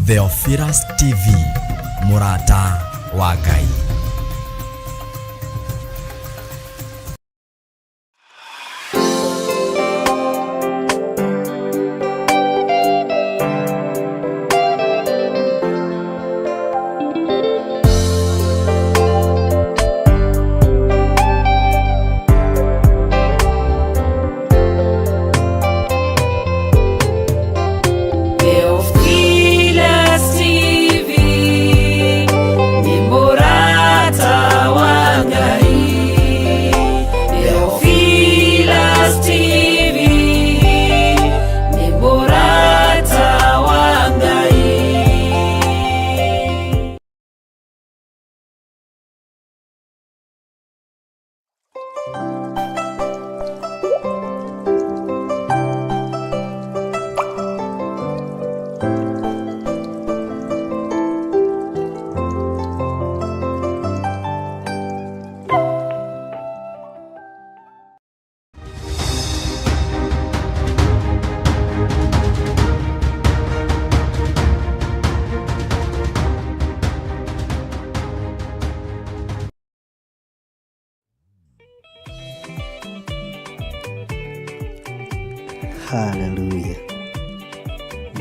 Theophilus TV, Murata wa Ngai. Haleluya.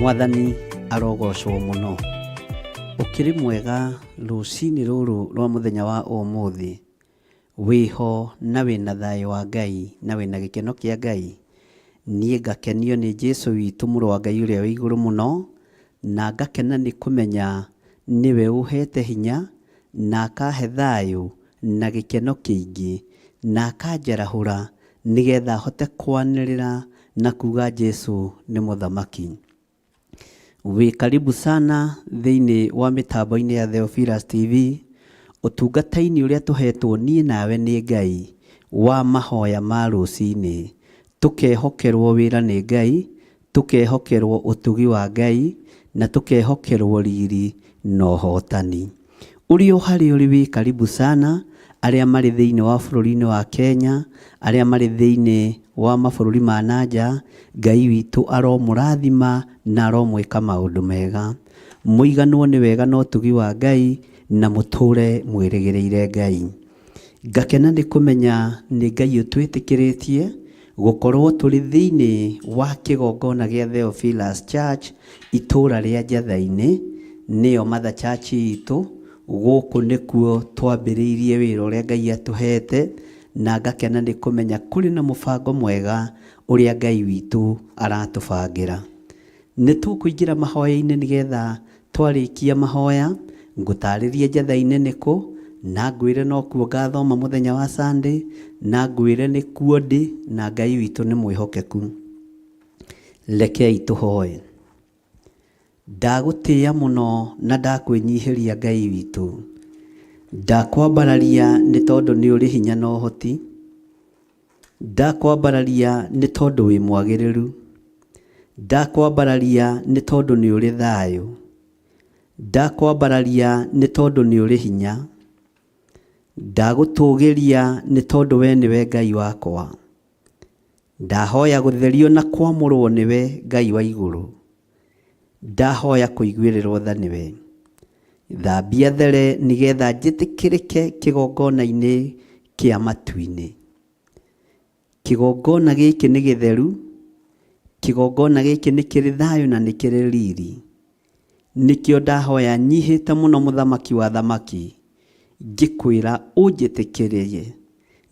Mwathani arogocwo muno. Ukiri mwega rucini ruru rwa muthenya wa umuthi. Wiho na wina thayo wa Ngai na wina gikeno kia Ngai. Nie ngakenio ni Jesu witu mũrũ wa Ngai ũrĩa wĩ igũrũ mũno, na ngakena ni kumenya niwe uhete hinya na akahe thayo na gikeno kĩingĩ na akanjarahũra nigetha hote kwanĩrĩra na kuga Jesu ni muthamaki. Wi karibu sana thĩinĩ wa mĩtambo-inĩ ya Theophilus TV, ũtungata-inĩ ũrĩa tũhetwo niĩ nawe nĩ Ngai wa mahoya ma rũcinĩ. Tũkehokerwo wĩra nĩ Ngai, tũkehokerwo ũtugi wa Ngai, na tũkehokerwo riri na ũhotani. Ũrĩ o harĩa ũrĩ wĩ karibu sana, arĩa marĩ thĩinĩ wa bũrũri-inĩ wa Kenya, arĩa marĩ thĩinĩ wa mabũrũri ma nanja, Ngai witũ aromũrathima na aromwĩka maũndũ mega. Mũiganwo nĩ wega na ũtugi wa Ngai na mũtũre mwĩrĩgĩrĩire Ngai. Ngakena nĩ kũmenya nĩ Ngai ũtwĩtĩkĩrĩtie gũkorwo tũrĩ thĩinĩ wa kĩgongona gĩa Theophilus Church itũra rĩa Njatha-inĩ, nĩyo Mother Church itũ. Gũkũ nĩkuo twambĩrĩirie wĩra ũrĩa Ngai atũhete, na ngakena nĩ kũmenya kũrĩ na mũbango mwega ũrĩa Ngai witũ aratũbangĩra. Nĩ tũkũingĩra mahoya-inĩ nĩgetha twarĩkia mahoya ngũtarĩrie Njatha-inĩ nĩkũ, na ngwĩre no kuo ngathoma mũthenya wa Sunday, na ngwĩre nĩ kuo ndĩ, na Ngai witũ nĩ mwĩhokeku. Rekei tũhoe. Ndagũtĩĩa mũno na ndakwĩnyihĩria Ngai witũ. Ndakwambararia nĩ tondũ nĩ ũrĩ hinya na ũhoti. Ndakwambararia nĩ tondũ wĩ mwagĩrĩru. Ndakwambararia nĩ tondũ nĩ ũrĩ thayũ. Ndakwambararia nĩ tondũ nĩ ũrĩ hinya. Ndagũtũgĩria nĩ tondũ we nĩwe Ngai wakwa. Ndahoya gũtherio na kwamũrwo nĩwe Ngai wa igũrũ. Ndahoya kũiguĩrĩrwo tha nĩwe. Thambia there nĩgetha njĩtĩkĩrĩke kĩgongona-inĩ kĩa matu-inĩ. Kĩgongona gĩkĩ nĩ gĩtheru. Kĩgongona gĩkĩ nĩ kĩrĩ thayũ na nĩ kĩrĩ riri. Nĩkĩo ndahoya nyihĩte mũno mũthamaki wa thamaki, ngĩkwĩra ũnjĩtĩkĩrĩrie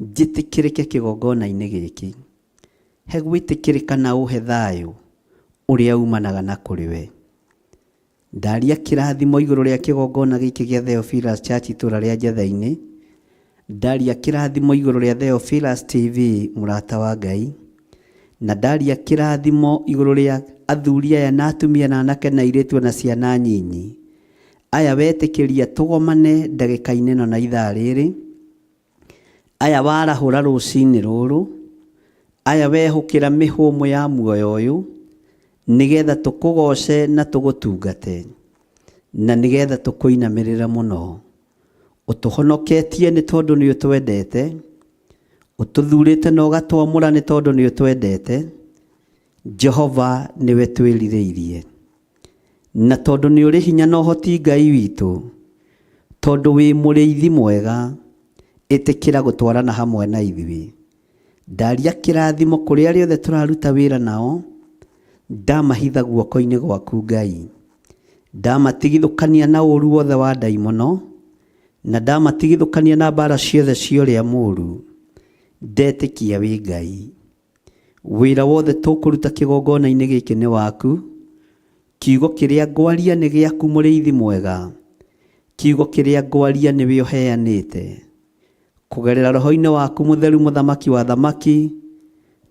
njĩtĩkĩrĩke kĩgongona-inĩ gĩkĩ. He gwĩtĩkĩrĩka na ũhe thayũ ũrĩa umanaga na kũrĩ we. Ndaria kĩrathimo igũrũ rĩa kĩgongona gĩkĩ gĩa Theophilus Church itũra rĩa Njatha-inĩ. Ndaria kĩrathimo igũrũ rĩa Theophilus TV, mũrata wa Ngai. Na ndaria kĩrathimo igũrũ rĩa athuri aya na atumia na anake na airĩtu na ciana nyinyi. Aya wetĩkĩria tũgomane ndagĩka-inĩ ĩno na ithaa rĩrĩ. Aya warahũra rũcinĩ rũrũ. Aya wehũkĩra mĩhũmũ ya muoyo ũyũ, nigetha tũkũgoce na tũgũtungate, na nigetha tũkũinamĩrĩra mũno. Ũtũhonoketie nĩ tondũ nĩ ũtwendete. Ũtũthurĩte na ũgatwamũra nĩ tondũ nĩ ũtwendete. Jehova niwe twĩrirĩirie. na tondu ni uri hinya na uhoti Ngai witu, tondu wi muriithi mwega, itikira gutwarana hamwe na ithui. Ndaria kirathimo kuri aria othe turaruta wira nao, ndamahitha guoko-ini gwaku Ngai. Ndamatigithukania na ũru wothe wa ndaimono, na ndamatigithukania na mbara ciothe cia ũrĩa mũũru. Ndetĩkia wĩ Ngai. Wĩra wothe tũkũruta kĩgongona-inĩ gĩkĩ nĩ waku. Kiugo kĩrĩa ngwaria nĩ gĩaku mũrĩithi mwega. Kiugo kĩrĩa ngwaria nĩwe ũheanĩte. Kũgerera roho-inĩ waku mũtheru mũthamaki wa thamaki,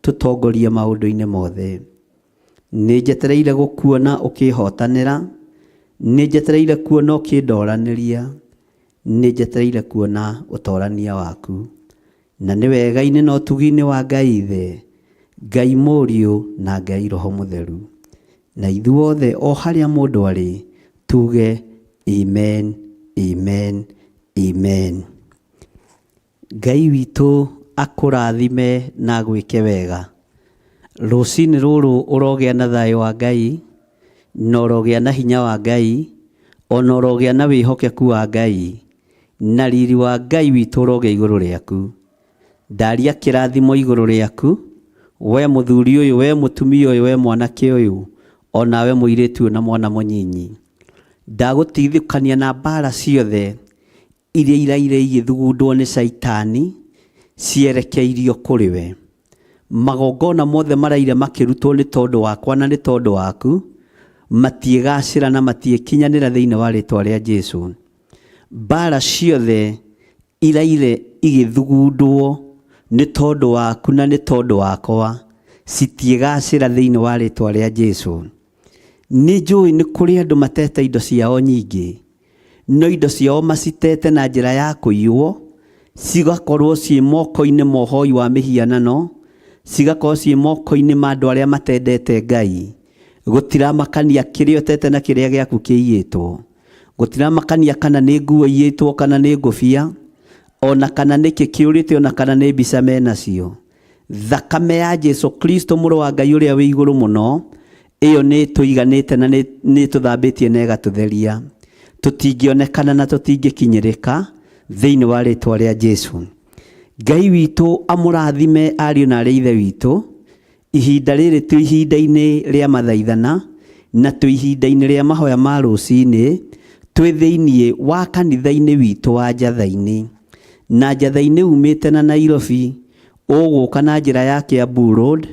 tũtongorie maũndũ-inĩ mothe. Nĩ njetereire gũkuona ũkĩhotanĩra, nĩ njetereire kuona ũkĩndoranĩria, nĩ njetereire kuona ũtorania waku. Na nĩ wega-inĩ na ũtugi-inĩ wa Ngai Ithe, Ngai Mũriũ na Ngai Roho Mũtheru. Na ithuothe o harĩa mũndũ arĩ, tuge amen, amen, amen. Ngai witũ akũrathime na gwĩke wega. Rũcinĩ rũrũ ũrogĩa na thayũ wa Ngai, na ũrogĩa na hinya wa Ngai, ona ũrogĩa na wĩhokeku wa Ngai, na riri wa Ngai witũ ũrogĩa igũrũ rĩaku. Ndaria kĩrathimo igũrũ rĩaku, we mũthuri ũyũ, we mũtumia ũyũ, we mwanake ũyũ, ona we mũirĩtu na mwana mũnyinyi. Ndagũtigithũkania na mbara ciothe iria iraire igĩthugundwo nĩ Saitani cierekeirio kũrĩ we. Magongona mothe maraire makĩrutwo nĩ tondũ wakwa na nĩ tondũ waku, matiĩgacĩra na matiĩkinyanĩra thĩinĩ wa rĩĩtwa rĩa Jesũ. Mbara ciothe iraire igĩthugundwo nĩ tondũ waku na nĩ tondũ wakwa, citiĩgacĩra thĩinĩ wa rĩĩtwa rĩa Jesũ. Nĩ njũĩ nĩ kũrĩ andũ matete indo ciao nyingĩ, no indo ciao macitete na njĩra ya kũiywo, cigakorwo ciĩ moko-inĩ ma ũhoi wa mĩhianano, cigakorwo ciĩ moko-inĩ ma andũ arĩa matendete Ngai. Gũtiramakania kĩrĩa ũtete na kĩrĩa gĩaku kĩiyĩtwo. Gũtiramakania kana nĩ nguo iyĩtwo kana nĩ ngũbia, ona kana nĩ kĩũrĩte, ona kana nĩ mbica menacio. Thakame ya Jesũ Kristo mũrũ wa Ngai ũrĩa wĩ igũrũ mũno, ĩyo nĩ tũiganĩte na nĩ tũthambĩtie na ĩgatũtheria. Tũtingĩonekana na tũtingĩkinyĩrĩka thĩinĩ wa rĩĩtwa rĩa Jesũ. Ngai witũ amũrathime ariũ na aarĩ a Ithe witũ, ihinda rĩrĩ tũ ihinda-inĩ rĩa mathaithana na tũ ihinda-inĩ rĩa mahoya ma rũcinĩ, twĩ thĩinĩ wa kanitha-inĩ witũ wa Njatha-inĩ. Na Njatha-inĩ umĩte na Nairobi, ũgũka na njĩra ya Kiambu Road,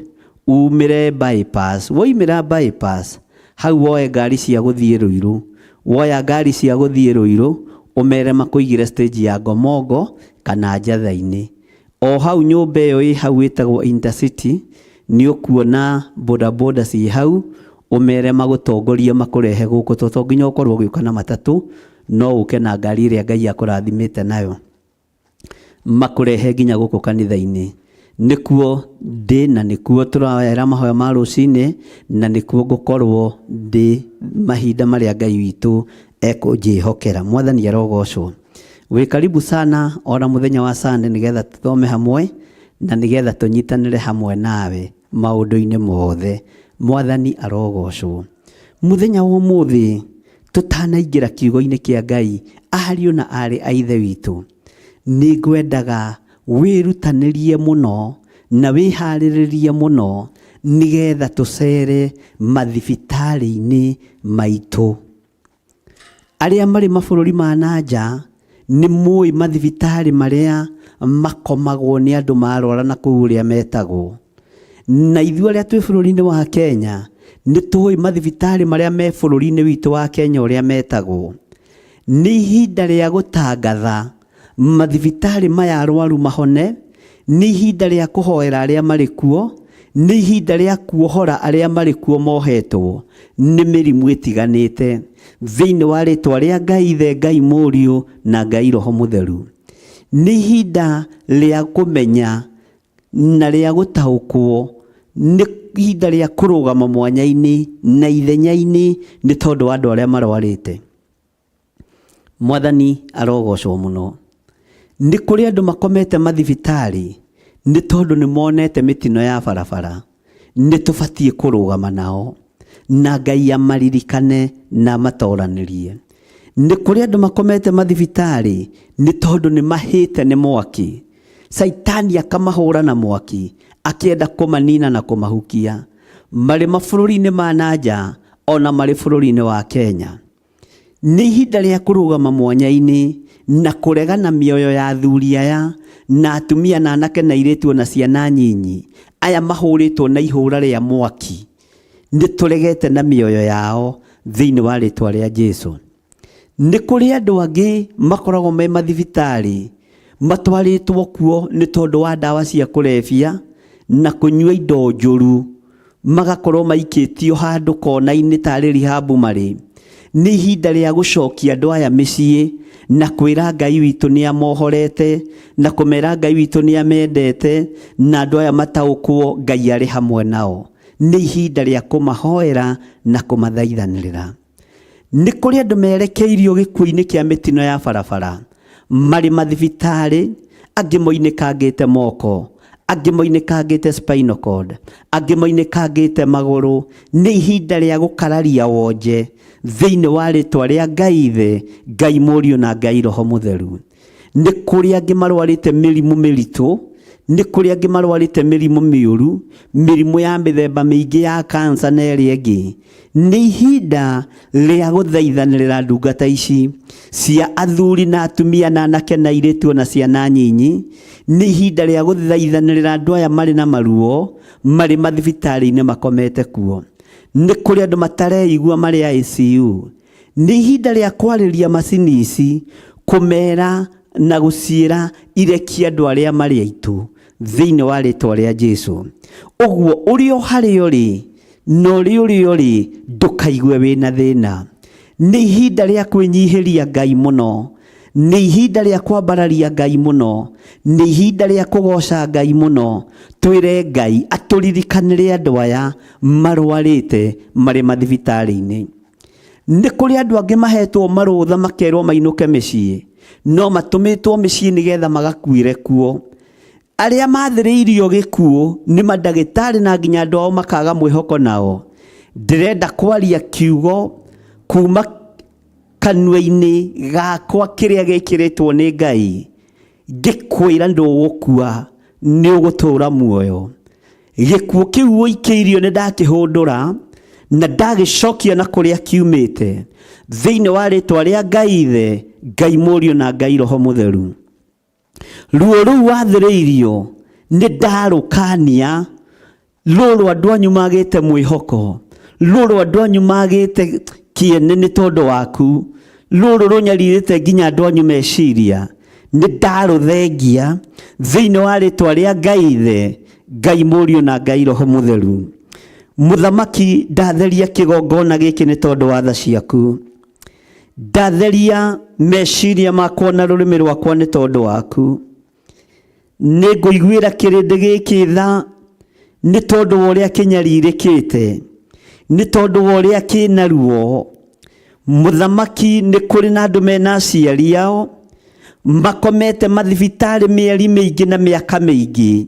umĩre bypass. Woimĩra bypass, hau woe ngari cia gũthiĩ Ruiru. Woya ngari cia gũthiĩ Ruiru, ũmere makũigire stage ya Ngomongo kana Njatha-inĩ. O hau nyũmba ĩyo ĩ hau ĩtagwo Intercity, nĩ ũkuona bodaboda ciĩ hau, ũmere magũtongorie makũrehe gũkũ, to nginya ũkorwo ũgĩũka na matatũ, no ũke na ngari ĩrĩa Ngai akũrathimĩte nayo, makũrehe nginya gũkũ kanitha-inĩ. Nĩkuo ndĩ na nĩkuo tũrawera mahoya ma rũcinĩ, na nĩkuo ngũkorwo ndĩ mahinda marĩa Ngai witũ ekũnjĩhokera. Mwathani arogocwo. Wĩ karibu sana ona mũthenya wa Sunday nĩgetha tũthome hamwe na nĩgetha tũnyitanĩre hamwe nawe maũndũ-inĩ mothe. Mwathani arogocwo. Mũthenya wa ũmũthĩ tũtanaingĩra kiugo-inĩ kĩa Ngai, ariũ na aarĩ a Ithe witũ, nĩ ngwendaga wĩrutanĩrie mũno na wĩharĩrĩrie mũno nĩgetha tũcere mathibitarĩ-inĩ maitũ. Arĩa marĩ mabũrũri ma nanja nĩ mũĩ mathibitarĩ marĩa makomagwo nĩ andũ marwara na kũu ũrĩa metagwo. Na ithuĩ arĩa twĩ bũrũri-inĩ wa Kenya nĩ tũĩ mathibitarĩ marĩa me bũrũri-inĩ witũ wa Kenya ũrĩa metagwo. Nĩ ihinda rĩa gũtangatha mathibitarĩ maya arwaru mahone, nĩ ihinda rĩa kũhoera arĩa marĩ kuo, nĩ ihinda rĩa kuohora arĩa marĩ kuo mohetwo nĩ mĩrimũ ĩtiganĩte thĩinĩ wa rĩĩtwa rĩa Ngai Ithe, Ngai Mũriũ na Ngai Roho Mũtheru. Nĩ ihinda rĩa kũmenya na rĩa gũtaũkwo, nĩ ihinda rĩa kũrũgama mwanya-inĩ na ithenya-inĩ nĩ tondũ wa andũ arĩa marwarĩte. Mwathani arogocwo mũno. Nĩ kũrĩ andũ makomete mathibitarĩ nĩ tondũ nĩ monete mĩtino ya barabara. Nĩ tũbatiĩ kũrũgama nao na Ngai amaririkane na amatoranĩrie. Nĩ kũrĩ andũ makomete mathibitarĩ nĩ tondũ nĩ mahĩte nĩ mwaki. Saitani akamahũra na mwaki akĩenda kũmanina na kũmahukia, marĩ mabũrũri-inĩ ma nanja ona marĩ bũrũri-inĩ wa Kenya. Nĩ ihinda rĩa kũrũgama mwanya-inĩ na kũregana mĩoyo ya athuri aya na atumia na anake na airĩtu na ciana nyinyi aya mahũrĩtwo na ihũra rĩa mwaki. Nĩ tũregete na mĩoyo yao thĩinĩ wa rĩtwa rĩa Jesũ. Nĩ kũrĩ andũ angĩ makoragwo me mathibitarĩ matwarĩtwo kuo nĩ tondũ wa ndawa cia kũrebia na kũnyua indo njũru, magakorwo maikĩtio handũ kona-inĩ tarĩ rehab marĩ. Nĩ ihinda rĩa gũcokia andũ aya mĩciĩ na kwĩra Ngai witũ nĩ amohorete na kũmera Ngai witũ nĩ amendete na andũ aya mataũkwo Ngai arĩ hamwe nao. Nĩ ihinda rĩa kũmahoera na kũmathaithanĩrĩra. Nĩ kũrĩ andũ merekeirio gĩkuũ-inĩ kĩa mĩtino ya barabara marĩ mathibitarĩ, angĩ moinĩkangĩte moko, angĩ moinĩkangĩte spinal cord, angĩ moinĩkangĩte magũrũ. Nĩ ihinda rĩa gũkararia wonje thĩinĩ wa rĩtwa rĩa Ngai Ithe, Ngai Mũriũ na Ngai Roho Mũtheru. Nĩ kũrĩ angĩ marwarĩte mĩrimũ mĩritũ, nĩ kũrĩ angĩ marwarĩte mĩrimũ mĩũru, mĩrimũ ya mĩthemba mĩingĩ ya kansa na ĩrĩa ĩngĩ. Nĩ ihinda rĩa gũthaithanĩrĩra ndungata ici cia athuri na atumia na anake na airĩtu na ciana nyinyi. Nĩ ihinda rĩa gũthaithanĩrĩra andũ aya marĩ na maruo marĩ mathibitarĩ-inĩ makomete kuo. Nĩ kũrĩ andũ matareigua marĩ ICU. Nĩ ihinda rĩa kwarĩria macini ici, kũmera na gũciĩra irekie andũ arĩa marĩ aitũ thĩinĩ wa rĩtwa rĩa Jesũ. Ũguo ũrĩ o harĩa ũrĩ na ũrĩ ũrĩ ndũkaigue wĩna thĩna. Nĩ ihinda rĩa kwĩnyihĩria Ngai mũno, nĩ ihinda rĩa kwambararia Ngai mũno, nĩ ihinda rĩa kũgoca Ngai mũno. Twĩre Ngai atũririkanĩre andũ aya marwarĩte marĩ mathibitarĩ-inĩ. Nĩ kũrĩ andũ angĩ mahetwo marũtha makerwo mainũke mĩciĩ, no matũmĩtwo mĩciĩ nĩgetha magakuĩre kuo. Arĩa mathĩrĩirio gĩkuũ nĩ mandagĩtarĩ na nginya andũ ao makaga mwĩhoko nao. Ndĩrenda kwaria kiugo kuma kanua-inĩ gakwa kĩrĩa gĩkĩrĩtwo nĩ Ngai, ngĩkwĩra ndũgũkua, nĩ ũgũtũũra muoyo. Gĩkuũ kĩu ũikĩirio nĩ ndakĩhũndũra na ndagĩcokia na kũrĩa kiumĩte thĩinĩ wa rĩtwa rĩa Ngai Ithe, Ngai Mũriũ na Ngai Roho Mũtheru. Ruo rũu wathĩrĩirio nĩ ndarũkania. Rũrũ andũ anyu magĩte mwĩhoko, rũrũ andũ anyu magĩte kĩene nĩ tondũ waku, rũrũ rũnyarirĩte nginya andũ anyu meciria, nĩ ndarũthengia thĩinĩ wa rĩtwa rĩa Ngai Ithe, Ngai Mũriũ na Ngai Roho Mũtheru. Mũthamaki, ndatheria kĩgongona gĩkĩ nĩ tondũ wa tha ciaku. Ndatheria meciria makwa na rũrĩmĩ rwakwa nĩ tondũ waku. Nĩ ngũiguĩra kĩrĩndĩ gĩkĩ tha nĩ tondũ wa ũrĩa kĩnyarirĩkĩte, nĩ tondũ wa ũrĩa kĩna ruo. Mũthamaki, nĩ kũrĩ na andũ mena aciari ao makomete mathibitarĩ mĩeri mĩingĩ na mĩaka mĩingĩ,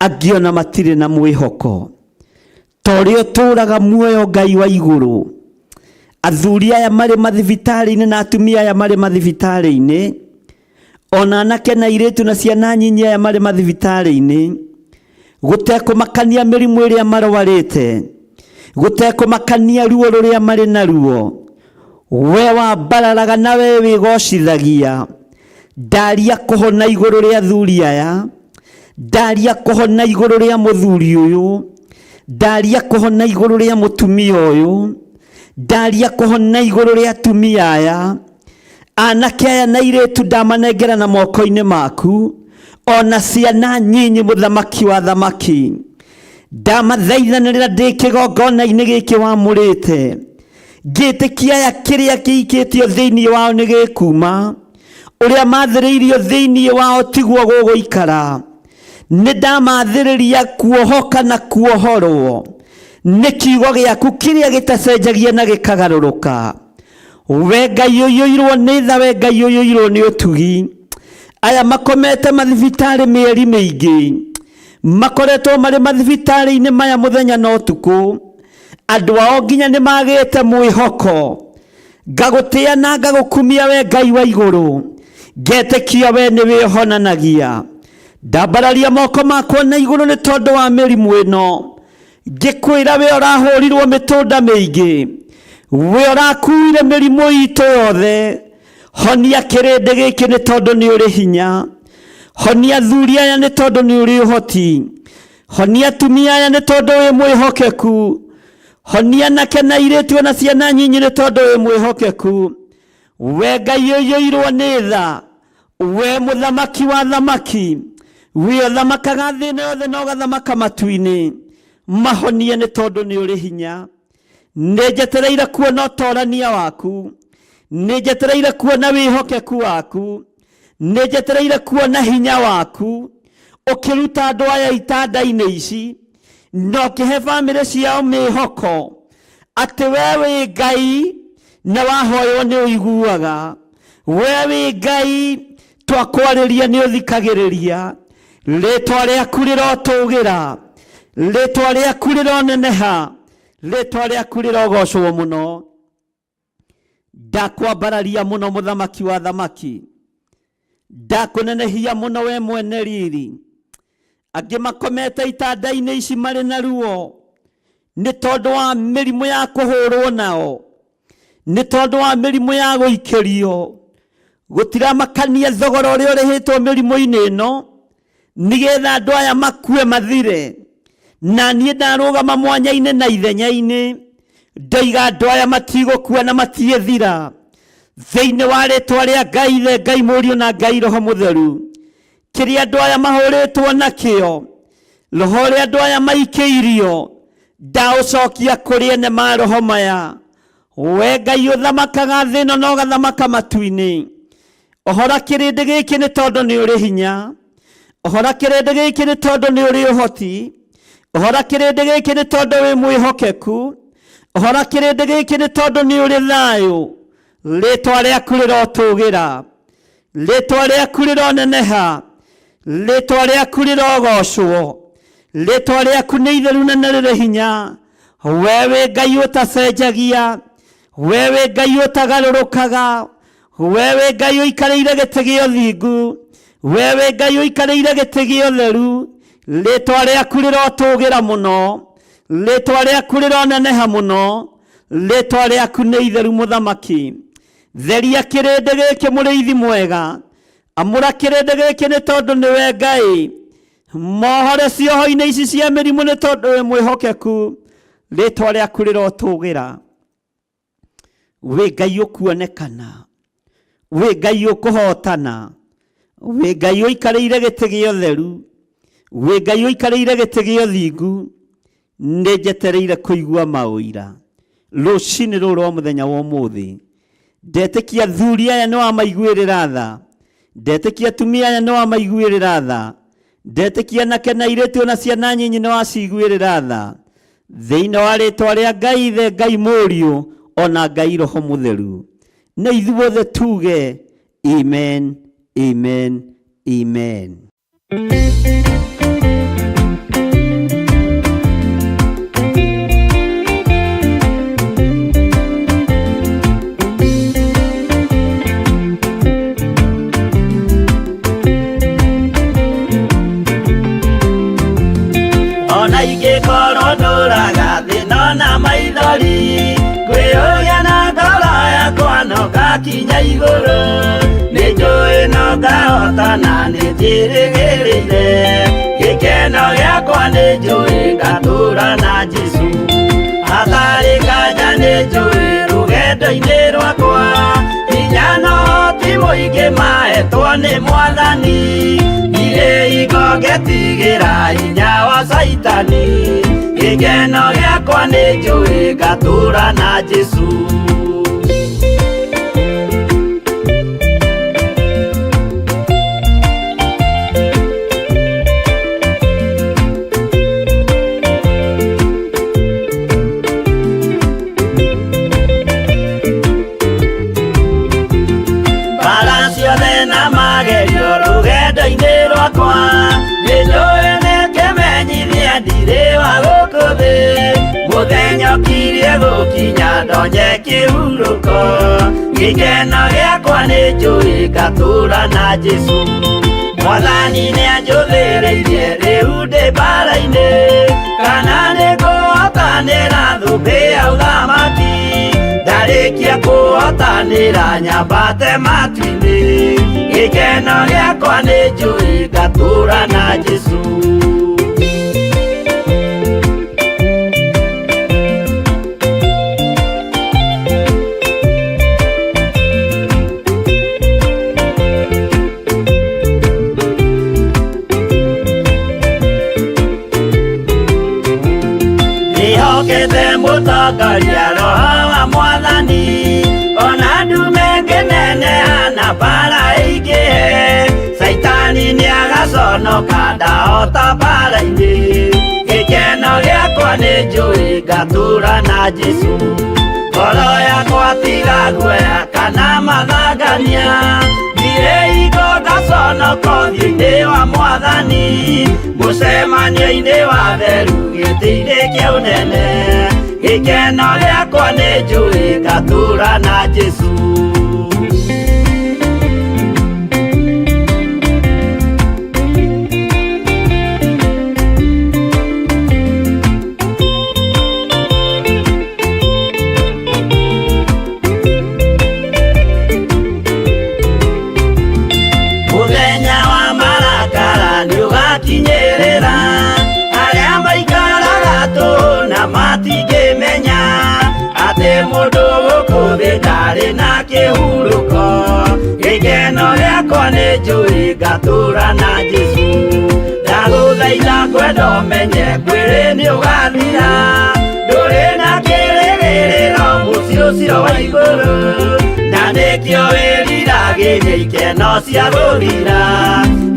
angĩ ona matirĩ na mwĩhoko. Torĩ ũtũũraga muoyo Ngai wa igũrũ, athuri aya marĩ mathibitarĩ-inĩ na atumia aya marĩ mathibitarĩ-inĩ, ona anake na airĩtu na ciana nyinyi aya marĩ mathibitarĩ-inĩ, gũtekũmakania mĩrimũ ĩrĩa marwarĩte, gũtekũmakania ruo rũrĩa marĩ naruo. We wambararaga na we wĩgocithagia. Ndaria kũhona igũrũ rĩa athuri aya, ndaria kũhona igũrũ rĩa mũthuri ũyũ, ndaria kũhona igũrũ rĩa mũtumia ũyũ, ndaria kũhona igũrũ rĩa atumia aya. Anake aya na airĩtu ndamanengera na moko-inĩ maku, ona ciana nyinyi mũthamaki wa thamaki. Ndamathaithanĩrĩra ndĩ kĩgongona-inĩ gĩkĩ wamũrĩte, ngĩtĩkia aya kĩrĩa gĩikĩtio thĩinĩ wao nĩ gĩkuma, ũrĩa mathĩrĩirio thĩinĩ wao tiguo gũgũikara. Nĩ ndamathĩrĩria kuohoka na kuohorwo nĩ kiugo gĩaku kĩrĩa gĩtacenjagia na gĩkagarũrũka. We Ngai ũiyũirwo nĩ tha, we Ngai ũiyũirwo nĩ ũtugi. Aya makomete mathibitarĩ mĩeri mĩingĩ, makoretwo marĩ mathibitarĩ-inĩ maya mũthenya na ũtukũ, andũ ao nginya nĩ magĩte mwĩhoko. Ngagũtĩa na ngagũkumia we Ngai wa igũrũ, ngetĩkia we nĩwe ũhonanagia. Ndambararia moko makwa na igũrũ nĩ tondũ wa mĩrimũ ĩno, ngĩkwĩra we ũrahũrirwo mĩtũnda mĩingĩ, we ũrakuire mĩrimũ itũ yothe. Honia kĩrĩndĩ gĩkĩ nĩ tondũ nĩ ũrĩ hinya, honia athuri aya nĩ tondũ nĩ ũrĩ ũhoti, honia atumia aya nĩ tondũ wĩ mwĩhokeku, honia anake na airĩtu na ciana nyinyi nĩ tondũ wĩ mwĩhokeku. We Ngai ũiyũirwo nĩ tha, we mũthamaki wa thamaki, we ũthamakaga thĩ ĩno yothe na ũgathamaka matu-inĩ. Mahonie nĩ tondũ nĩ ũrĩ hinya. Nĩ njetereire kuona ũtorania waku, nĩ njetereire kuona wĩhokeku waku, nĩ njetereire kuona hinya waku ũkĩruta andũ aya itanda-inĩ ici, na ũkĩhe bamĩrĩ ciao mĩhoko atĩ we wĩ Ngai na wahoywo nĩ ũiguaga. We wĩ Ngai twakwarĩria nĩ ũthikagĩrĩria. Rĩtwa rĩaku rĩrotũgĩra, rĩtwa rĩaku rĩroneneha, rĩtwa rĩaku rĩrogocwo mũno. Ndakwambararia mũno mũthamaki wa thamaki, ndakũnenehia mũno we mwene riri. Angĩ makomete itanda-inĩ ici marĩ na ruo nĩ tondũ wa mĩrimũ ya kũhũrwo nao, nĩ tondũ wa mĩrimũ ya gũikĩrio. Gũtiramakania thogora ũrĩa ũrĩhĩtwo mĩrimũ-inĩ ĩno nĩgetha andũ aya makue mathire. Na niĩ ndarũgama mwanya-inĩ na ithenya-inĩ ndoiga andũ aya matigũkua na matiĩthira thĩinĩ wa rĩtwa rĩa Ngai Ithe, Ngai Mũriũ na Ngai Roho Mũtheru. Kĩrĩa andũ aya mahũrĩtwo nakĩo, roho ũrĩa andũ aya maikĩirio, ndaũcokia kũrĩ ene maroho maya. We Ngai ũthamakaga thĩ ĩno na ũgathamaka matu-inĩ. Ohora kĩrĩndĩ gĩkĩ nĩ tondũ nĩ ũrĩ hinya, ohora kĩrĩndĩ gĩkĩ nĩ tondũ nĩ ũrĩ ũhoti, ohora kĩrĩndĩ gĩkĩ nĩ tondũ wĩ mwĩhokeku, ohora kĩrĩndĩ gĩkĩ nĩ tondũ nĩ ũrĩ thayũ. Rĩtwa rĩaku rĩrotũgĩra, rĩtwa rĩaku rĩroneneha, rĩtwa rĩaku rĩrogocwo, rĩtwa rĩaku nĩ itheru na nĩ rĩrĩ hinya. We wĩ Ngai ũtacenjagia, we wĩ Ngai ũtagarũrũkaga, we wĩ Ngai ũikarĩire gĩtĩ gĩa ũthingu, we wĩ Ngai ũikarĩire gĩtĩ gĩa ũtheru. Rĩtwa rĩaku rĩrotũgĩra mũno, rĩtwa rĩaku rĩroneneha mũno, rĩtwa rĩaku nĩ itheru mũthamaki. Theria kĩrĩndĩ gĩkĩ mũrĩithi mwega, amũra kĩrĩndĩ gĩkĩ nĩ tondũ nĩwe Ngai. Mohore cioho-inĩ ici cia mĩrimũ nĩ tondũ wĩ mwĩhokeku. Rĩtwa rĩaku rĩrotũgĩra. Wĩ Ngai ũkuonekana, wĩ Ngai ũkũhotana, wĩ Ngai ũikarĩire gĩtĩ gĩa ũtheru, wĩ Ngai ũikarĩire gĩtĩ gĩa ũthingu. Nĩ njetereire kũigua maũira rũcinĩ rũrũ rwa mũthenya wa ũmũthĩ. Ndetĩkia athuri aya nĩ wamaiguĩrĩra tha, ndetĩkia atumia aya nĩ wamaiguĩrĩra tha, ndetĩkia anake na airĩtu na ciana nyinyi nĩ waciguĩrĩra tha. Thĩinĩ wa rĩtwa rĩa Ngai Ithe, Ngai Mũriũ ona Ngai Roho Mũtheru. Na ithuothe tuge amen, amen, amen. Ingĩkorwo ndũraga thĩna na maithori, ngwĩyũria na ngoro yakwa no ngakinya igũrũ. Nĩnjũĩ no ngahotana nĩnjĩrĩgĩrĩire, gĩkeno gĩakwa nĩnjũĩ ngatũra na Jesũ. Hatarĩ nganja nĩnjũĩ rũgendo-inĩ rwakwa, hinya na ũhoti mũingĩ mahetwo nĩ Mwathani. Irĩ ingogetigĩra hinya wa Saitani, gĩkeno gĩakwa nĩnjũĩ ngatũra na Jesũ. Mbara ciothe na magerio rũgendo-inĩ rwakwa, nĩnjũĩ nĩngĩmenyithia ndirĩ wa gũkũ thĩ. Mũthenya ũkirie gũkinya ndonye kĩhurũko, gĩkeno gĩakwa nĩ njũĩ ngatũũra na Jesũ. Mwathani nĩanjũthĩrĩirie rĩu ndĩ mbara-inĩ, kana nĩngũhotanĩra thũmbĩ ya ũthamaki. Ndarĩkia kũhotanĩra nyambate matu-inĩ, gĩkeno gĩakwa nĩ njũĩ ngatũũra na Jesũ. Nĩhokete mũtongoria Roho wa Mwathani, ona ndume ngĩneneha na mbara ĩingĩhe. Saitani nĩagaconoka ndahota mbara-inĩ, gĩkeno gĩakwa nĩ njũĩ ngatũũra na Jesũ. Ngoro yakwa tiga guoya kana mathangania, thire igo ngaconoka ũthiũ-inĩ wa Mwathani. Mũcemanio-inĩ wa theru gĩtĩ-inĩ kĩa ũnene, gĩkeno gĩakwa nĩ njũĩ ngatũũra na Jesũ. Mũthenya wa marakara nĩũgakinyĩrĩra, arĩa maikaraga tũhũ na matingĩmenya atĩ mũndũ gũkũ thĩ ndarĩ na kĩhurũko. Gĩkeno gĩakwa nĩ njũĩ ngatũũra na Jesũ. Ndagũthaitha ngwenda ũmenye kwĩrĩ nĩũgathira, ndũrĩ na kĩrĩgĩrĩro mũciĩ ũcio wa igũrũ, na nĩkĩo wĩriragĩria ikeno cia gũthira.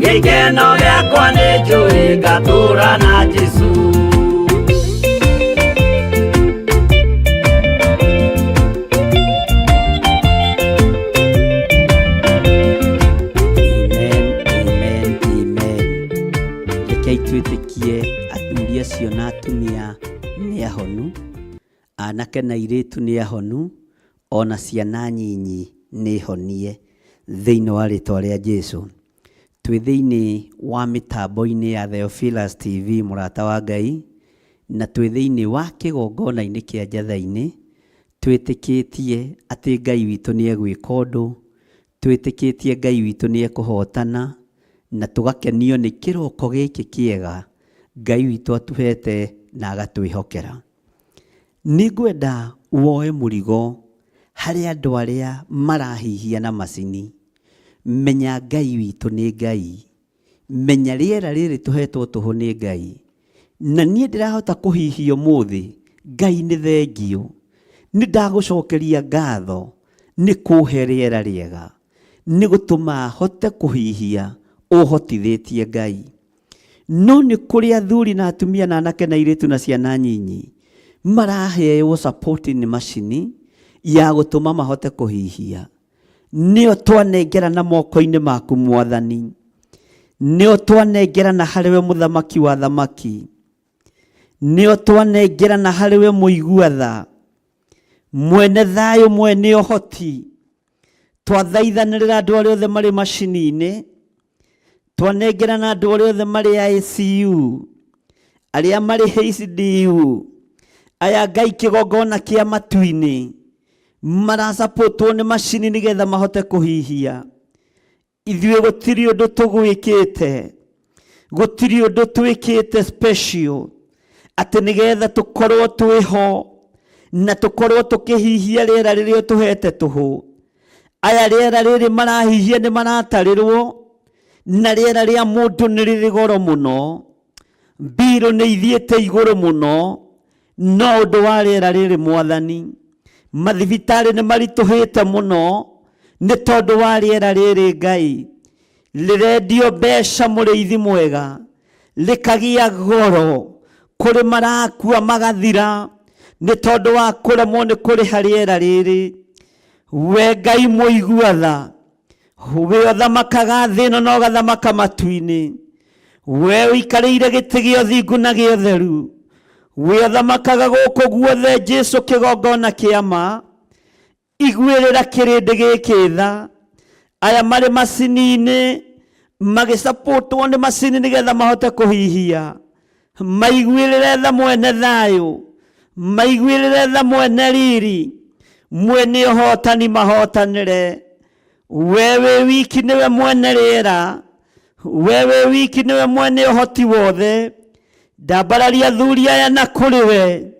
Gĩkeno gĩakwa nĩ njũĩ ngatũũra na Jesũ. Rekei twĩtĩkie athuri acio na atumia nĩ ahonu, anake na airĩtu nĩ ahonu, ona ciana nyinyi nĩ honie thĩinĩ wa rĩtwa rĩa Jesũ. Twĩ thĩinĩ wa mĩtambo-inĩ ya Theophilus TV mũrata wa Ngai, na twĩ thĩinĩ wa kĩgongona-inĩ kĩa Njatha-inĩ, twĩtĩkĩtie atĩ Ngai witũ nĩ egwĩka ũndũ, twĩtĩkĩtie Ngai witũ nĩ ekũhotana, na tũgakenio nĩ kĩroko gĩkĩ kĩega Ngai witũ atũhete na agatwĩhokera. Nĩ ngwenda woe mũrigo harĩ andũ arĩa marahihia na macini. Menya Ngai witũ nĩ Ngai, menya rĩera rĩrĩ tũhetwo tũhũ nĩ Ngai, na niĩ ndĩrahota kũhihia ũmũthĩ. Ngai nĩ thengio, nĩ ndagũcokeria ngatho nĩ kũhe rĩera rĩega, nĩ gũtũma hote kũhihia ũhotithĩtie Ngai. No nĩ kũrĩ athuri na atumia na anake na airĩtu na ciana nyinyi maraheo support nĩ macini ya gũtũma mahote kũhihia. Nĩo twanengera na moko-inĩ maku Mwathani, nĩo twanengera na harĩwe mũthamaki wa thamaki, nĩo twanengera na harĩwe mũigua tha, mwene thayũ, mwene ũhoti. Twathaithanĩrĩra andũ arĩa othe marĩ macini-inĩ, twanengera na andũ arĩa othe marĩ ICU, arĩa marĩ HDU, aya Ngai kĩgongona kĩa matu-inĩ marasapotwo nĩ macini nĩgetha mahote kũhihia. Ithuĩ gũtirĩ ũndũ tũgwĩkĩte, gũtirĩ ũndũ twĩkĩte special atĩ nĩgetha tũkorwo twĩho na tũkorwo tũkĩhihia rĩera rĩrĩa tũhete tũhũ. Aya rĩera rĩrĩ marahihia nĩ maratarĩrwo, na rĩera rĩa mũndũ nĩ rĩrĩ goro mũno, mbirũ nĩ ithiĩte igũrũ mũno. No ũndũ wa rĩera rĩrĩ Mwathani, mathibitarĩ nĩ maritũhĩte mũno nĩ tondũ wa rĩera rĩrĩ Ngai. Rĩrendio mbeca mũrĩithi mwega, rĩkagĩa goro, kũrĩ marakua magathira nĩ tondũ wa kũremwo nĩ kũrĩha rĩera rĩrĩ. We Ngai mũigua tha, we ũthamakaga thĩ ĩno na ũgathamaka matu-inĩ, we ũikarĩire gĩtĩ gĩa ũthingu na gĩa ũtheru, wĩothamakaga gũkũ guothe Jesu kĩgongona kĩama, iguĩrĩra kĩrĩndĩ gĩkĩ tha, aya marĩ macini-inĩ magĩsapotwo nĩ macini nĩgetha mahote kũhihia, maiguĩrĩre tha mwene thayũ, maiguĩrĩre tha mwene riri, mwene ũhotani mahotanĩre. Wewe wiki niwe mwene rĩera, wewe wiki niwe mwene ũhoti wothe. Ndambararia athuri aya na kũrĩ we,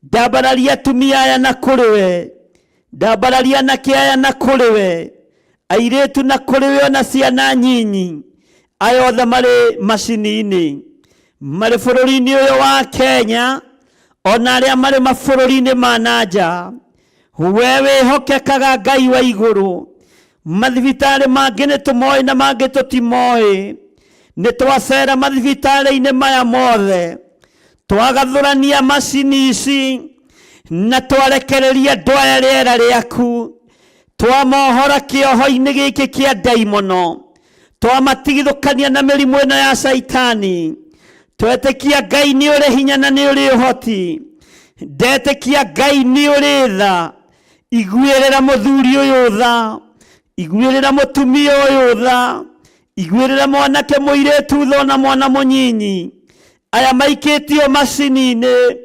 ndambararia atumia aya na kũrĩ we, ndambararia anake aya na kũrĩ we, airĩtu na kũrĩ we ona ciana nyinyi, aya othe marĩ macini-inĩ, marĩ bũrũri-inĩ ũyũ wa Kenya, ona arĩa marĩ mabũrũri-inĩ ma nanja. We wĩhokekaga Ngai wa igũrũ. Mathibitarĩ mangĩ nĩtũmoĩ na mangĩ tũtimoĩ. Nĩtwacera mathibitarĩ-inĩ maya mothe, twagathũrania macini ici na twarekereria andũ aya rĩera rĩaku, twamohora kĩoho-inĩ gĩkĩ kĩa ndaimono, twamatigithũkania na mĩrimũ ĩno ya caitani. Twetĩkia Ngai nĩ ũrĩ hinya na nĩ ũrĩ ũhoti. Ndetĩkia Ngai nĩ ũrĩ tha. Iguĩrĩra mũthuri ũyũ tha, iguĩrĩra mũtumia ũyũ tha, iguĩrĩra mwanake mũirĩtu tha na mwana mũnyinyi. Aya maikĩtio macini-inĩ,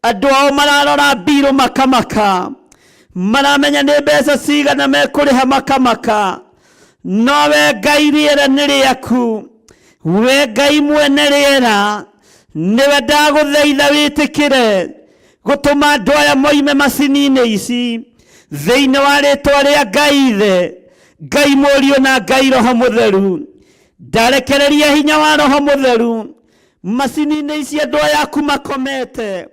andũ ao mararora mbirũ makamaka, maramenya nĩ mbeca cigana mekũrĩha makamaka. No we Ngai rĩera nĩ rĩaku, we Ngai mwene rĩera, nĩwe ndagũthaitha wĩtĩkĩre gũtũma andũ aya moime macini-inĩ ici thĩinĩ wa rĩtwa rĩa Ngai Ithe, Ngai Mũriũ na Ngai Roho Mũtheru. Ndarekereria hinya wa Roho Mũtheru macini-inĩ ici andũ aya aku makomete.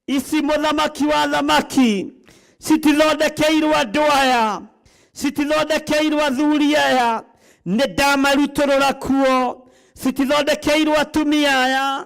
Ici mũthamaki wa thamaki citithondekeirwo andũ aya, citithondekeirwo athuri aya, nĩ ndamarutũrũra kuo. Citithondekeirwo atumia aya,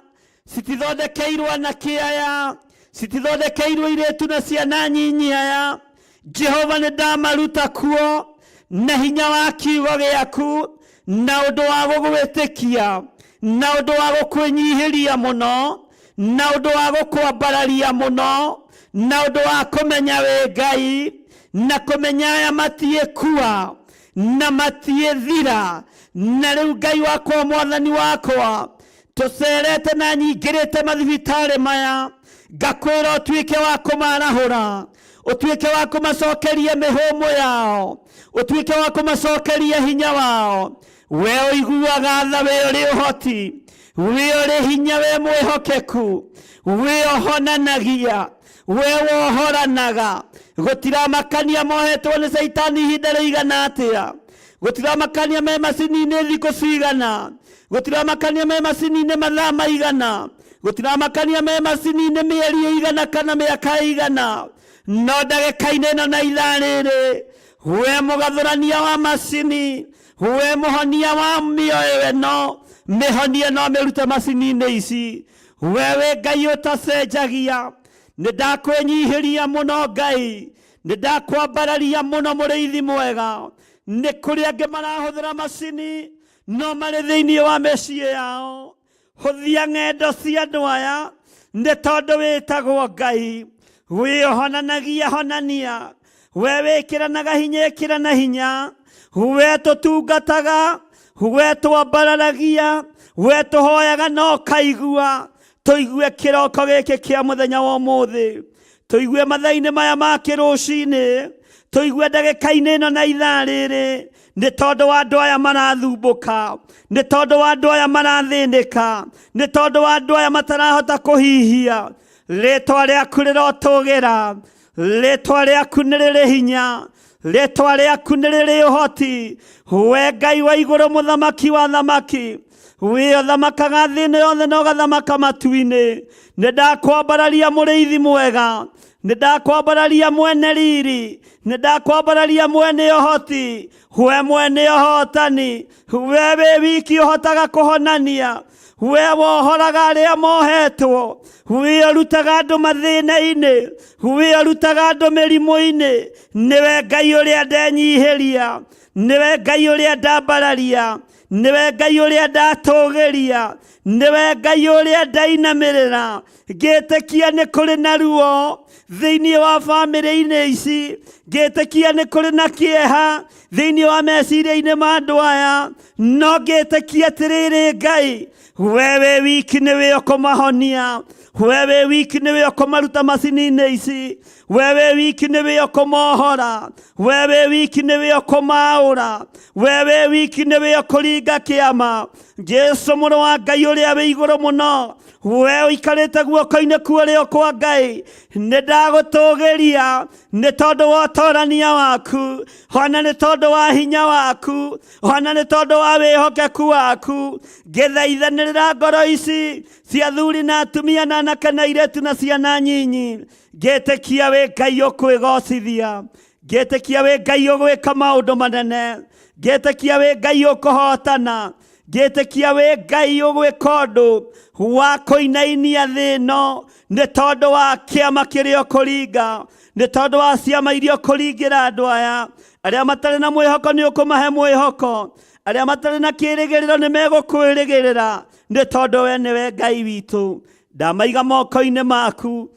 citithondekeirwo anake aya, citithondekeirwo airĩtu na ciana nyinyi aya. Jehova nĩ ndamaruta kuo na hinya wa kiugo gĩaku, na ũndũ wa gũgwĩtĩkia, na ũndũ wa gũkwĩnyihĩria mũno, na ũndũ wa gũkwambararia mũno, na ũndũ wa kũmenya wĩ Ngai, na kũmenya aya matiĩkua na matiĩthira. Na rĩu Ngai wakwa mwathani wakwa, tũcerete na nyingĩrĩte mathibitarĩ maya, ngakwĩra ũtuĩke wa kũmarahũra, ũtuĩke wa kũmacokeria mĩhũmũ yao, ũtuĩke wa kũmacokeria hinya wao. We ũiguaga tha, we ũrĩ ũhoti, we ũrĩ hinya, we mwĩhokeku, we ũhonanagia, we wohoranaga. Gũtiramakania mohetwo nĩ caitani ihinda rĩigana atĩa, gũtiramakania me macini-inĩ thikũ cigana, gũtiramakania me macini-inĩ mathaa maigana, gũtiramakania me macini-inĩ mĩeri igana kana mĩaka igana. No ndagĩka-inĩ ĩno na ithaa rĩrĩ, we mũgathũrania wa macini, we mũhonia wa mĩoyo ĩno, mĩhonie no mĩrute macini-inĩ ici. We wĩ Ngai ũtacenjagia, nĩ ndakwĩnyihĩria mũno Ngai, nĩ ndakwambararia mũno mũrĩithi mwega. Nĩ kũrĩ angĩ marahũthĩra macini no marĩ thĩinĩ wa mĩciĩ yao. Hũthia ng'endo cia andũ aya nĩ tondũ wĩtagwo Ngai. Wĩhonanagia honania, we wĩkĩranaga hinya ĩkĩrana hinya, we tũtungataga, we twambararagia, we tũhoyaga no kaigua. Tũigue kĩroko gĩkĩ kĩa mũthenya wa ũmũthĩ, tũigue mathaa-inĩ maya ma kĩrũcinĩ, tũigue ndagĩka-inĩ ĩno na ithaa rĩrĩ. Nĩ tondũ wa andũ aya marathumbũka, nĩ tondũ wa andũ aya marathĩnĩka, nĩ tondũ wa andũ aya matarahota kũhihia. Rĩtwa rĩaku rĩrotũgĩra, rĩtwa rĩaku nĩ rĩrĩ hinya, rĩtwa rĩaku nĩ rĩrĩ ũhoti. We Ngai wa igũrũ, mũthamaki wa thamaki, we ũthamakaga thĩ yothe na ũgathamaka matu-inĩ. Nĩ ndakwambararia mũrĩithi mwega, nĩ ndakwambararia mwene riri, nĩ ndakwambararia mwene ũhoti, we mwene ũhotani. We wĩ wiki ũhotaga kũhonania, we wohoraga arĩa mohetwo, we ũrutaga andũ mathĩna-inĩ, we ũrutaga andũ mĩrimũ-inĩ. Nĩwe Ngai ũrĩa ndenyihĩria, nĩwe Ngai ũrĩa ndambararia, niwe Ngai uria ndatogeria, niwe Ngai uria ndainamirira, ngĩtĩkia nĩ kũrĩ na ruo thĩinĩ wa bamĩrĩ-inĩ ici, ngĩtĩkia nĩ kũrĩ na kĩeha thĩinĩ wa meciria-inĩ ma andũ aya, no ngĩtĩkia atĩrĩrĩ Ngai, wewe wiki nĩwe ũkũmahonia, wewe wiki nĩwe ũkũmaruta macini-inĩ ici, wewe wiki nĩwe ũkũmohora, wewe wiki nĩwe ũkũmaũra, wewe wiki nĩwe ũkũringa kĩama. Jesu mũrũ wa Ngai ũrĩa wĩ igũrũ mũno, we ũikarĩte guoko-inĩ kuo kwa Ngai, nĩ ndagũtũgĩria nĩ tondũ wa ũtorania waku, ona nĩ tondũ wa hinya waku, ona nĩ tondũ wa wĩhokeku waku. Ngĩthaithanĩrĩra ngoro ici cia athuri na atumia na anake na airĩtu na ciana nyinyi, ngĩtĩkia wĩ Ngai ũkwĩgocithia, ngĩtĩkia wĩ Ngai ũgwĩka maũndũ manene, ngĩtĩkia wĩ Ngai ũkũhotana, ngĩtĩkia wĩ Ngai ũgwĩka ũndũ wa kũinainia thĩ ĩno, nĩ tondũ wa kĩama kĩrĩa ũkũringa, nĩ tondũ wa ciama iria ũkũringĩra andũ aya. Arĩa matarĩ na mwĩhoko nĩ ũkũmahe mwĩhoko, arĩa matarĩ na kĩĩrĩgĩrĩro nĩ megũkwĩrĩgĩrĩra, nĩ tondũ we nĩwe Ngai witũ. Ndamaiga moko-inĩ maku,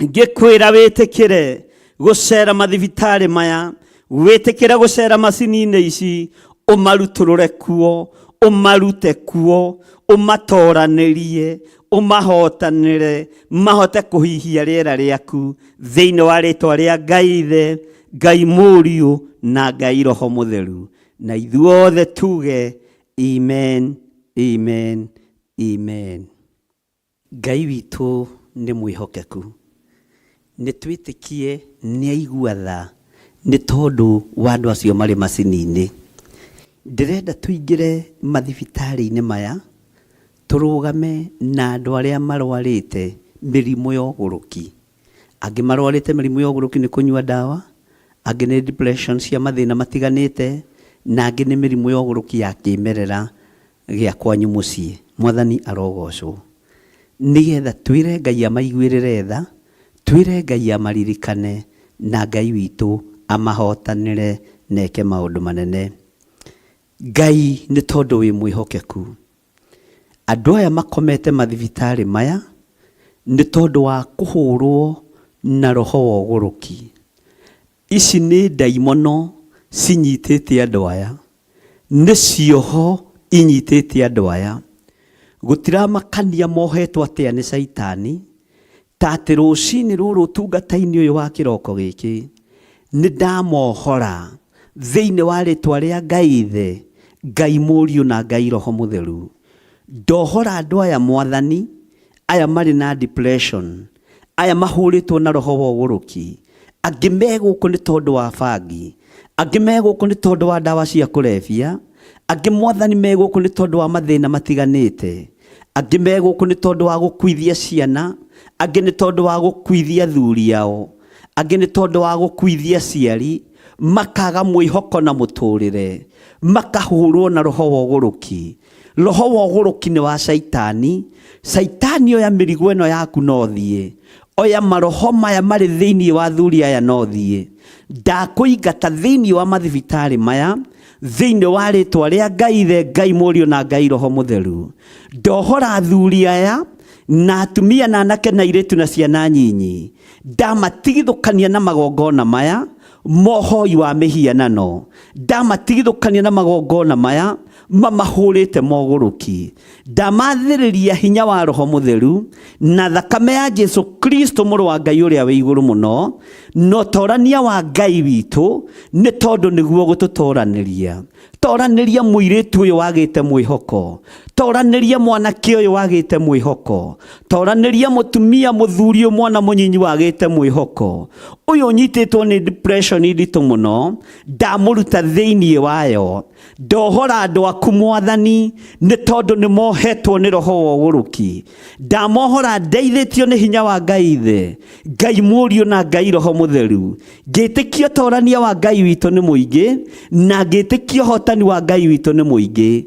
ngĩkwĩra wĩtĩkĩre gũcera mathibitarĩ maya, wĩtĩkĩre gũcera macini-inĩ ici, ũmarutũrũre kuo, ũmarute kuo, ũmatoranĩrie, ũmahotanĩre, mahote kũhihia rĩera rĩaku thĩinĩ wa rĩtwa rĩa Ngai Ithe, Ngai Mũriũ na Ngai Roho Mũtheru. Na ithuothe tuge amen, amen, amen. Ngai witũ nĩ mwĩhokeku, nĩ twĩtĩkie nĩ aigua tha nĩ tondũ wa andũ acio marĩ macini-inĩ. Ndĩrenda tũingĩre mathibitarĩ-inĩ maya, tũrũgame na andũ arĩa marwarĩte mĩrimũ ya ũgũrũki. Angĩ marwarĩte mĩrimũ ya ũgũrũki nĩ kũnyua ndawa, angĩ nĩ depression cia mathĩna matiganĩte, na angĩ nĩ mĩrimũ ya ũgũrũki ya kĩmerera gĩa kwanyu mũciĩ. Mwathani arogocwo. Nĩgetha twĩre Ngai amaiguĩrĩre tha, twĩre Ngai amaririkane, na Ngai witũ amahotanĩre neke maũndũ manene. Ngai nĩ tondũ wĩ mwĩhokeku. Andũ aya makomete mathibitarĩ maya nĩ tondũ wa kũhũrwo na roho wa ũgũrũki. Ici nĩ ndaimono cinyitĩte andũ aya, nĩ cioho inyitĩte andũ aya. Gũtiramakania mohetwo atĩa nĩ Saitani, ta atĩ rũcinĩ rũrũ ũtungata-inĩ ũyũ wa kĩroko gĩkĩ nĩ ndamohora thĩinĩ wa rĩtwa rĩa Ngai Ithe, Ngai Mũriũ na Ngai Roho Mũtheru. Ndohora andũ aya Mwathani, aya marĩ na depression, aya mahũrĩtwo na roho wa ũgũrũki, angĩ megũkũ nĩ tondũ wa bangi, angĩ megũkũ nĩ tondũ wa ndawa cia kũrebia, angĩ Mwathani megũkũ nĩ tondũ wa mathĩna matiganĩte, angĩ megũkũ nĩ tondũ wa gũkuithia ciana, angĩ nĩ tondũ wa gũkuithia athuri ao, angĩ nĩ tondũ wa gũkuithia aciari, makaga mwĩhoko na mũtũrĩre, makahũrwo na roho wa ũgũrũki. Roho wa ũgũrũki nĩ wa Saitani. Saitani oya mĩrigo ĩno yaku no thiĩ, oya maroho maya marĩ thĩinĩ wa athuri aya no thiĩ. Ndakũingata thĩinĩ wa mathibitarĩ maya, thĩinĩ wa rĩtwa rĩa Ngai Ithe, Ngai Mũriũ na Ngai Roho Mũtheru. Ndohora athuri aya na atumia na anake na airĩtu na ciana nyinyi, ndamatigithũkania na magongona maya mohoi wa mĩhianano, ndamatigithũkania na magongona maya mamahũrĩte mogũrũki. Ndamathĩrĩria hinya wa Roho Mũtheru na thakame ya Jesu Kristo mũrũ wa Ngai ũrĩa wĩ igũrũ mũno, no torania wa Ngai witũ, nĩ tondũ nĩguo gũtũtoranĩria. Toranĩria mũirĩtu ũyũ wagĩte mwĩhoko, toranĩria mwanake ũyũ wagĩte mwĩhoko, toranĩria mũtumia mũthuri mwana mũnyinyi wagĩte mwĩhoko. Ũyũ ũnyitĩtwo nĩ depression nditũ mũno, ndamũruta thĩinĩ wayo. Ndohora andũ aku Mwathani, nĩ tondũ nĩ mohetwo nĩ roho wa ũgũrũki. Ndamohora ndeithĩtio nĩ hinya wa Ngai Ithe, Ngai Mũriũ na Ngai Roho Mũtheru. Ngĩtĩkia torania wa Ngai witũ nĩ mũingĩ, na ngĩtĩkia ũhotani wa Ngai witũ nĩ mũingĩ.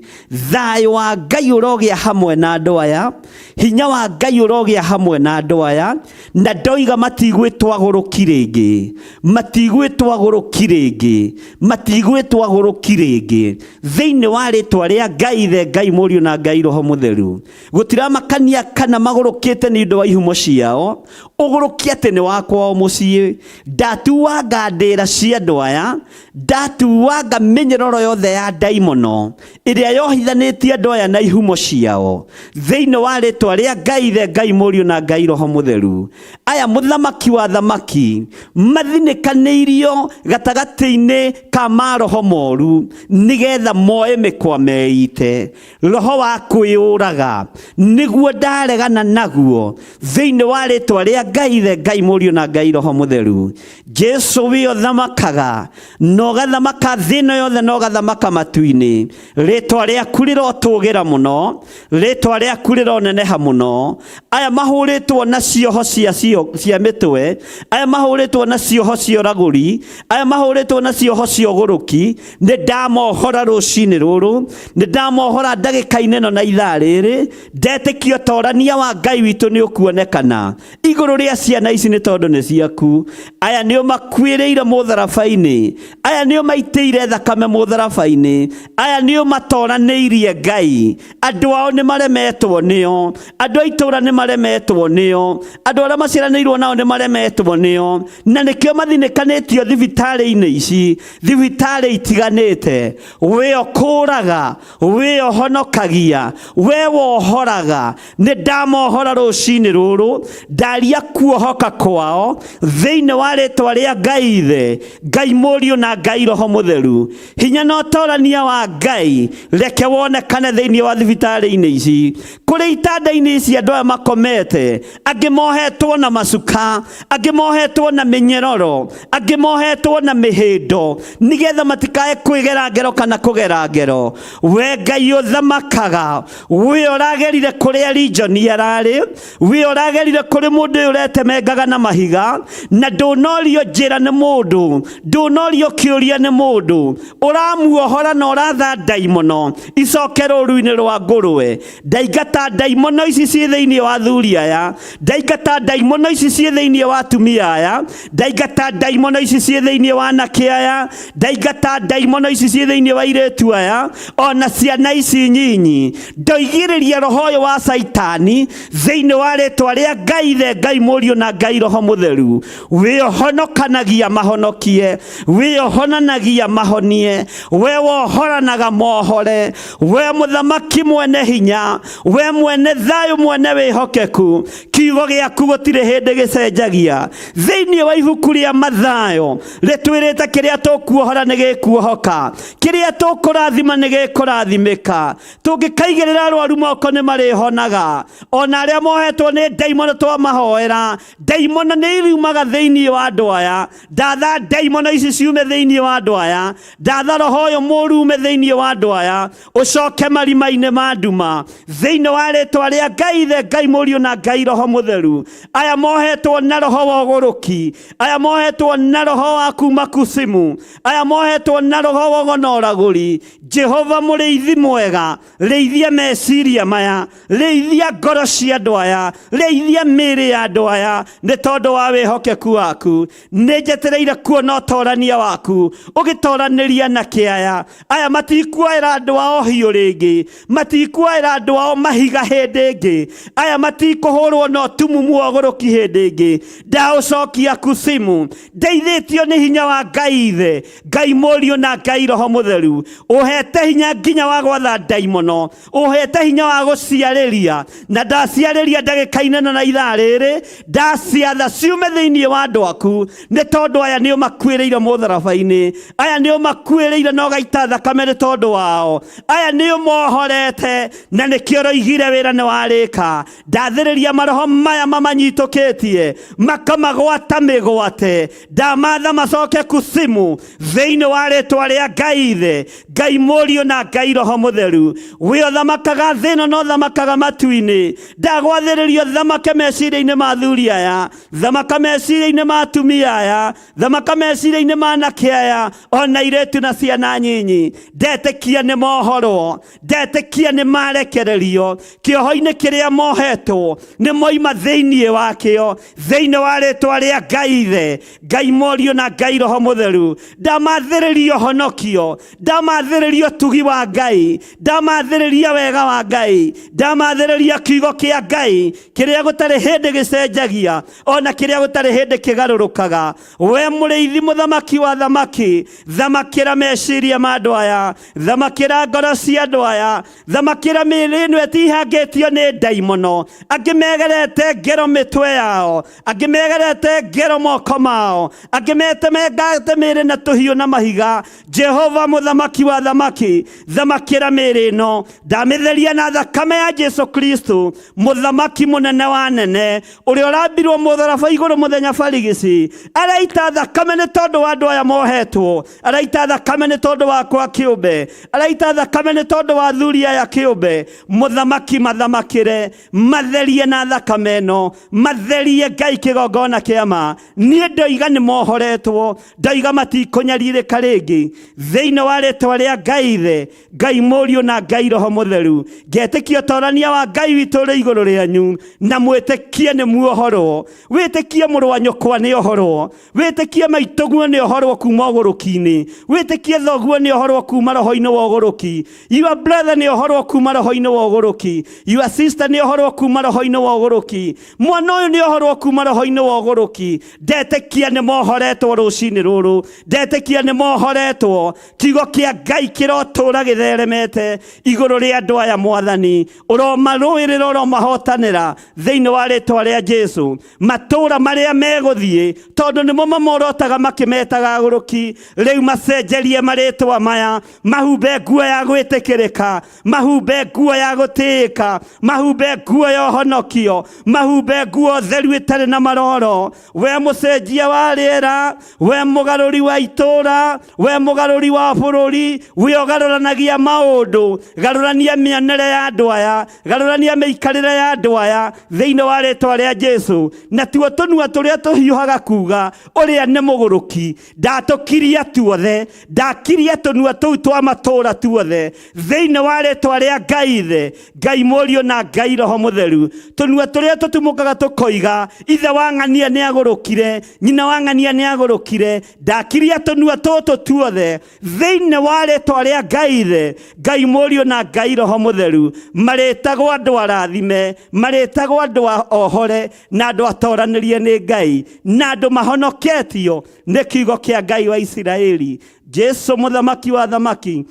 Thayũ wa Ngai ũrogĩa hamwe na andũ aya, hinya wa Ngai ũrogĩa hamwe na andũ aya, na ndoiga matigwĩtwo agũrũki rĩngĩ, matigwĩtwo agũrũki rĩngĩ, matigwĩtwo agũrũki rĩngĩ. Thĩinĩ wa wa rĩtwa rĩa Ngai Ithe, Ngai Mũriũ na Ngai Roho Mũtheru. Gũtiramakania kana magũrũkĩte nĩ ũndũ wa ihumo ciao, ũgũrũkie atĩ nĩ wakwa o mũciĩ. Ndatuanga ndĩra cia andũ aya, ndatuanga mĩnyororo yothe ya ndaimono ĩrĩa yohithanĩtie andũ aya na ihumo ciao, thĩinĩ wa rĩtwa rĩa Ngai Ithe, Ngai Mũriũ na Ngai Roho Mũtheru. Aya mũthamaki wa thamaki mathinĩkanĩirio gatagatĩ-inĩ ka maroho moru, nĩgetha moe mĩkwa meite. Roho wa kwĩyũraga nĩguo ndaregana naguo, thĩinĩ wa rĩtwa rĩa Ngai Ithe, Ngai Mũriũ na Ngai Roho Mũtheru. Jesu we ũthamakaga, no gathamaka thĩ ĩno yothe, no gathamaka matu-inĩ. Rĩtwa rĩaku rĩrotũgĩra mũno, rĩtwa rĩaku rĩroneneha mũno. Aya mahũrĩtwo na cioho cia mĩtwe, aya mahũrĩtwo na cioho cia ũragũri, aya mahũrĩtwo na cioho cia ũgũrũki, nĩ ndamohora rũcinĩ rũrũ, nĩ ndamohora ndagĩka-inĩ ĩno na ithaa rĩrĩ. Ndetĩkia ũtorania wa Ngai witũ nĩ ũkuonekana igũrũ rĩa ciana ici, nĩ tondũ nĩ ciaku. Aya nĩo makuĩrĩire mũtharaba-inĩ, aya nĩo maitĩire thakame mũtharaba-inĩ, aya nĩo matoranĩirie Ngai. Andũ ao nĩ maremetwo nĩo, andũ a itũũra nĩ maremetwo nĩo, andũ arĩa maciaranĩirwo nao nĩ maremetwo nĩo, na nĩkĩo mathinĩkanĩtio thibitarĩ-inĩ ici, thibitarĩ itiganĩte. We ũkũraga, we ũhonokagia, we wohoraga. Nĩ ndamohora rũcinĩ rũrũ, ndaria kuohoka kwao thĩinĩ wa rĩtwa rĩa Ngai Ithe, Ngai Mũriũ na Ngai Roho Mũtheru. Hinya na ũtorania wa Ngai reke wonekane thĩinĩ wa thibitarĩ-inĩ ici, kũrĩ itanda-inĩ ici andũ aya makomete, angĩ mohetwo na macuka, angĩ mohetwo na mĩnyororo, angĩ mohetwo na mĩhĩndo, nĩgetha matikae kwĩgera ngero kana kũgera ngero. We Ngai ũthamakaga, we ũragerire kũrĩa Lijoni ararĩ, we ũragerire kũrĩ mũndũ ũyũ ũretemengaga na mahiga, na ndũnorio njĩra nĩ mũndũ, ndũnorio kĩũria nĩ mũndũ, ũramuohora na ũratha ndaimono icoke rũru-inĩ rwa ngũrwe. Ndaingata ndaimono ici ciĩ thĩinĩ wa athuri aya, ndaingata ndaimono ici ciĩ thĩinĩ wa atumia aya, ndaingata ndaimono ici ciĩ thĩinĩ wa anake aya, ndaingata ndaimono ici ciĩ thĩinĩ wa airĩtu aya, ona ciana ici nyinyi. Ndoigĩrĩria roho ũyũ wa Saitani thĩinĩ wa rĩtwa rĩa Ngai Ithe, Ngai Mũriũ na Ngai Roho Mũtheru. We ũhonokanagia mahonokie, we ũhonanagia mahonie, we wohoranaga mohore, we mũthamaki mwene hinya, we mwene thayũ, mwene wĩhokeku. Kiugo gĩaku gũtirĩ hĩndĩ gĩcenjagia. Thĩinĩ wa ibuku rĩa Mathayo rĩtwĩrĩte kĩrĩa tũkuohora nĩ gĩkuohoka, kĩrĩa tũkũrathima nĩ gĩkũrathimĩka. Tũngĩkaigĩrĩra arwaru moko nĩ marĩhonaga, ona arĩa mohetwo nĩ ndaimono twamahoera, ndaimono nĩ iriumaga thĩinĩ wa andũ aya. Ndatha ndaimono ici ciume thĩinĩ wa andũ aya, ndatha roho ũyũ mũru ume thĩinĩ wa andũ aya, ũcoke marima-inĩ ma nduma thĩinĩ wa rĩtwa rĩa Ngai Ithe, Ngai Mũriũ na Ngai Roho Mũtheru. Aya mohetwo na roho wa ũgũrũki, aya mohetwo na roho wa kuma kusimu, aya mohetwo na roho wa ũragũri. Jehova mũrĩithi mwega, rĩithia meciria maya, rĩithia ngoro cia andũ aya, rĩithia mĩĩrĩ ya andũ aya, nĩ tondũ wa wĩhokeku waku. Nĩ njetereire kuona ũtorania waku ũgĩtoranĩria na kĩaya. Aya matikuoera andũ ao hiũ rĩngĩ, matikuoera andũ ao mahiga hĩndĩ ĩngĩ, aya matikũhũrwo na ũtumumu wa ũgũrũki hĩndĩ ĩngĩ. Ndaũcokia kusimu, ndeithĩtio nĩ hinya wa Ngai Ithe, Ngai Mũriũ na Ngai Roho Mũtheru. Ũhete hinya nginya wa gwatha ndaimono, ũhete hinya wa gũciarĩria, na ndaciarĩria ndagĩka-inĩ na ithaa rĩrĩ, ndaciatha ciume thĩinĩ wa andũ aku, nĩ tondũ aya nĩo makuĩrĩire mũtharaba-inĩ, aya nĩo makuĩrĩire na ũgaita thakame nĩ tondũ wao, aya nĩo mohorete, na nĩkĩo ũroigire wĩra nĩ warĩka. Ndathĩrĩria maroho maya mamanyitũkĩtie, makamagwata mĩgwate, ndamatha macoke kusimu thĩinĩ wa rĩtwa rĩa Ngai Ithe, Ngai Mũriũ na Ngai Roho Mũtheru. We ũthamakaga thĩ ĩno na ũthamakaga matu-inĩ, ndagwathĩrĩrio thamake meciria-inĩ ma athuri aya, thamaka meciria-inĩ ma atumia aya, thamaka meciria-inĩ ma anake aya, ona airĩtu na ciana nyinyi. Ndetĩkia nĩ mohorwo, ndetĩkia nĩ marekererio kĩoho-inĩ kĩrĩa mohetwo, nĩ moima thĩinĩ wakĩo, thĩinĩ wa rĩtwa rĩa Ngai Ithe, Ngai Mũriũ na Ngai Roho Mũtheru. Ndamathĩrĩrio honokio, ndamathĩrĩrio ndamathĩrĩria ũtugi wa Ngai, ndamathĩrĩria wega wa Ngai, ndamathĩrĩria kiugo kĩa Ngai kĩrĩa gũtarĩ hĩndĩ gĩcenjagia, ona kĩrĩa gũtarĩ hĩndĩ kĩgarũrũkaga. We mũrĩithi mũthamaki wa thamaki, thamakĩra meciria ma andũ aya, thamakĩra ngoro cia andũ aya, thamakĩra mĩĩrĩ ĩno ĩtihangĩtio nĩ ndaimono, angĩ megerete ngero mĩtwe yao, angĩ megerete ngero moko mao, angĩ metemengate mĩĩrĩ na tũhiũ na mahiga. Jehova mũthamaki wa thamaki, thamakĩra mĩĩrĩ ĩno, ndamĩtheria na thakame ya Jesu Kristo, mũthamaki mũnene wa nene, ũrĩa ũrambirwo mũtharaba igũrũ mũthenya barigici. Araita thakame nĩ tondũ wa andũ aya mohetwo, araita thakame nĩ tondũ wakwa kĩũmbe, araita thakame nĩ tondũ wa athuri aya kĩũmbe. Mũthamaki mathamakĩre, matherie na thakame ĩno, matherie Ngai kĩgongona kĩama. Niĩ ndoiga nĩ mohoretwo, ndoiga matikũnyarirĩka rĩngĩ thĩinĩ wa rĩĩtwa rĩa Ngai Ithe, Ngai Mũriũ na Ngai Roho Mũtheru. Ngetĩkia ũtorania wa Ngai witũ ũrĩ igũrũ rĩanyu, na mwĩtĩkie nĩ muohorwo, wĩtĩkie mũrũ wa nyũkwa nĩ ohorwo, wĩtĩkie maitũguo nĩ ohorwo kuma ũgũrũki-inĩ, wĩtĩkie thoguo nĩ ohorwo kuma roho-inĩ wa ũgũrũki, your brother nĩ ohorwo kuma roho-inĩ wa ũgũrũki, your sister nĩ ohorwo kuma roho-inĩ wa ũgũrũki, mwana ũyũ nĩ ohorwo kuma roho-inĩ wa ũgũrũki. Ndetĩkia nĩ mohoretwo rũcinĩ rũrũ, ndetĩkia nĩ mohoretwo. Kiugo kĩa Ngai kĩrotũũra gĩtheremete igũrũ rĩa andũ aya Mwathani, ũromarũĩrĩra, ũromahotanĩra thĩinĩ wa rĩĩtwa rĩa Jesu. Matũũra marĩa megũthiĩ, tondũ nĩmo mamorotaga makĩmetaga agũrũki, rĩu macenjerie marĩĩtwa maya, mahumbe nguo ya gwĩtĩkĩrĩka, mahumbe nguo ya gũtĩĩka, mahumbe nguo ya ũhonokio, mahumbe nguo theru ĩtarĩ na maroro. We mũcenjia wa rĩera, we mũgarũri wa itũũra, we mũgarũri wa bũrũri, we ũgarũranagia maũndũ, garũrania mĩonere ya andũ aya, garũrania mĩikarĩre ya andũ aya thĩinĩ wa rĩĩtwa rĩa Jesu. Na tuo tũnua tũrĩa tũhiũhaga kuga ũrĩa nĩ mũgũrũki, ndatũkiria tuothe, ndakiria tũnua tũu twa matũũra tuothe thĩinĩ wa rĩĩtwa rĩa Ngai Ithe, Ngai Mũriũ na Ngai Roho Mũtheru. Tũnua tũrĩa tũtumũkaga tũkoiga ithe wa ng'ania nĩ agũrũkire, nyina wa ng'ania nĩ agũrũkire, ndakiria tũnua tũtũ tuothe thĩinĩ wa rĩĩtwa rĩa Ngai Ithe, Ngai Mũriũ na Ngai Roho Mũtheru. Marĩtagwo andũ arathime, marĩtagwo andũ ohore, na andũ atoranĩrie nĩ Ngai, na andũ mahonoketio nĩ kiugo kĩa Ngai wa Isiraeli. Jesu mũthamaki wa thamaki,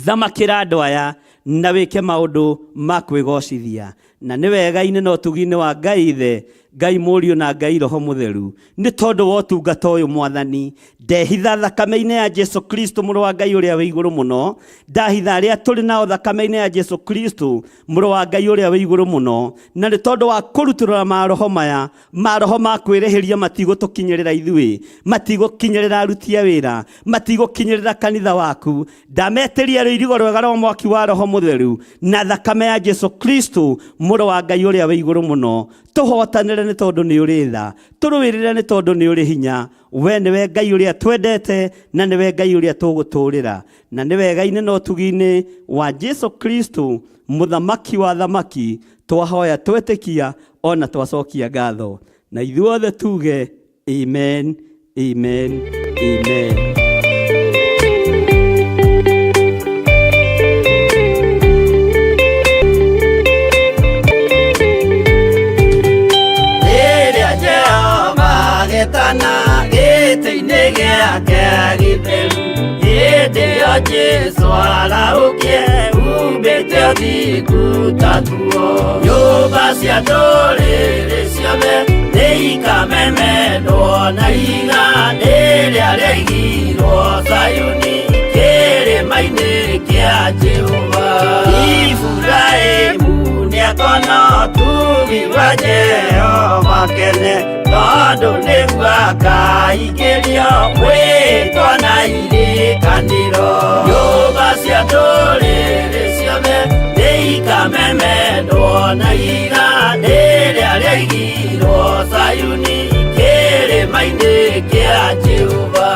thamakĩra andũ aya na wĩke maũndũ ma kwĩgocithia. Na nĩ wega-inĩ na ũtugi-inĩ wa Ngai Ithe, Ngai Mũriũ na Ngai Roho Mũtheru, nĩ tondũ wa ũtungata ũyũ Mwathani, ndehitha thakame-inĩ ya Jesu Kristo mũrũ wa Ngai ũrĩa wĩ igũrũ mũno, ndahitha arĩa tũrĩ nao thakame-inĩ ya Jesu Kristo mũrũ wa Ngai ũrĩa wĩ igũrũ mũno. Na nĩ tondũ wa kũrutũrũra maroho maya, maroho ma kwĩrĩhĩria matigũtũkinyĩrĩra ithuĩ, matigũkinyĩrĩra aruti a wĩra, matigũkinyĩrĩra kanitha waku. Ndametĩria rũirigo rwega rwa mwaki wa Roho Mũtheru na thakame ya Jesu Kristo mũrũ wa Ngai ũrĩa wĩ igũrũ mũno. Tũhotanĩre nĩ tondũ nĩ ũrĩ tha, tũrũĩrĩre nĩ tondũ nĩ ũrĩ hinya. We nĩwe Ngai ũrĩa twendete, na nĩwe Ngai ũrĩa tũgũtũũrĩra. Na nĩ wega-inĩ na ũtugi-inĩ wa Jesu Kristo mũthamaki wa thamaki, twahoya twetĩkia ona twacokia ngatho. Na ithuothe tuge amen, amen, amen. Getana gĩtĩ-inĩ gĩake gĩtheru, hĩndĩ ĩyo Jesũ araũkie umbĩte ũthingu ta tuo. Nyũmba cia ndũrĩrĩ ciothe nĩikamemendwo na igandĩ rĩrĩa rĩaigirwo Zayuni kĩrĩma-inĩ kĩa Jehova. Iburahĩmu nĩakona ũtugi wa Jehova kene, tondũ nĩguo akaingĩrio gwĩtwo na irĩkanĩro. Nyũmba cia ndũrĩrĩ ciothe nĩikamemendwo na igandĩ rĩrĩa rĩaigirwo Zayuni kĩrĩma-inĩ kĩa Jehova.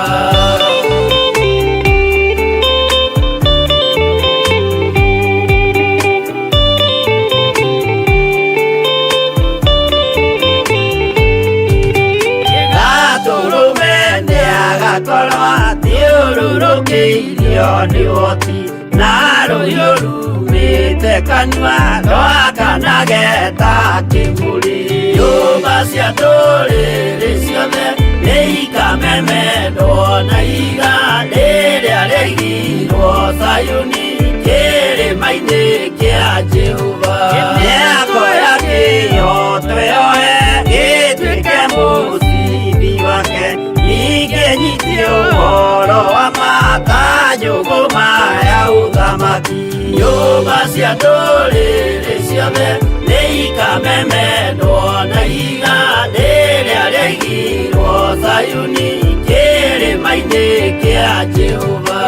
Agakorwo atĩ rũrũrũkĩirio nĩ woti na rũhiũ rumĩte kanua rwakanageta kĩmũrĩ. Nyũmba cia ndũrĩrĩ ciothe nĩ ikamemendwo na iga rĩrĩa rĩaigirwo Sayuni kĩrĩma-inĩ kĩa Jehova. Mĩako ya kĩyo twĩyoe gĩtuĩke mũcibi wake, ningĩ nyitie ũhoro wa makanjũgũ maya ũthamaki. Nyũmba cia ndũrĩrĩ ciothe nĩ ikamemendwo na iga rĩrĩa rĩaigirwo Sayuni kĩrĩma-inĩ kĩa Jehova.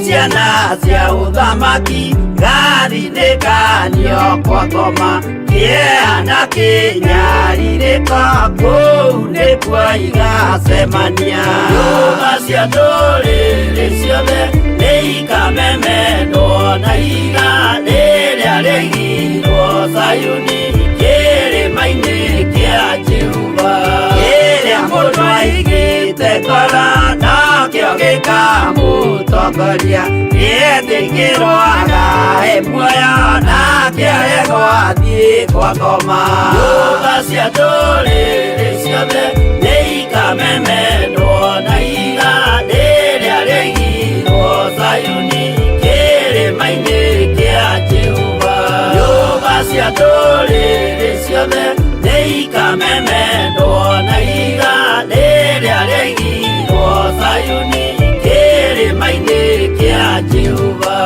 Ciana cia ũthamaki ngathinĩkanio kwa ngoma, kĩeha kĩnyarirĩka kũu nĩkuo igacemania. Nyũmba cia ndũrĩrĩ ciothe nĩ ikamemendwo na iga rĩrĩa rĩaigirwo Sayuni kĩrĩma-inĩ kĩa Jehova. Kĩrĩa mũndũ aigĩte ngoro nakĩo gĩkamũtongoria, gĩtĩkĩrwaga he muoyo nake aregwo athiĩ kwa ngoma. Nyũmba cia ndũrĩrĩ ciothe nĩ ikamemendwo na iga rĩrĩa rĩaigirwo Sayuni kĩrĩma-inĩ kĩa Jehova. Nyũmba cia ndũrĩrĩ ciothe nĩ ikamemendwo na iga rĩrĩa rĩaigirwo Sayuni kĩrĩma-inĩ kĩa Jehova.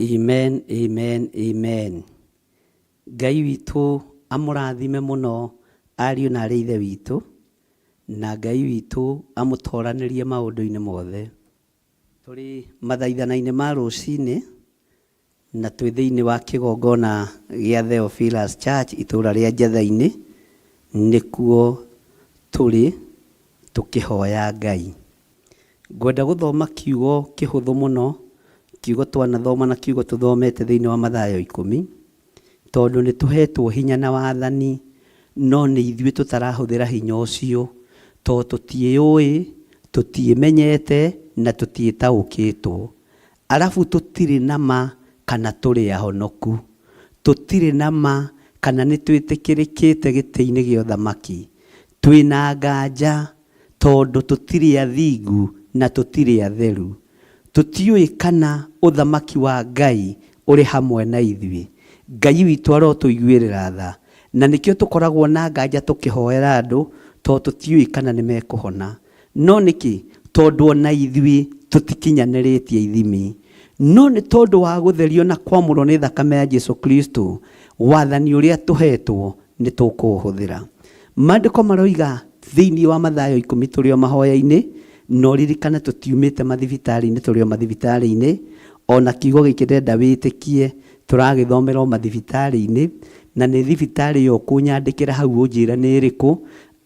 Amen, amen, amen. Ngai witũ amũrathime mũno ariũ na arĩ ithe witũ, na Ngai witũ amũtoranĩrie maũndũ-inĩ mothe. Tũrĩ mathaithana-inĩ ma rũcinĩ na twĩ thĩinĩ wa kĩgongona gĩa Theophilus Church itũũra rĩa Njatha-inĩ, nĩkuo tũrĩ tũkĩhoya Ngai. Ngwenda gũthoma kiugo kĩhũthũ mũno, kiugo twanathoma na kiugo tũthomete thĩinĩ wa Mathayo 10, tondũ nĩ tũhetwo hinya na wathani, no nĩ ithuĩ tũtarahũthĩra hinya ũcio, tondũ tũtiĩũĩ, tũtiĩmenyete na tũtiĩtaũkĩtwo. Arabu tũtirĩ na ma kana tũrĩ ahonoku, tũtirĩ na ma kana nĩ twĩtĩkĩrĩkĩte gĩtĩ-inĩ gĩa ũthamaki. Twĩna nganja tondũ tũtirĩ athingu na tũtirĩ atheru. Tũtiũĩ kana ũthamaki wa Ngai ũrĩ hamwe na ithuĩ. Ngai witũ arotũiguĩrĩra tha, na nĩkĩo tũkoragwo na nganja tũkĩhoera andũ, tondũ tũtiũĩ kana nĩ mekũhona. No nĩkĩ? Tondũ ona ithuĩ tũtikinyanĩrĩtie ithimi. No nĩ tondũ wa gũtherio na kwamũrwo nĩ thakame ya Jesu Kristo, wathani ũrĩa tũhetwo nĩ tũkũũhũthĩra. Maandĩko maroiga thĩinĩ wa Mathayo 10 tũrĩ o mahoya-inĩ, no ririkane tũtiumĩte mathibitarĩ-inĩ, tũrĩ o mathibitarĩ-inĩ. Ona kiugo gĩkĩ ndenda wĩtĩkie tũragĩthomera o mathibitarĩ-inĩ, na nĩ thibitarĩ yo kũnyandĩkĩra hau ũnjĩra nĩ ĩrĩkũ.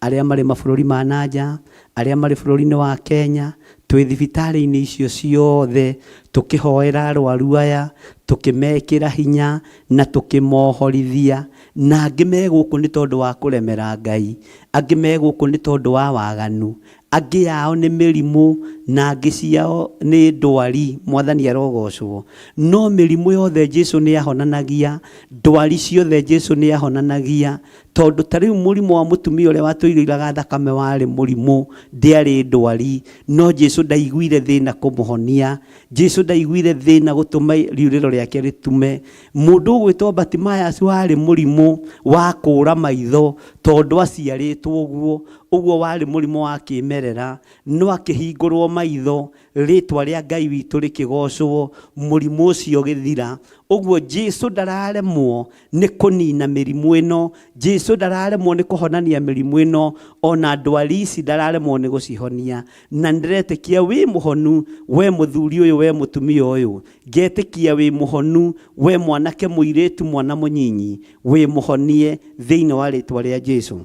Arĩa marĩ mabũrũri ma nanja, arĩa marĩ bũrũri-inĩ wa Kenya, twĩ thibitarĩ-inĩ icio ciothe tũkĩhoera arwaru aya, tũkĩmekĩra hinya na tũkĩmohorithia. Na angĩ megũkũ nĩ tondũ wa kũremera Ngai, angĩ megũkũ nĩ tondũ wa waganu, angĩ ao nĩ mĩrimũ na angĩ ciao nĩ ndwari. Mwathani arogocwo. No mĩrimũ yothe Jesu nĩ ahonanagia, ndwari ciothe Jesu nĩ ahonanagia. Tondũ ta rĩu mũrimũ wa mũtumia ũrĩa watũirĩraga thakame warĩ mũrimũ, ndĩarĩ ndwari, no Jesu ndaiguire thĩna kũmũhonia. Jesu ndaiguire thĩna gũtũma riurĩro rĩake rĩtume. Mũndũ ũgwĩtwo Bartimaeus warĩ mũrimũ wa kũũra maitho, tondũ aciarĩtwo ũguo, ũguo warĩ mũrimũ wa kĩmerera, no akĩhingũrwo maitho, rĩtwa rĩa Ngai witũ rĩkĩgocwo, mũrimũ ũcio gĩthira. Ũguo Jesu ndararemwo nĩ kũnina mĩrimũ ĩno, Jesu ndararemwo nĩ kũhonania mĩrimũ ĩno, ona ndwari ici ndararemwo nĩ gũcihonia. Na ndĩretĩkia wĩ mũhonu we mũthuri ũyũ, we mũtumia ũyũ, ngetĩkia wĩ mũhonu we mwanake mũirĩtu, mwana mũnyinyi, wĩ mũhonie thĩinĩ wa rĩtwa rĩa Jesu.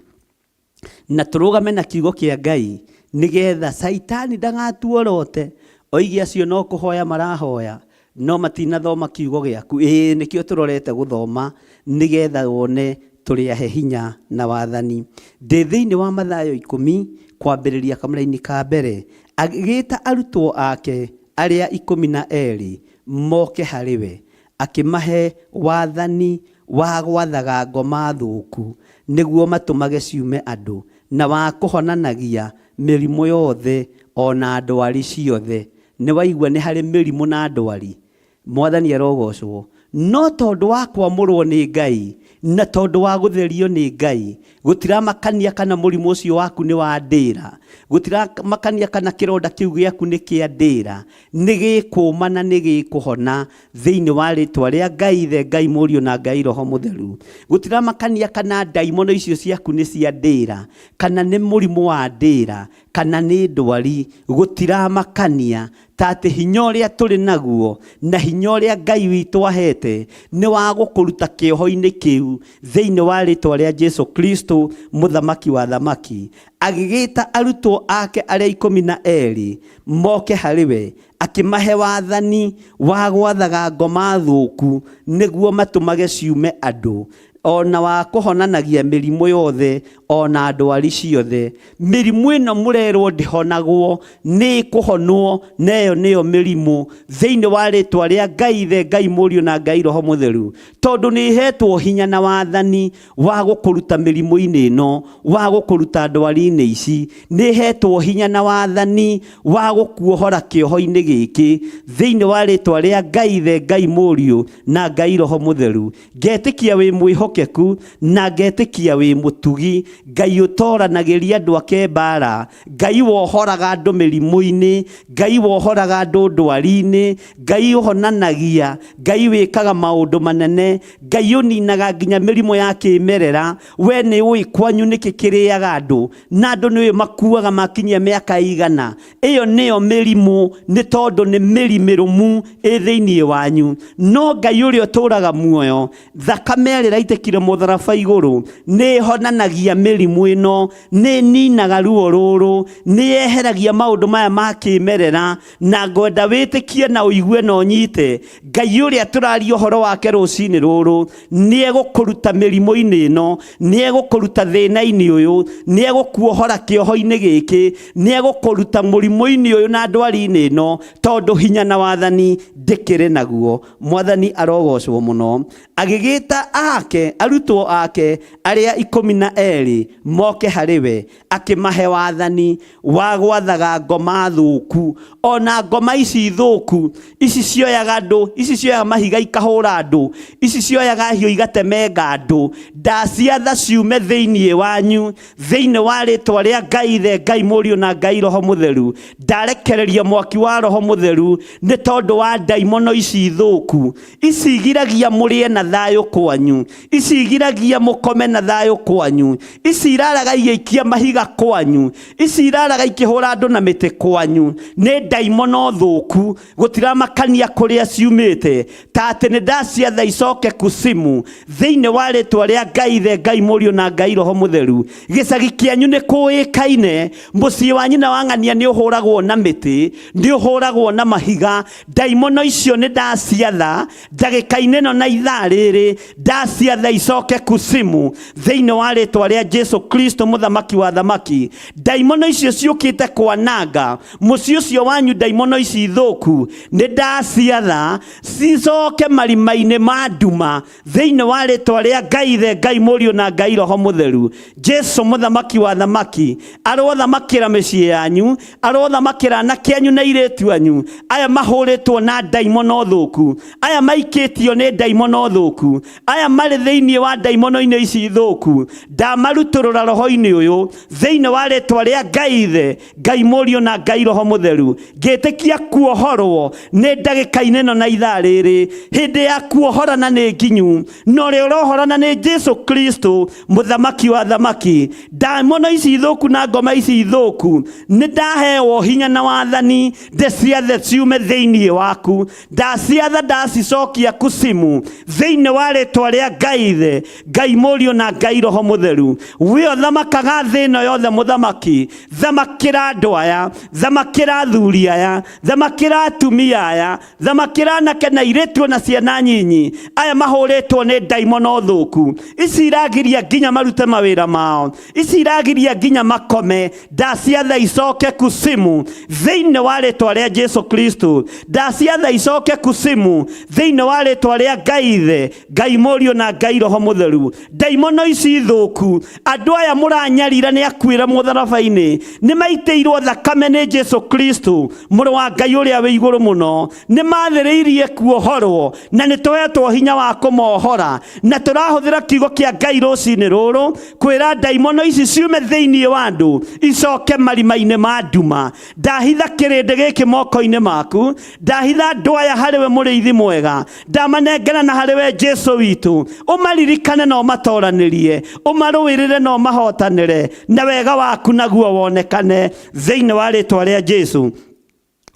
Na tũrũgame na kiugo kĩa Ngai nĩgetha Saitani ndagatuorote oige acio no kũhoya marahoya, no matinathoma kiugo gĩaku. Nĩkĩo tũrorete gũthoma nĩgetha wone tũrĩ ahe hinya na wathani. Ndĩ thĩinĩ wa Mathayo 10 kwambĩrĩria kamũra-inĩ ka mbere, agĩĩta arutwo ake arĩa 12 moke harĩ we, akĩmahe wathani wa gwathaga ngoma thũku, nĩguo matũmage ciume andũ, na wa kũhonanagia mĩrimũ yothe ona ndwari ciothe. Nĩ waigua nĩ harĩ mĩrimũ na ndwari. Mwathani arogocwo. No tondũ wa kwamũrwo nĩ Ngai na tondũ wa gũtherio nĩ Ngai, gũtiramakania kana mũrimũ ũcio waku nĩ wa ndĩra, gũtiramakania kana kĩronda kĩu gĩaku nĩ kĩa ndĩra, nĩ gĩkũũma na nĩ gĩkũhona thĩinĩ wa rĩtwa rĩa Ngai Ithe, Ngai Mũriũ na Ngai Roho Mũtheru. Gũtiramakania kana ndaimono icio ciaku nĩ cia ndĩra, kana nĩ mũrimũ wa ndĩra, kana nĩ ndwari. Gũtiramakania ta atĩ hinya ũrĩa tũrĩ naguo na hinya ũrĩa Ngai witũ ahete nĩ wa gũkũruta kĩoho-inĩ kĩu thĩinĩ wa rĩtwa rĩa Jesu Kristo, mũthamaki wa thamaki. Agĩgĩta arutwo ake arĩa 12 moke harĩ we, akĩmahe wathani wa gwathaga ngoma thũku, nĩguo matũmage ciume andũ, ona wa kũhonanagia mĩrimũ yothe ona ndwari ciothe. Mĩrimũ ĩno mũrerwo ndĩhonagwo, nĩ kũhonwo, neyo nĩyo mĩrimũ thĩinĩ wa rĩtwa rĩa Ngai Ithe, Ngai Mũriũ na Ngai Roho Mũtheru. Tondũ nĩ ihetwo hinya na wathani wa gũkũruta mĩrimũ-inĩ ĩno, wa gũkũruta ndwari-inĩ ici. Nĩ ihetwo hinya na wathani wa gũkuohora kĩoho-inĩ gĩkĩ thĩinĩ wa rĩtwa rĩa Ngai Ithe, Ngai Mũriũ na Ngai Roho Mũtheru. Ngetĩkia wĩ mwĩhokeku mwĩhokeku na ngetĩkia wĩ mũtugi, Ngai ũtoranagĩria andũ ake mbara, Ngai wohoraga andũ mĩrimũ-inĩ, Ngai wohoraga andũ ndwari-inĩ, Ngai ũhonanagia, Ngai wĩkaga maũndũ manene, Ngai ũninaga nginya mĩrimũ ya kĩmerera. We nĩ ũĩ kwanyu nĩkĩ kĩrĩaga andũ, na andũ nĩ ũĩ makuaga makinyia mĩaka igana. Ĩyo nĩyo mĩrimũ, nĩ tondũ nĩ mĩrimĩrũmu thĩinĩ wanyu. No Ngai ũrĩa ũtũraga muoyo, thakame ĩrĩa ĩraitĩkire mũtharaba igũrũ nĩ ĩhonanagia mĩrimũ ĩno, nĩ ninaga ruo rũrũ, nĩ yeheragia maũndũ maya ma kĩmerera. Na ngwenda wĩtĩkie na ũigue na ũnyite, Ngai ũrĩa tũraria ũhoro wake rũcinĩ rũrũ nĩ egũkũruta mĩrimũ-inĩ ĩno, nĩ egũkũruta thĩna-inĩ ũyũ, nĩ egũkuohora kĩoho-inĩ gĩkĩ, nĩ egũkũruta mũrimũ-inĩ ũyũ na ndwari-inĩ ĩno, tondũ hinya na wathani ndĩkĩrĩ naguo. Mwathani arogocwo mũno. Agĩgĩta ake arutwo ake arĩa 12 moke harĩ we, akĩmahe wathani wa gwathaga ngoma thũku. Ona ngoma ici thũku, ici cioyaga andũ, ici cioyaga mahiga ikahũra andũ, ici cioyaga hiũ igatemenga andũ, ndaciatha ciume thĩinĩ wanyu, thĩinĩ wa rĩtwa rĩa Ngai Ithe, Ngai Mũriũ na Ngai Roho Mũtheru. Ndarekereria mwaki wa Roho Mũtheru nĩ tondũ wa ndaimono ici thũku. Ici igiragia mũrĩe na thayũ kwanyu, ici igiragia mũkome na thayũ kwanyu, ici iraraga igĩikia mahiga kwanyu, ici iraraga ikĩhũra andũ na mĩtĩ kwanyu. Nĩ ndaimono thũku, gũtiramakania kũrĩa ciumĩte, ta atĩ nĩ ndaciatha icoke kusimu thĩinĩ wa rĩtwa rĩa Ngai Ithe, Ngai Mũriũ na Ngai Roho Mũtheru. Gĩcagi kĩanyu nĩ kũĩkaine, mũciĩ wa nyina wa ng'ania nĩ ũhũragwo na mĩtĩ, nĩ ũhũragwo na mahiga. Ndaimono icio nĩ ndaciatha ndagĩka-inĩ ĩno na ithaa rĩrĩ, ndaciatha icoke kusimu thĩinĩ wa rĩtwa rĩa Jesu Kristo mũthamaki wa thamaki. Ndaimono icio ciũkĩte kwananga mũciĩ ũcio wanyu, ndaimono ici thũku nĩ ndaciatha cicoke marima-inĩ ma nduma thĩinĩ wa rĩtwa rĩa Ngai Ithe, Ngai Mũriũ na Ngai Roho Mũtheru. Jesu mũthamaki wa thamaki arothamakĩra mĩciĩ yanyu, arothamakĩra anake anyu na airĩtu anyu aya mahũrĩtwo na ndaimono thũku, aya maikĩtio nĩ ndaimono thũku, aya marĩ thĩinĩ wa ndaimono-inĩ ici thũku. Ndamarutũrũra roho-inĩ ũyũ thĩinĩ wa rĩtwa rĩa Ngai Ithe, Ngai Mũriũ na Ngai Roho Mũtheru. Ngĩtĩkia kuohorwo nĩ ndagĩka-inĩ ĩno na ithaa rĩrĩ. Hĩndĩ ya kuohorana nĩ nginyu, no ũrĩa ũrohorana nĩ Jesu Kristo mũthamaki wa thamaki. Ndaimono ici thũku na ngoma ici thũku nĩ ndaheo hinya na wathani ndĩciathe ciume thĩinĩ waku. Ndaciatha ndacicokia kusimu thĩinĩ wa rĩtwa rĩa Ngai Ithe, Ngai Mũriũ na Ngai Roho Mũtheru. We ũthamakaga thĩ ĩno yothe mũthamaki, thamakĩra andũ aya, thamakĩra athuri aya, thamakĩra atumia aya, thamakĩra anake na airĩtu na ciana nyinyi aya mahũrĩtwo nĩ ndaimono thũku. Ici iragiria nginya marute mawĩra mao, ici iragiria nginya makome. Ndaciatha icoke kusimu thĩinĩ wa rĩtwa rĩa Jesu Kristo. Ndaciatha icoke kusimu thĩinĩ wa rĩtwa rĩa Ngai Ithe, Ngai Mũriũ na Ngai Roho Mũtheru. Ndaimono ici thũku, andũ aya mũranyarira nĩ akuĩra mũtharaba-inĩ, nĩ maitĩirwo thakame nĩ Jesu Kristo mũrũ wa Ngai ũrĩa wĩ igũrũ mũno. Nĩ mathĩrĩirie kuohorwo na nĩ tũhetwo hinya wa kũmohora, na tũrahũthĩra kiugo kĩa Ngai rũcinĩ rũrũ kwĩra ndaimono ici ciume thĩinĩ wa andũ icoke marima-inĩ ma nduma. Ndahitha kĩrĩndĩ gĩkĩ moko-inĩ maku, ndahitha andũ aya harĩ we mũrĩithi mwega, ndamanengera na harĩ we Jesu witũ. Ũmaririkane na ũmatoranĩrie, ũmarũĩrĩre na ũmahotanĩre, na wega waku naguo wonekane thĩinĩ wa rĩtwa rĩa Jesu.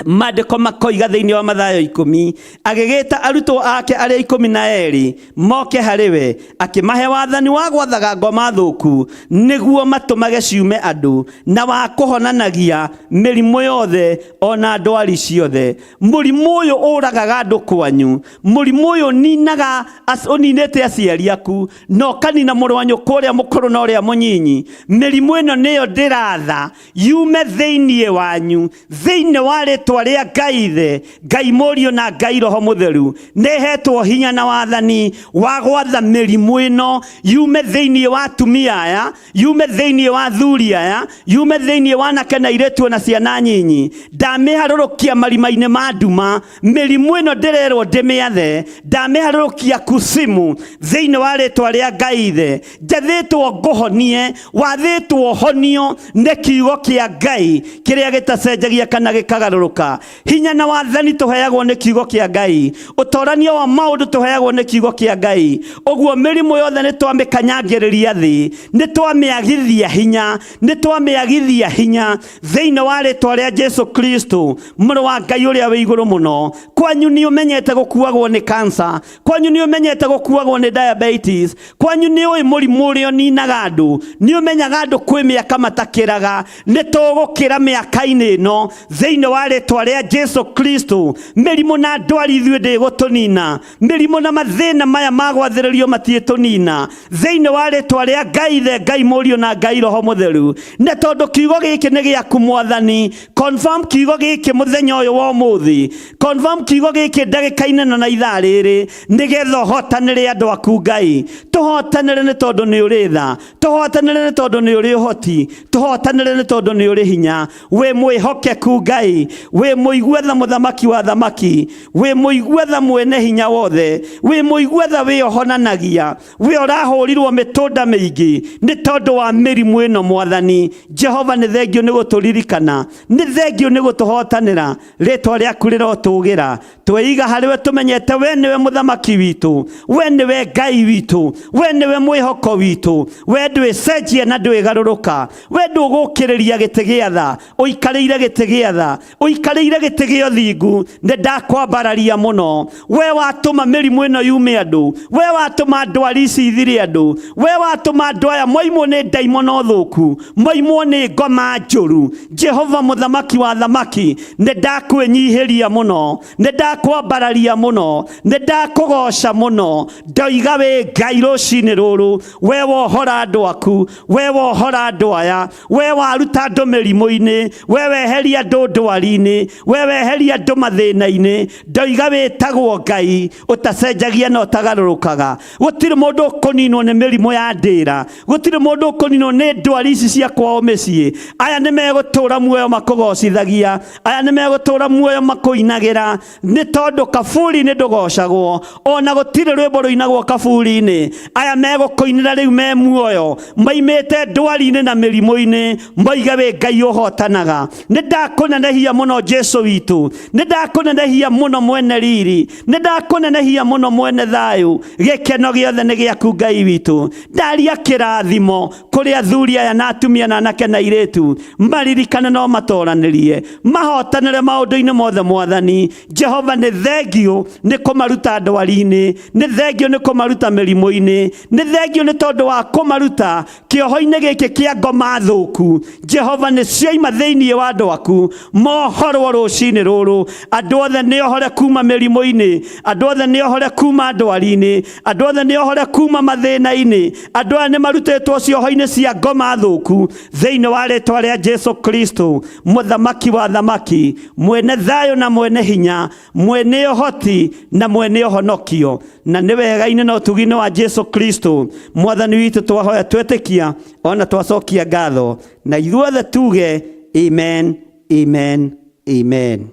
Maandĩko makoiga thĩinĩ wa Mathayo 10, agĩgĩta arutwo ake arĩa 12 moke harĩ we, akĩmahe wathani wa gwathaga ngoma thũku nĩguo matũmage ciume andũ, na wa kũhonanagia mĩrimũ yothe ona ndwari ciothe. Mũrimũ ũyũ ũragaga andũ kwanyu, mũrimũ ũyũ ninaga ũninĩte aciari aku, no kanina mũrũ wa nyũkwa ũrĩa mũkũrũ na ũrĩa mũnyinyi. Mĩrimũ ĩno nĩyo ndĩratha yume thĩinĩ wanyu, thĩinĩ wa rĩtwa rĩa Ngai Ithe, Ngai Mũriũ na Ngai Roho Mũtheru nĩhetwo hinya na wathani wa gwatha mĩrimũ ĩno yume thĩinĩ wa atumia aya, yume thĩinĩ wa athuri aya, yume thĩinĩ wa anake na airĩtu na ciana nyinyi. Ndamĩharũrũkia marima-inĩ ma nduma, mĩrimũ ĩno ndĩrerwo ndĩmĩathe, ndamĩharũrũkia kusimu thĩinĩ wa rĩtwa rĩa Ngai Ithe. Njathĩtwo ngũhonie, wathĩtwo honio nĩ kiugo kĩa Ngai kĩrĩa gĩtacenjagia kana gĩkagarũrũka. Hinya na wathani tũheagwo nĩ kiugo kĩa Ngai, ũtoranio wa maũndũ tũheagwo nĩ kiugo kĩa Ngai. Ũguo mĩrimũ yothe nĩ twamĩkanyangĩrĩria thĩ, nĩ twamĩagithia hinya, nĩ twamĩagithia hinya thĩinĩ wa rĩtwa rĩa Jesu Kristo, mũrũ wa Ngai ũrĩa wĩ igũrũ mũno. Kwanyu nĩ ũmenyete gũkuagwo nĩ cancer, kwanyu nĩ ũmenyete gũkuagwo nĩ diabetes, kwanyu nĩ ũĩ mũrimũ ũrĩa ũninaga andũ, nĩ ũmenyaga andũ kwĩ mĩaka matakĩraga. Nĩ tũgũkĩra mĩaka-inĩ ĩno thĩinĩ wa rĩtwa rĩa Jesu Kristo. Mĩrimũ na ndwari ithuĩ ndĩgũtũnina, mĩrimũ na mathĩna maya magwathĩrĩrio matiĩtũnina thĩinĩ wa rĩtwa rĩa Ngai Ithe, Ngai Mũriũ na Ngai Roho Mũtheru. Nĩ tondũ kiugo gĩkĩ nĩ gĩaku Mwathani. Confirm kiugo gĩkĩ mũthenya ũyũ wa ũmũthĩ, confirm kiugo gĩkĩ ndagĩka-inĩ na ithaa rĩrĩ, nĩgetha ũhotanĩre andũ aku Ngai. Tũhotanĩre nĩ tondũ nĩ ũrĩ tha, tũhotanĩre nĩ tondũ nĩ ũrĩ ũhoti, tũhotanĩre nĩ tondũ nĩ ũrĩ hinya. Wĩ mwĩhokeku Ngai, wĩ mũigwetha mũthamaki wa thamaki, wĩ mũigwetha mwene hinya wothe, wĩ mũigwetha wĩohonanagia, wĩ ũrahũrirwo mĩtũnda mĩingĩ nĩ tondũ wa mĩrimũ ĩno Mwathani. Jehova nĩ thengio nĩ gũtũririkana, nĩ thengio nĩ gũtũhotanĩra. Rĩtwa rĩaku rĩrotũgĩra, tweiga harĩwe tũmenyete we nĩwe mũthamaki witũ, we nĩwe Ngai witũ, we nĩwe mwĩhoko witũ, we ndwĩcenjia na ndwĩgarũrũka, we ndũgũkĩrĩria gĩtĩ gĩa tha, ũikarĩire gĩtĩ gĩa tha, ũikarĩire gĩtĩ gĩa ũthingu. Nĩ ndakwambararia mũno, we watũma mĩrimũ ĩno yume andũ, we watũma ndwari ici ithire andũ, we watũma andũ aya moimwo nĩ ndaimono thũku, moimwo nĩ ngoma njũru. Jehova mũthamaki wa thamaki, nĩ ndakwĩnyihĩria mũno, nĩ ndakwambararia mũno, nĩ ndakũgoca mũno. Ndoiga wĩ Ngai rũcinĩ rũrũ, we wohora andũ aku, we wohora andũ aya, we waruta andũ mĩrimũ-inĩ, we weheria andũ ndwari-inĩ, we weheria andũ mathĩna-inĩ. Ndoiga wĩtagwo Ngai ũtacenjagia na ũtagarũrũkaga. Gũtirĩ mũndũ ũkũninwo nĩ mĩrimũ ya ndĩra, gũtirĩ mũndũ ũkũninwo nĩ ndwari ici cia kwao mĩciĩ. Aya nĩ megũtũra muoyo makũgocithagia, aya nĩ megũtũra muoyo makũinagĩra, nĩ tondũ kaburi-inĩ ndũgocagwo, ona gũtirĩ rwĩmbo rũinagwo kaburi-inĩ. Aya megũkũinĩra rĩu me muoyo, moimĩte ndwari-inĩ na mĩrimũ-inĩ, moige wĩ Ngai ũhotanaga. Nĩ ndakũnenehia mũno Jesu witũ, nĩ ndakũnenehia mũno mwene riri, nĩ ndakũnenehia mũno mwene thayũ. Gĩkeno gĩothe nĩ gĩaku Ngai witũ. Ndaria kĩrathimo kũrĩ athuri aya na atumia na anake na airĩtu, maririkane no matoranĩrie, mahotanĩre maũndũ-inĩ mothe Mwathani. Jehova nĩ thengio nĩ kũmaruta ndwari-inĩ, nĩ thengio nĩ kũmaruta mĩrimũ-inĩ, nĩ thengio nĩ tondũ wa kũmaruta kĩoho-inĩ gĩkĩ kĩa ngoma thũku. Jehova nĩ cioima thĩinĩ wa andũ aku, mohorwo rũcinĩ rũrũ. Andũ othe nĩ ohore kuma mĩrimũ-inĩ, andũ othe nĩ ohore kuma ndwari-inĩ, andũ othe nĩ ohore kuma mathĩna-inĩ, andũ aya nĩ marutĩtwo cioho-inĩ cia ngoma thũku thĩinĩ wa rĩtwa rĩa Jesu Kristo, mũthamaki wa thamaki, mwene thayũ na mwene hinya, mwene ũhoti na mwene ũhonokio. Na nĩ wega-inĩ na ũtugi-inĩ wa Jesu Kristo Mwathani witũ twahoya twetĩkia, ona twacokia ngatho, na ithuothe tuge amen, amen, amen.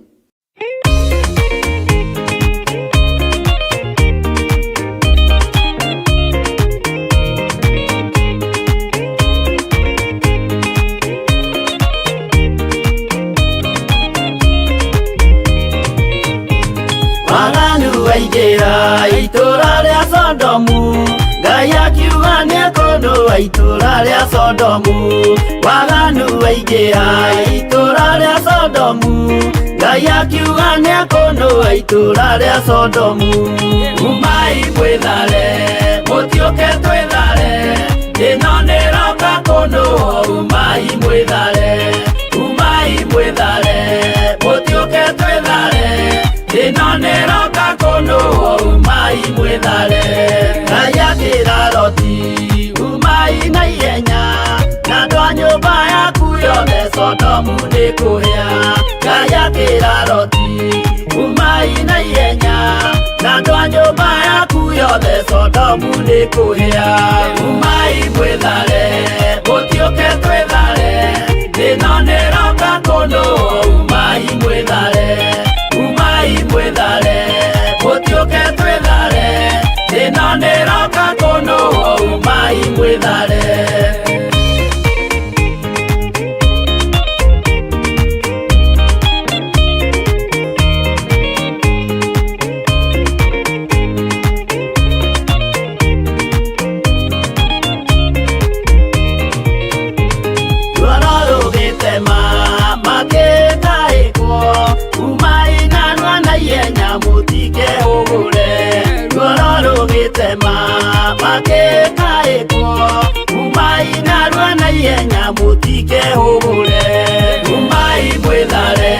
Waganu waingĩra itũra rĩa Sodomu, Ngai akiuga nĩekũndũa itũra rĩa Sodomu. Waganu waingĩra itũra rĩa Sodomu, Ngai akiuga nĩekũndũa itũra rĩa Sodomu. Umai mwĩthare, mũtiũke twĩthare, ĩno nĩroka kũndũa. Umai mwĩthare, umai mwĩthare, mũtiũke twĩthare, ĩno nĩroka kũndũa. Umai mwĩthare. Ngai akĩra Loti, umai na ihenya, na andũ a nyũmba yaku yothe Sodomu nĩkũhĩa. Ngai akĩra Loti, umai na ihenya, na andũ a nyũmba yaku yothe Sodomu nĩkũhĩa. Umai mwĩthare, mũtiũke twĩthare, thĩna nĩroka kũndũ, umai mwĩthare, umai mwĩthare, mũtiũke twĩthare, thĩna nĩroka kũndũ, umai mwĩthare. Makekaekwo umai narua na ihenya mũtikehũgũre. Umai mwĩthare,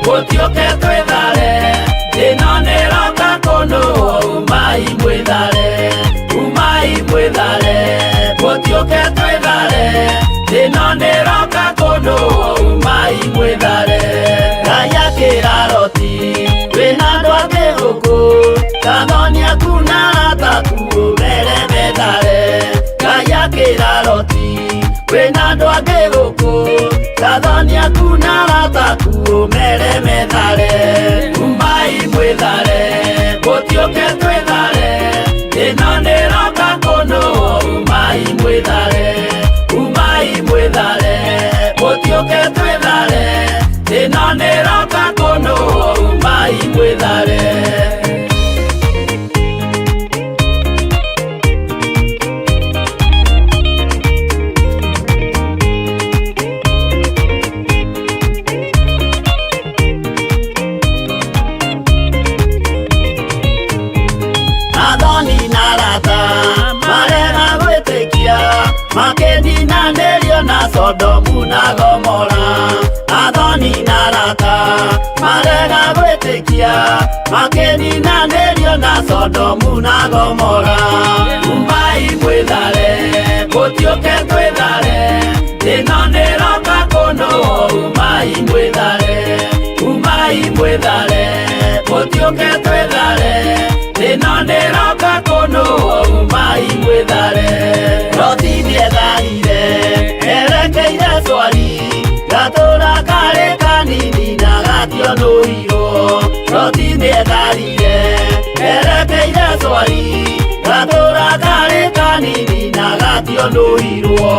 mũtiũke twĩthare, thĩna nĩroka kũndũ, umai mwĩthare, umai mwĩthare, mũtiũke twĩthare, thĩna nĩroka kũndũ, umai mwĩthare. Ngai akĩra Loti, wĩna andũ angĩ gũkũ, Tanzania kuna arataku ũmere methare. Ngai akĩra Loti, wĩna andũ angĩ gũkũ, Tanzania kuna arataku ũmere methare. Umai mwĩthare, mũtiũke twĩthare, thĩna nĩroka kũndũ, umai mwĩthare, umai mwĩthare, mũtiũke twĩthare, thĩna nĩroka kũndũ, umai mwĩthare. Makeninanĩrio na Sodomu na Gomora. Athoni na arata marega gwĩtĩkia, makeninanĩrio na Sodomu na Gomora. Umai mwĩthare, mũtiũke twĩthare, thĩna nĩroka kũndũ, umai mwĩthare, umai mwĩthare, mũtiũke twĩthare, thĩna nĩroka kũndũ, umai mwĩthare. Loti nĩetharire, erekeire Zoari, gatũra karĩ kanini na gationũrirwo. Loti nĩetharire, erekeire Zoari, gatũra karĩ kanini na gationũrirwo.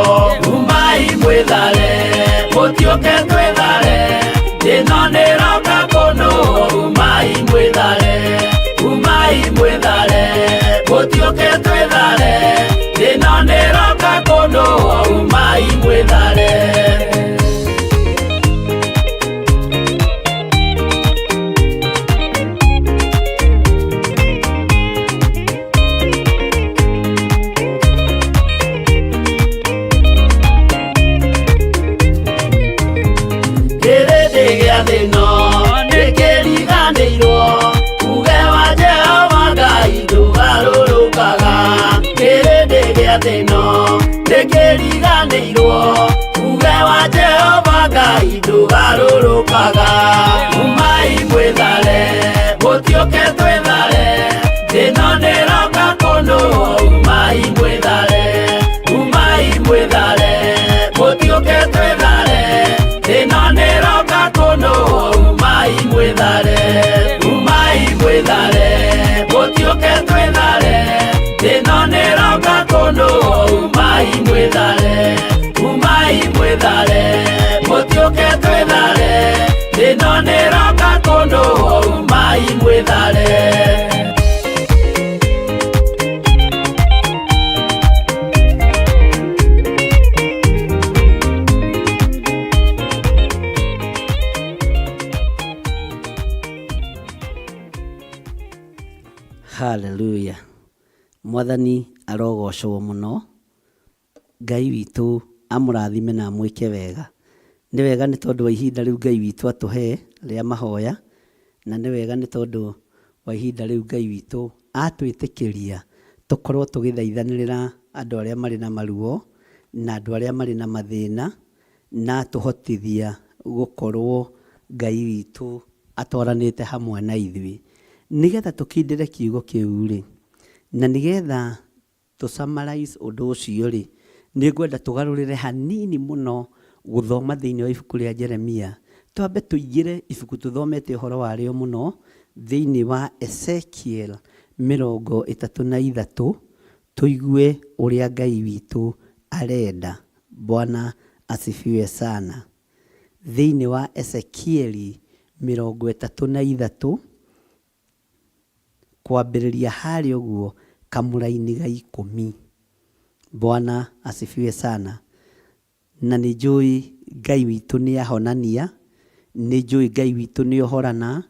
Umai mwĩthare, mũtiũke twĩthare, thĩna nĩroka kũndũ, umai mwĩthare, umai mwĩthare, mũtiũke twĩthare, thĩna nĩroka kũndũ, umai mwĩthare. Kĩrĩndĩ gĩa thĩ ĩno nĩkĩriganĩirwo, uge wa Jehova Ngai ndũgarũrũkaga. Kĩrĩndĩ gĩa thĩ ĩno nĩkĩriganĩirwo, uge wa Jehova Ngai ndũgarũrũkaga. Umai mwĩthare, mũtiũke twĩthare, thĩna nĩroka kũndũ, umai mwĩthare, umai mwĩthare, mũtiũke twĩthare, thĩna nĩroka kũndũ, umai mwĩthare, umai mwĩthare, mũtiũke twĩthare, thĩna nĩroka kũndũ, umai mwĩthare, umai mwĩthare, mũtiũke twĩthare, thĩna nĩroka kũndũ, umai mwĩthare. Haleluya. Mwathani arogocwo mũno. Ngai witũ amũrathime na amwĩke wega. Nĩ wega nĩ tondũ wa ihinda rĩu Ngai witũ atũhe rĩa mahoya, na nĩ wega nĩ tondũ wa ihinda rĩu Ngai witũ atwĩtĩkĩria tũkorwo tũgĩthaithanĩrĩra andũ arĩa marĩ na maruo na andũ arĩa marĩ na mathĩna na tũhotithia gũkorwo Ngai witũ atwaranĩte hamwe na ithuĩ nĩgetha tũkindĩre kiugo kĩu rĩ, na nĩgetha tũsummarize ũndũ ũcio rĩ, nĩngwenda tũgarũrĩre hanini mũno gũthoma thĩinĩ wa ibuku rĩa Jeremia. Twambe tũingĩre ibuku tũthomete ũhoro warĩo mũno thĩinĩ wa Ezekiel 33, tũigue ũrĩa Ngai witũ arenda. Bwana asifiwe sana. Thĩinĩ wa Ezekiel 33 kwambĩrĩria harĩa ũguo kamũra-inĩ ga 10. Bwana asifiwe sana. Na nĩ njũĩ Ngai witũ nĩ ahonania, nĩ njũĩ Ngai witũ nĩ ohorana,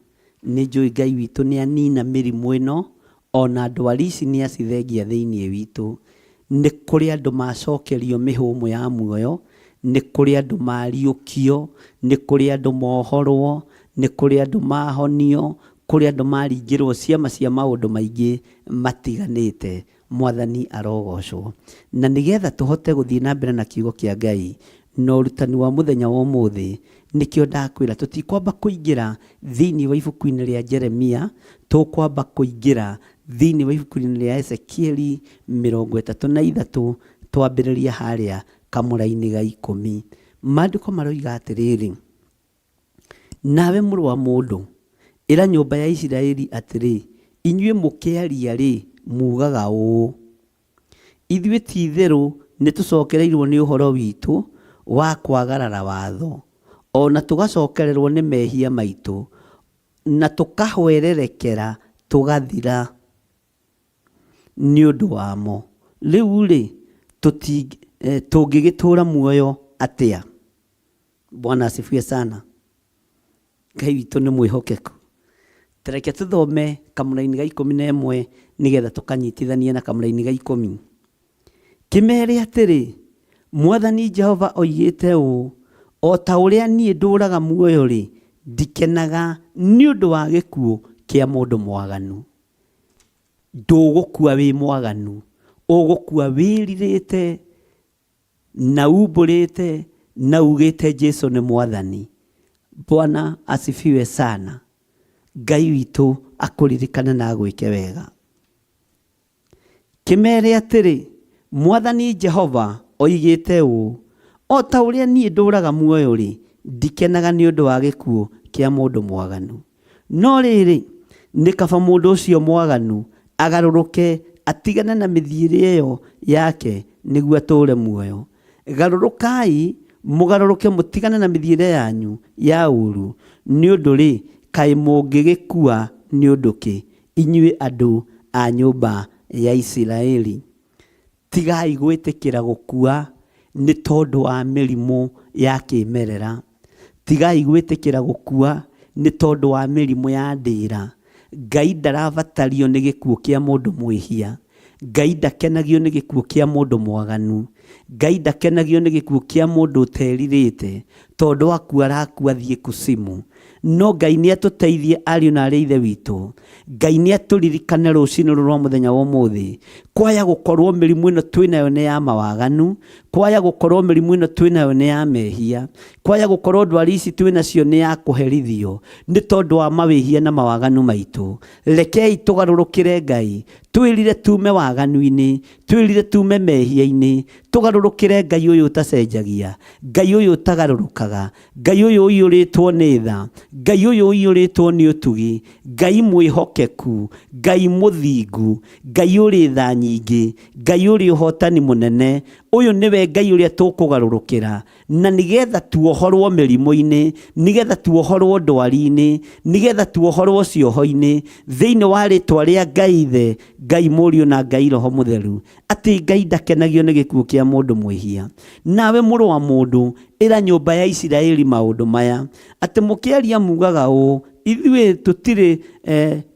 nĩ njũĩ Ngai witũ nĩ anina mĩrimũ ĩno, ona ndwari ici nĩ acithengia thĩinĩ witũ. Nĩ kũrĩ andũ macokerio mĩhũmũ ya muoyo, nĩ kũrĩ andũ mariũkio, nĩ kũrĩ andũ mohorwo, nĩ kũrĩ andũ mahonio, kũrĩ andũ maringĩrwo ciama cia maũndũ maingĩ matiganĩte. Mwathani arogocwo. Na nĩgetha tũhote gũthiĩ na mbere na kiugo kĩa Ngai na ũrutani wa mũthenya wa ũmũthĩ, nĩkĩo ndakwĩra tũtikwamba kũingĩra thĩinĩ wa ibuku-inĩ rĩa Jeremia, tũkwamba kũingĩra thĩinĩ wa ibuku-inĩ rĩa Ezekiel 33, twambĩrĩria harĩa kamũra-inĩ ga 10. Maandĩko maroiga atĩrĩrĩ, nawe mũrũ wa mũndũ, ĩra nyũmba ya Isiraeli atĩrĩ, inyuĩ mũkĩaria rĩ, mugaga ũũ: ithuĩ ti itherũ nĩ tũcokereirwo nĩ ũhoro witũ wa kwagarara watho, ona tũgacokererwo nĩ mehia maitũ, na tũkahwererekera tũgathira nĩ ũndũ wamo. Rĩu rĩ, tũngĩgĩtũũra muoyo atĩa? Bwana asifiwe sana. Ngai witũ nĩ mwĩhokeku. Tareke tũthome kamũra-inĩ ga 11 nĩgetha tũkanyitithanie na kamũra-inĩ ga 10. Kĩmere atĩrĩ, Mwathani Jehova oigĩte ũũ: o ta ũrĩa niĩ ndũũraga muoyo rĩ, ndikenaga nĩ ũndũ wa gĩkuũ kĩa mũndũ mwaganu. Ndũgũkua wĩ mwaganu, ũgũkua wĩrirĩte na umbũrĩte na ugĩte Jesũ nĩ Mwathani. Bwana asifiwe sana. Ngai witũ akũririkane na agwĩke wega. Kĩmere atĩrĩ, Mwathani Jehova oigĩte ũũ: o ta ũrĩa niĩ ndũũraga muoyo rĩ, ndikenaga nĩ ũndũ wa gĩkuũ kĩa mũndũ mwaganu. No rĩrĩ, nĩ kaba mũndũ ũcio mwaganu agarũrũke atigane na mĩthiĩre ĩyo yake nĩguo atũũre muoyo. Garũrũkai mũgarũrũke mũtigane na mĩthiĩre yanyu ya ũũru, nĩ ũndũ rĩ, kaĩ mũngĩgĩkua nĩ ũndũ kĩ, inyuĩ andũ a nyũmba ya Isiraeli? Tigai gwĩtĩkĩra gũkua nĩ tondũ wa mĩrimũ ya kĩmerera. Tigai gwĩtĩkĩra gũkua nĩ tondũ wa mĩrimũ ya ndĩra. Ngai ndarabatario nĩ gĩkuũ kĩa mũndũ mwĩhia. Ngai ndakenagio nĩ gĩkuũ kĩa mũndũ mwaganu. Ngai ndakenagio nĩ gĩkuũ kĩa mũndũ ũterirĩte, tondũ akua arakua thiĩ kusimu. No Ngai nĩ atũteithie ariũ na arĩa ithe witũ. Ngai nĩ atũririkane rũciinĩ rwa mũthenya wa ũmũthĩ. Kwaya gũkorwo mĩrimũ ĩno twĩnayo nĩ ya mawaganu, kwaya gũkorwo mĩrimũ ĩno twĩnayo nĩ ya mehia, kwaya gũkorwo ndwari ici twĩnacio nĩ ya kũherithio, nĩ tondũ wa mawĩhia na mawaganu maitũ. Rekei tũgarũrũkĩre Ngai, twĩrire tume waganu-inĩ, twĩrire tume mehia-inĩ, tũgarũrũkĩre Ngai ũyũ ũtacenjagia, Ngai ũyũ ũtagarũrũkaga, Ngai ũyũ ũiyũrĩtwo nĩ tha, Ngai ũyũ ũiyũrĩtwo nĩ ũtugi, Ngai mwĩhokeku, Ngai mũthingu, Ngai ũrĩ tha nyingĩ, Ngai ũrĩ ũhotani mũnene. Ũyũ nĩwe Ngai ũrĩa tũkũgarũrũkĩra, na nĩgetha tuohorwo mĩrimũ-inĩ, nĩgetha tuohorwo ndwari-inĩ, nĩgetha tuohorwo cioho-inĩ, thĩinĩ wa rĩtwa rĩa Ngai Ithe, Ngai Mũriũ na Ngai Roho Mũtheru. Atĩ Ngai ndakenagio nĩ gĩkuũ kĩa mũndũ mwĩhia. Nawe mũrũ wa mũndũ, ĩra nyũmba ya Isiraeli maũndũ maya, atĩ mũkĩaria mugaga ũũ: ithuĩ tũtirĩ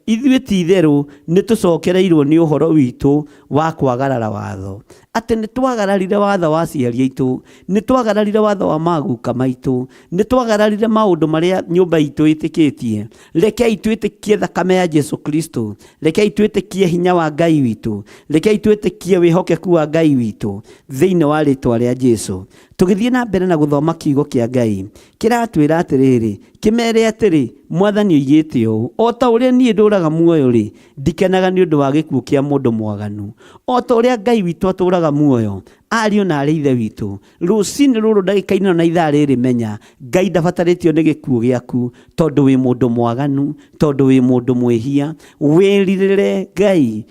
ithuĩ ti itherũ nĩ tũcokereirwo nĩ ũhoro witũ wa kwagarara watho, atĩ nĩ twagararire watho wa aciari aitũ, nĩ twagararire watho wa maguka maitũ, nĩ twagararire maũndũ marĩa nyũmba itũ ĩtĩkĩtie. Rekei twĩtĩkie thakame ya Jesu Kristo, rekei twĩtĩkie hinya wa Ngai witũ, rekei twĩtĩkie wĩhokeku wa Ngai witũ thĩinĩ wa rĩtwa rĩa Jesu. Tũgĩthiĩ na mbere na gũthoma kiugo kĩa Ngai kĩratwĩra atĩrĩrĩ, kĩmere atĩrĩ, Mwathani oigĩte ũũ, o ta ũrĩa niĩ ndũũraga muoyo-rĩ, ndikenaga nĩ ũndũ wa gĩkuũ kĩa mũndũ mwaganu. O ta ũrĩa Ngai witũ atũũraga muoyo, ariũ na aarĩ a Ithe witũ, rũciinĩ rũrũ ndagĩka-inĩ na ithaa rĩrĩ menya, Ngai ndabatarĩtio nĩ gĩkuũ gĩaku, tondũ wĩ mũndũ mwaganu, tondũ wĩ mũndũ mwĩhia. Wĩrirĩre Ngai,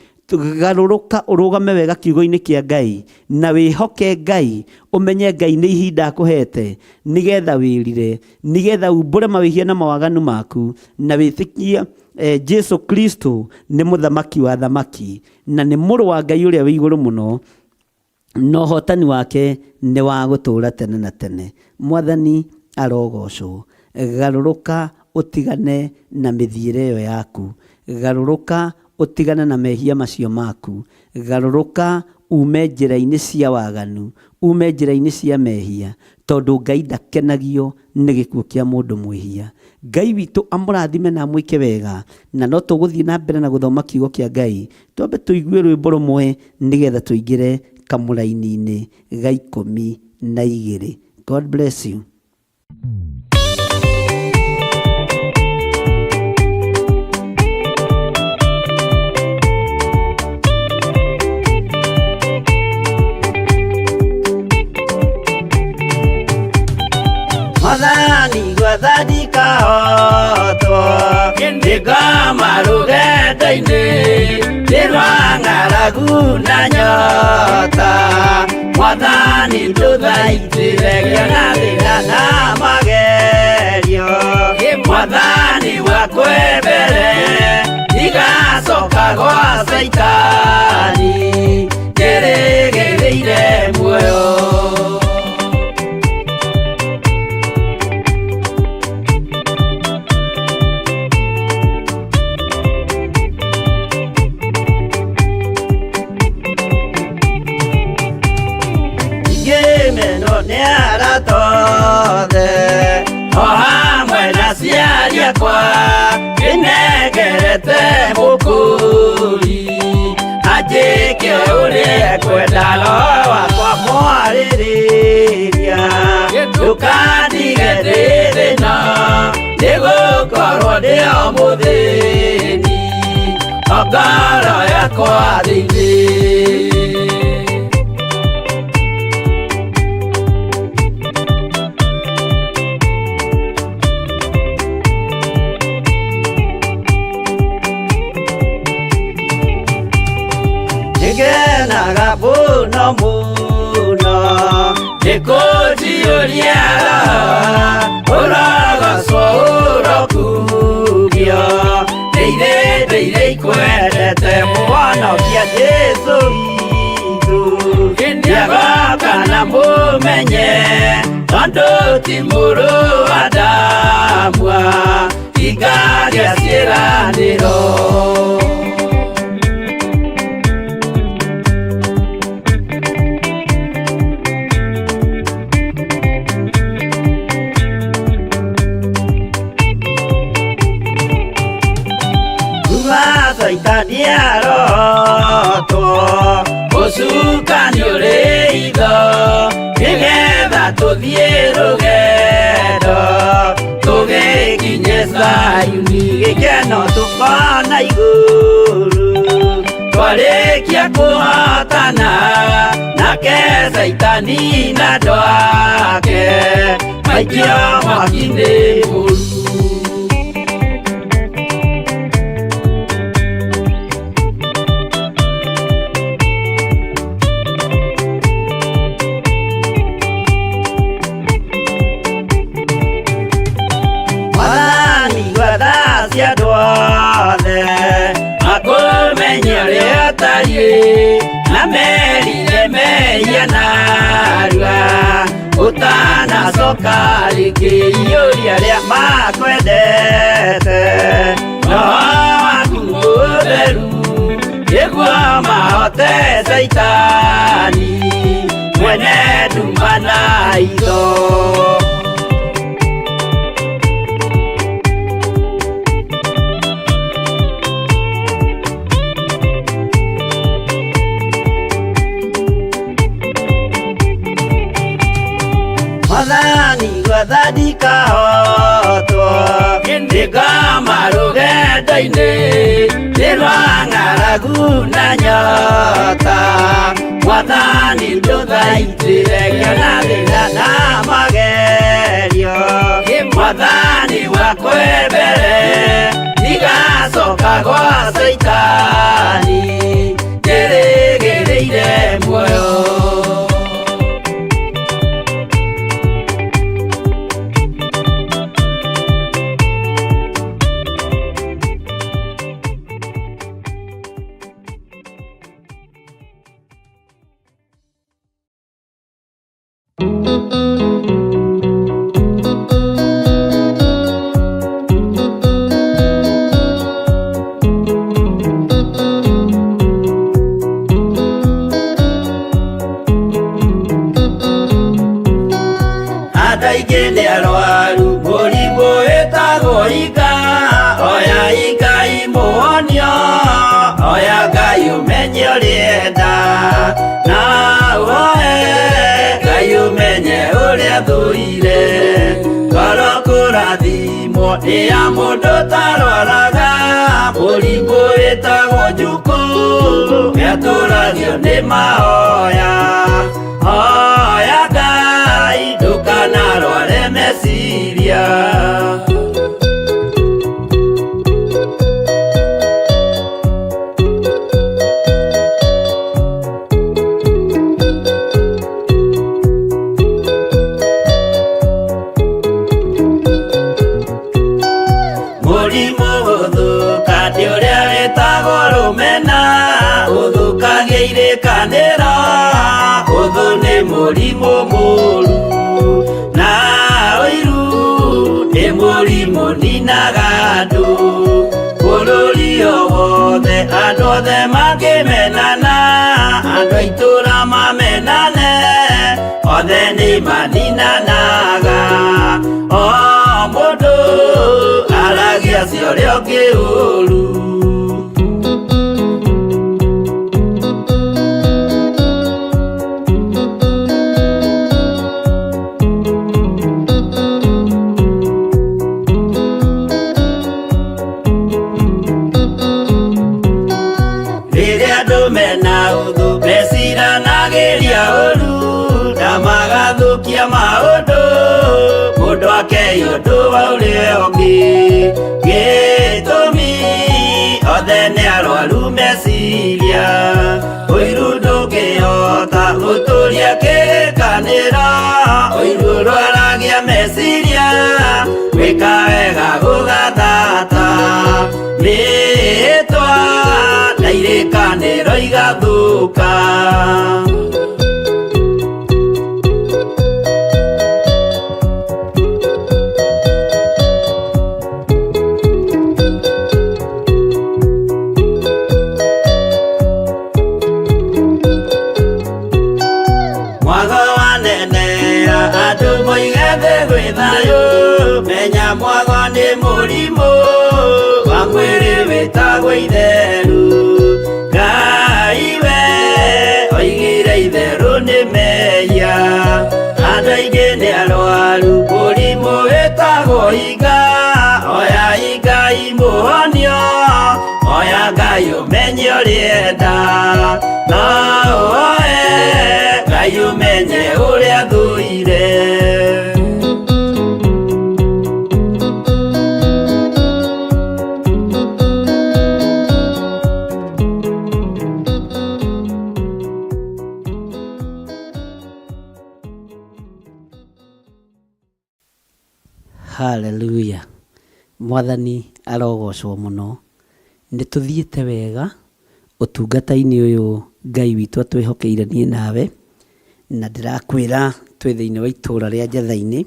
garũrũka ũrũgame wega kiugo-inĩ kĩa Ngai na wĩhoke Ngai, ũmenye Ngai nĩ ihinda akũhete nĩgetha wĩrire, nĩgetha umbũre mawĩhia na mawaganu maku, na wĩtĩkie Jesu Kristo nĩ mũthamaki wa thamaki na nĩ mũrũ wa Ngai ũrĩa wĩ igũrũ mũno, na ũhotani wake nĩ wa gũtũũra tene na tene. Mwathani arogocwo. Garũrũka ũtigane na mĩthiĩre ĩyo yaku, garũrũka ũtigane na mehia macio maku, garũrũka ume njĩra-inĩ cia waganu, ume njĩra-inĩ cia mehia, tondũ Ngai ndakenagio nĩ gĩkuũ kĩa mũndũ mwĩhia. Ngai witũ amũrathime na amwĩke wega, na no tũgũthiĩ na mbere na gũthoma kiugo kĩa Ngai. Twambe tũigue rwĩmbo rũmwe nĩgetha tũingĩre kamũraini-inĩ ga 12. God bless you. Mwathani gwathani kahotwo, ndĩngoma rũgendo-inĩ, ndĩrwa ng'aragu na nyota. Mwathani ndũthaitĩre gĩa thĩna na magerio, Mwathani wakwe mbere, igacoka gwa Saitani, ngĩrĩgĩrĩire muoyo. O hamwe na ciari akwa nĩnengerete mũkũri, anjĩke ũrĩa kwenda roho wakwa mwarĩrĩria. Ndũkandige ndĩ thĩna, nĩgũkorwo ndĩ o mũthĩni, o ngoro yakwa thĩinĩ. Ngenaga mũno mũno nĩkũnjiũria ũrogocwo ũrokugio, ndĩirĩ ikwendete mũhonokia Jesu witũ. Ndiagoka na mũmenye, tondũ ti mũrũ wa ndamwa, ingagĩa ciĩranĩro. Saitani arotwo, ũcukani ũrĩ itho, nĩgetha tũthiĩ rũgendo, tũgĩkinye Zayuni, gĩkeno tũkona igũrũ. Twarĩkia kũhotana nake Saitani na andũ ake, maikio mwaki-inĩ mũru. Na merire mehia narua, ũtanacoka rĩngĩ iũria rĩa makwendete, roho waku beru Yegua mahote saitani Mwene dumana ido Madani wadadi kahotwo Ndika marugenda ine Nirwa ngaragu na nyota Madani nduthaitire Kiona thina na magerio Madani wakwe mbere Nigacoka gwa saitani Nĩrĩgĩrĩire muoyo Ataigene arwaru mũrimũ wĩtagwo ika oya ika imuonio oya Ngai ũmenye ũrĩenda na woe Ngai ũmenye ũrĩa thũire ngoro kũrathimwo nĩ ya mũndũ tarwaraga mũrimũ wĩtagwo njukũ gĩatũragio nĩ mahoya hoya Ngai ndũkanarware meciria mũrimũ gũthũka nĩ ũrĩa wĩtagwo rũmena ũthũkagia irĩkanĩro ũthũ nĩ mũrimũ mũru na ũiru nĩ mũrimũ ninaga andũ bũrũri o wothe andũ othe mangĩmenana andũ a itũũra mamenane othe nĩ maninanaga o mũndũ aragia cio ũrĩa ũngĩ ũru rĩrĩa andũ mena ũthũ meciranagĩria ũru na magathũkia maũndũ mũndũ akeia ũndũ wa ũrĩa ũngĩ gĩtũmi othe nĩ arwaru meciria ũiru ndũngĩhota gũtũria kĩrĩkanĩro ũiru ũrwaragia meciria gwĩka wega gũgathata rĩĩtwa na irĩkanĩro igathũka mwago wanenea andũ moige thĩ gwĩ thayũ menya mwago nĩ mũrimũ wa mwĩrĩ wĩtagwo itherũ Ngai we oigire itherũ nĩ mehia andũ aingĩ nĩ arwaru mũrimũ wĩtagwo ika oya ika imuonio oya Ngai ũmenye ũrĩenda no woe Ngai ũmenye ũrĩa thũire Haleluya. Mwathani arogocwo muno. Nĩtũthiĩte wega ũtungata-inĩ ũyũ Ngai witũ atwĩhokeire niĩ nawe, na ndĩrakwĩra twĩ thĩinĩ wa itũũra rĩa Njatha-inĩ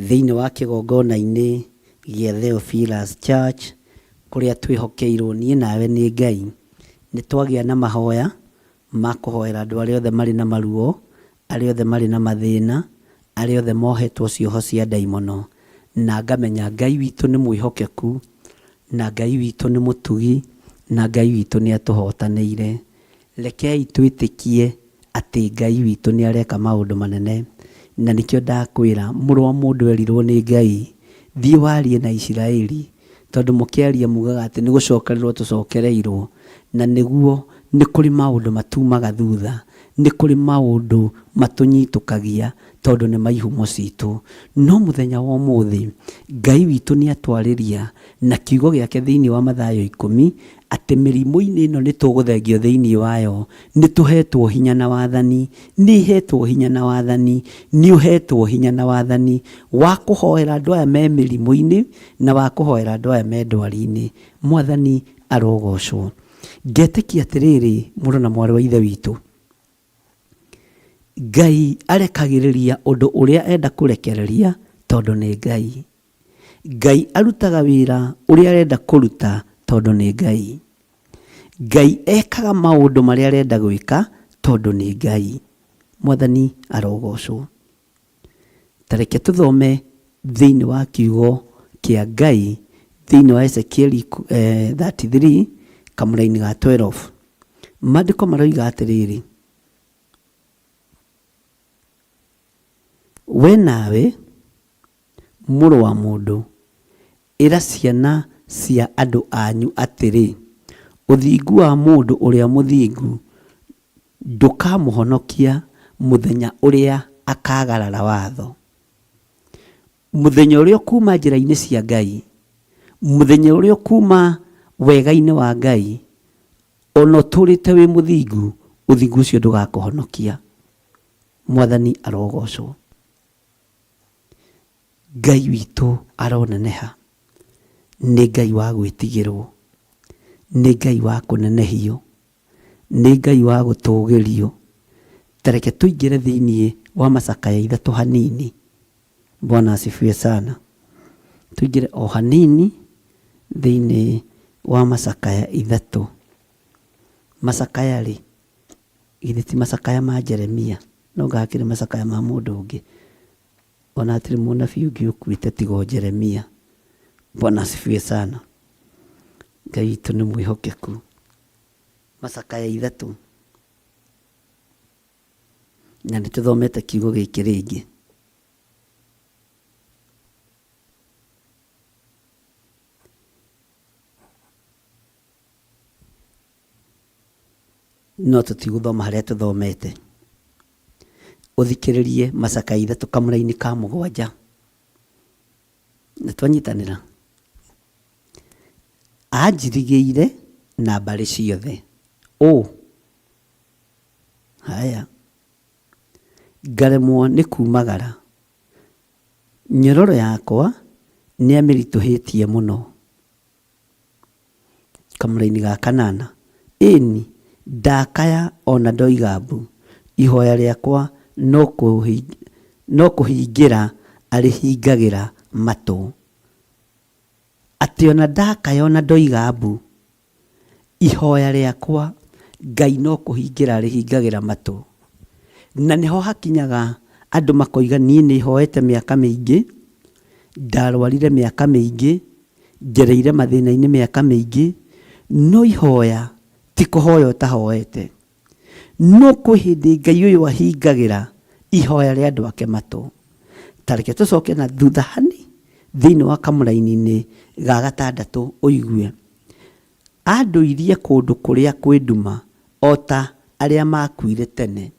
thĩinĩ wa kĩgongona-inĩ gĩa Theophilus Church kuria twihokeirwo nie nawe ni Ngai ni twagia na mahoya ma kuhoera andu aria othe mari na maruo, aria othe mari na mathina, aria othe mohetwo cioho cia daimono, na ngamenya Ngai witu ni mwihokeku, na Ngai witu ni mutugi, na Ngai witu ni atuhotaneire. Rekei twitikie ati Ngai witu ni areka maundu manene, na nikio ndakwira muru wa mundu erirwo ni Ngai thii warie na Isiraeli, tondu mukiaria mugaga ati ni gucokererwo tucokereirwo, na niguo ni kuri maundu matumaga thutha, ni kuri maundu matunyitukagia tondu ni maihumo citu. No muthenya wa umuthi Ngai witu ni atwariria na kiugo giake thiini wa Mathayo 10 ati mirimo-ini ino ni tuguthengio thiini wayo, ni tuhetwo hinya na wathani, ni hetwo hinya na wathani, ni uhetwo hinya na wathani wa kuhoera andu aya me mirimo-ini na wa kuhoera andu aya me ndwari-ini. Mwathani arogocwo. Ngetikia atiriri muru na mwari wa ithe witu, Ngai arekagiriria undu uria enda kurekereria tondu ni Ngai. Ngai arutaga wira uria arenda kuruta tondu ni Ngai. Ngai ekaga maundu maria arenda gwika tondu ni Ngai. Mwathani arogocwo. Tareke tuthome thiini wa kiugo kia Ngai thiini wa Ezekieli 33 kamuraini ga 12. Maandiko maroiga atiriri, we nawe muru wa mundu ira ciana cia andu anyu atiri, uthingu wa mundu uria muthingu ndukamuhonokia muthenya uria akagarara watho. Muthenya uria kuma njira-ini cia Ngai, muthenya uria kuma wega-ini wa Ngai, ono turite wi muthingu, uthingu ucio ndugakuhonokia. Mwathani arogocwo. Ngai witu aroneneha, ni Ngai wa gwitigirwo, ni Ngai wa kunenehio, ni Ngai wa gutugirio. Tareke tuingire thiini wa macakaya 3 hanini. Bwana asifiwe sana. Tuingire o hanini thiini wa macakaya 3. Macakaya ri githiti macakaya ma Jeremia, no gakire macakaya ma mundu ungi. Ona atiri munabii ungi ukuite tigo Jeremia. Bwana asifiwe sana. Ngai witu ni mwihokeku. Macakaya 3 na nituthomete kiugo giki ringi. No tutiguthoma haria tuthomete. Uthikiririe macakaya 3 kamuraini ka 7. Nitwanyitanira. Anjirigiire na mbari ciothe. Haya. Ngaremwo ni kumagara. Nyororo yakwa ni amirituhitie muno. Kamuraini ga 8. Eni ndakaya ona ndoiga mbu, ihoya riakwa no kuhingira arihingagira matu. Ati ona ndakaya ona ndoiga mbu, ihoya riakwa Ngai no kuhingira arihingagira matu. Na niho hakinyaga andu makoiga nie ni hoete miaka mingi, ndarwarire miaka mingi, ngereire mathina-ini miaka mingi, no ihoya ti kuhoya utahoete. No kuhindi Ngai uyu ahingagira ihoya ria andu ake matu. Tareke tucoke na thutha hani thiini wa kamuraini-ini ga 6 uigue. Anduirie kundu kuria kwi nduma ota aria makuire tene.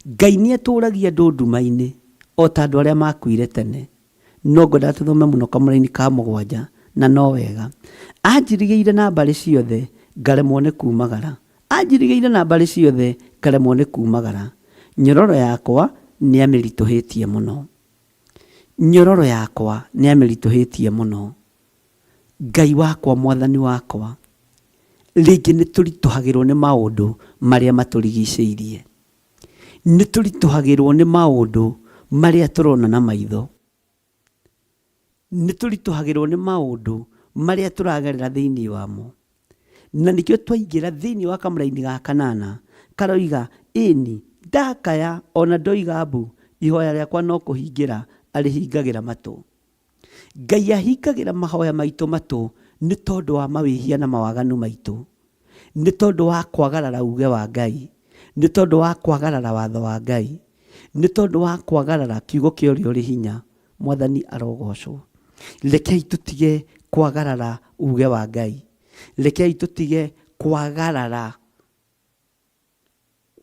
Ngai ni aturagia andu nduma-ini ota andu aria makuire tene. No ngoda tuthome muno kamuraini ka 7 na no wega. Anjirigiire na mbari ciothe ngaremwo ni kumagara. Anjirigiire na mbari ciothe ngaremwo ni kumagara. Nyororo yakwa ni amirituhitie muno. Nyororo yakwa ni amirituhitie muno. Ngai wakwa, mwathani wakwa, ringi ni turituhagirwo ni maundu maria maturigiceirie. Ni turituhagirwo ni maundu maria turona na maitho. Ni turituhagirwo ni maundu maria turagerera thiini wamo na nikio twaingira thiini wa kamuraini ga kanana karoiga ini ndakaya ona ndoiga mbu ihoya riakwa no kuhingira arihingagira matu. Ngai ahingagira mahoya maitu matu ni tondu wa mawihia na mawaganu maitu, ni tondu wa kwagarara uge wa Ngai, ni tondu wa kwagarara watho wa Ngai, ni tondu wa kwagarara kiugo kia uri hinya. Mwathani arogocwo. Rekei tutige kwagarara uge wa Ngai, rekei tutige kwagarara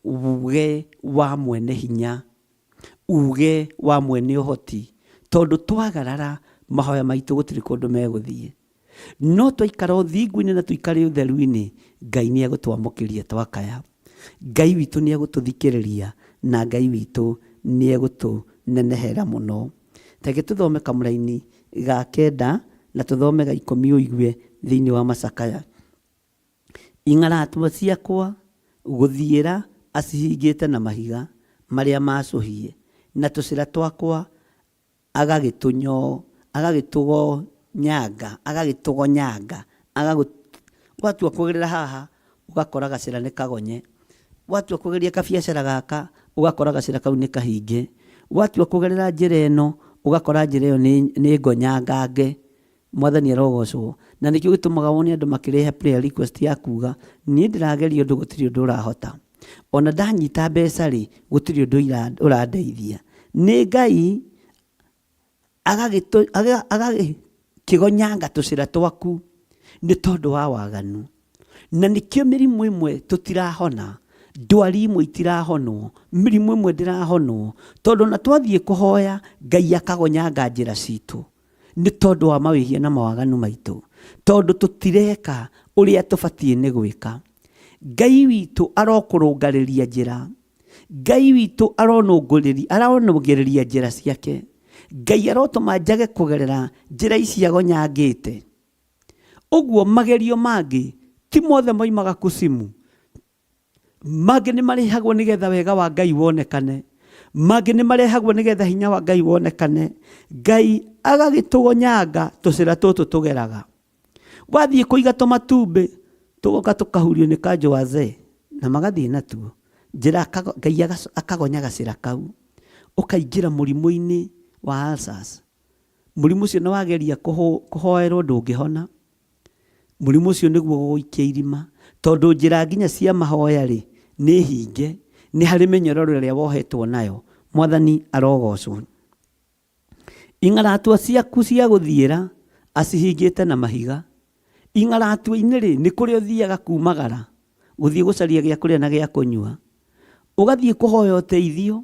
uge wa mwene hinya, uge wa mwene uhoti, tondu twagarara mahoya maitu gutiri kundu meguthie. No twaikara uthingu-ini na tuikare utheru-ini, Ngai ni egutwamukiria twakaya. Ngai witu ni egututhikiriria na Ngai witu ni egutunenehera muno. Tege tuthome kamuraini ga 9 na tuthome ga 10 uigue thiini wa macakaya. Ing'aratua ciakwa guthiira acihingite na mahiga maria macuhie, na tucira twakwa agagitugonyanga watua kugerera haha ugakora gacira ni kagonye, watua kugeria kabiacara gaka ugakora gacira kau ni kahinge, watua kugerera njira ino ugakora njira iyo ni ngonyangange. Mwathani arogocwo. Na nikio gitumaga wone andu makirehe prayer request ya kuga ni ndirageria undu gutiri undu urahota, ona ndanyita mbeca ri gutiri undu urandeithia. Ni Ngai agagikigonyanga tucira twaku ni tondu wa waganu, na nikio mirimu imwe tutirahona, ndwari imwe itirahonwo, mirimu imwe ndirahonwo, tondu na twathie kuhoya Ngai akagonyanga njira citu ni tondu wa mawihia na mawaganu maitu, tondu tutireka uria tubatie ni gwika. Ngai witu arokurungariria njira, Ngai witu aronungiriria njira ciake. Ngai arotuma njage kugerera njira ici agonyangite. Uguo magerio mangi ti mothe moimaga kusimu, mangi ni marehagwo nigetha wega wa Ngai wonekane, mangi ni marehagwo nigetha hinya wa Ngai wonekane. Ngai agagitugonyanga tucira tutu tugeraga. Wathie kuiga tumatumbi tugoka tukahurio ni kanjo waze na magathie natuo njira Ngai akagonya gacira kau, ukaingira murimu-ini wa ulcers. Murimu ucio ni wageria kuhoerwo ndungihona, murimu ucio niguo guikia irima, tondu njira nginya cia mahoya ri ni hinge, ni hari menyororo ria wohetwo nayo. Mwathani arogocwo. Ing'aratua ciaku cia guthiira acihingite na mahiga. Ing'aratua-ini ri ni kuria uthiaga kumagara guthie gucaria gia kuria na gia kunyua, ugathie kuhoya uteithio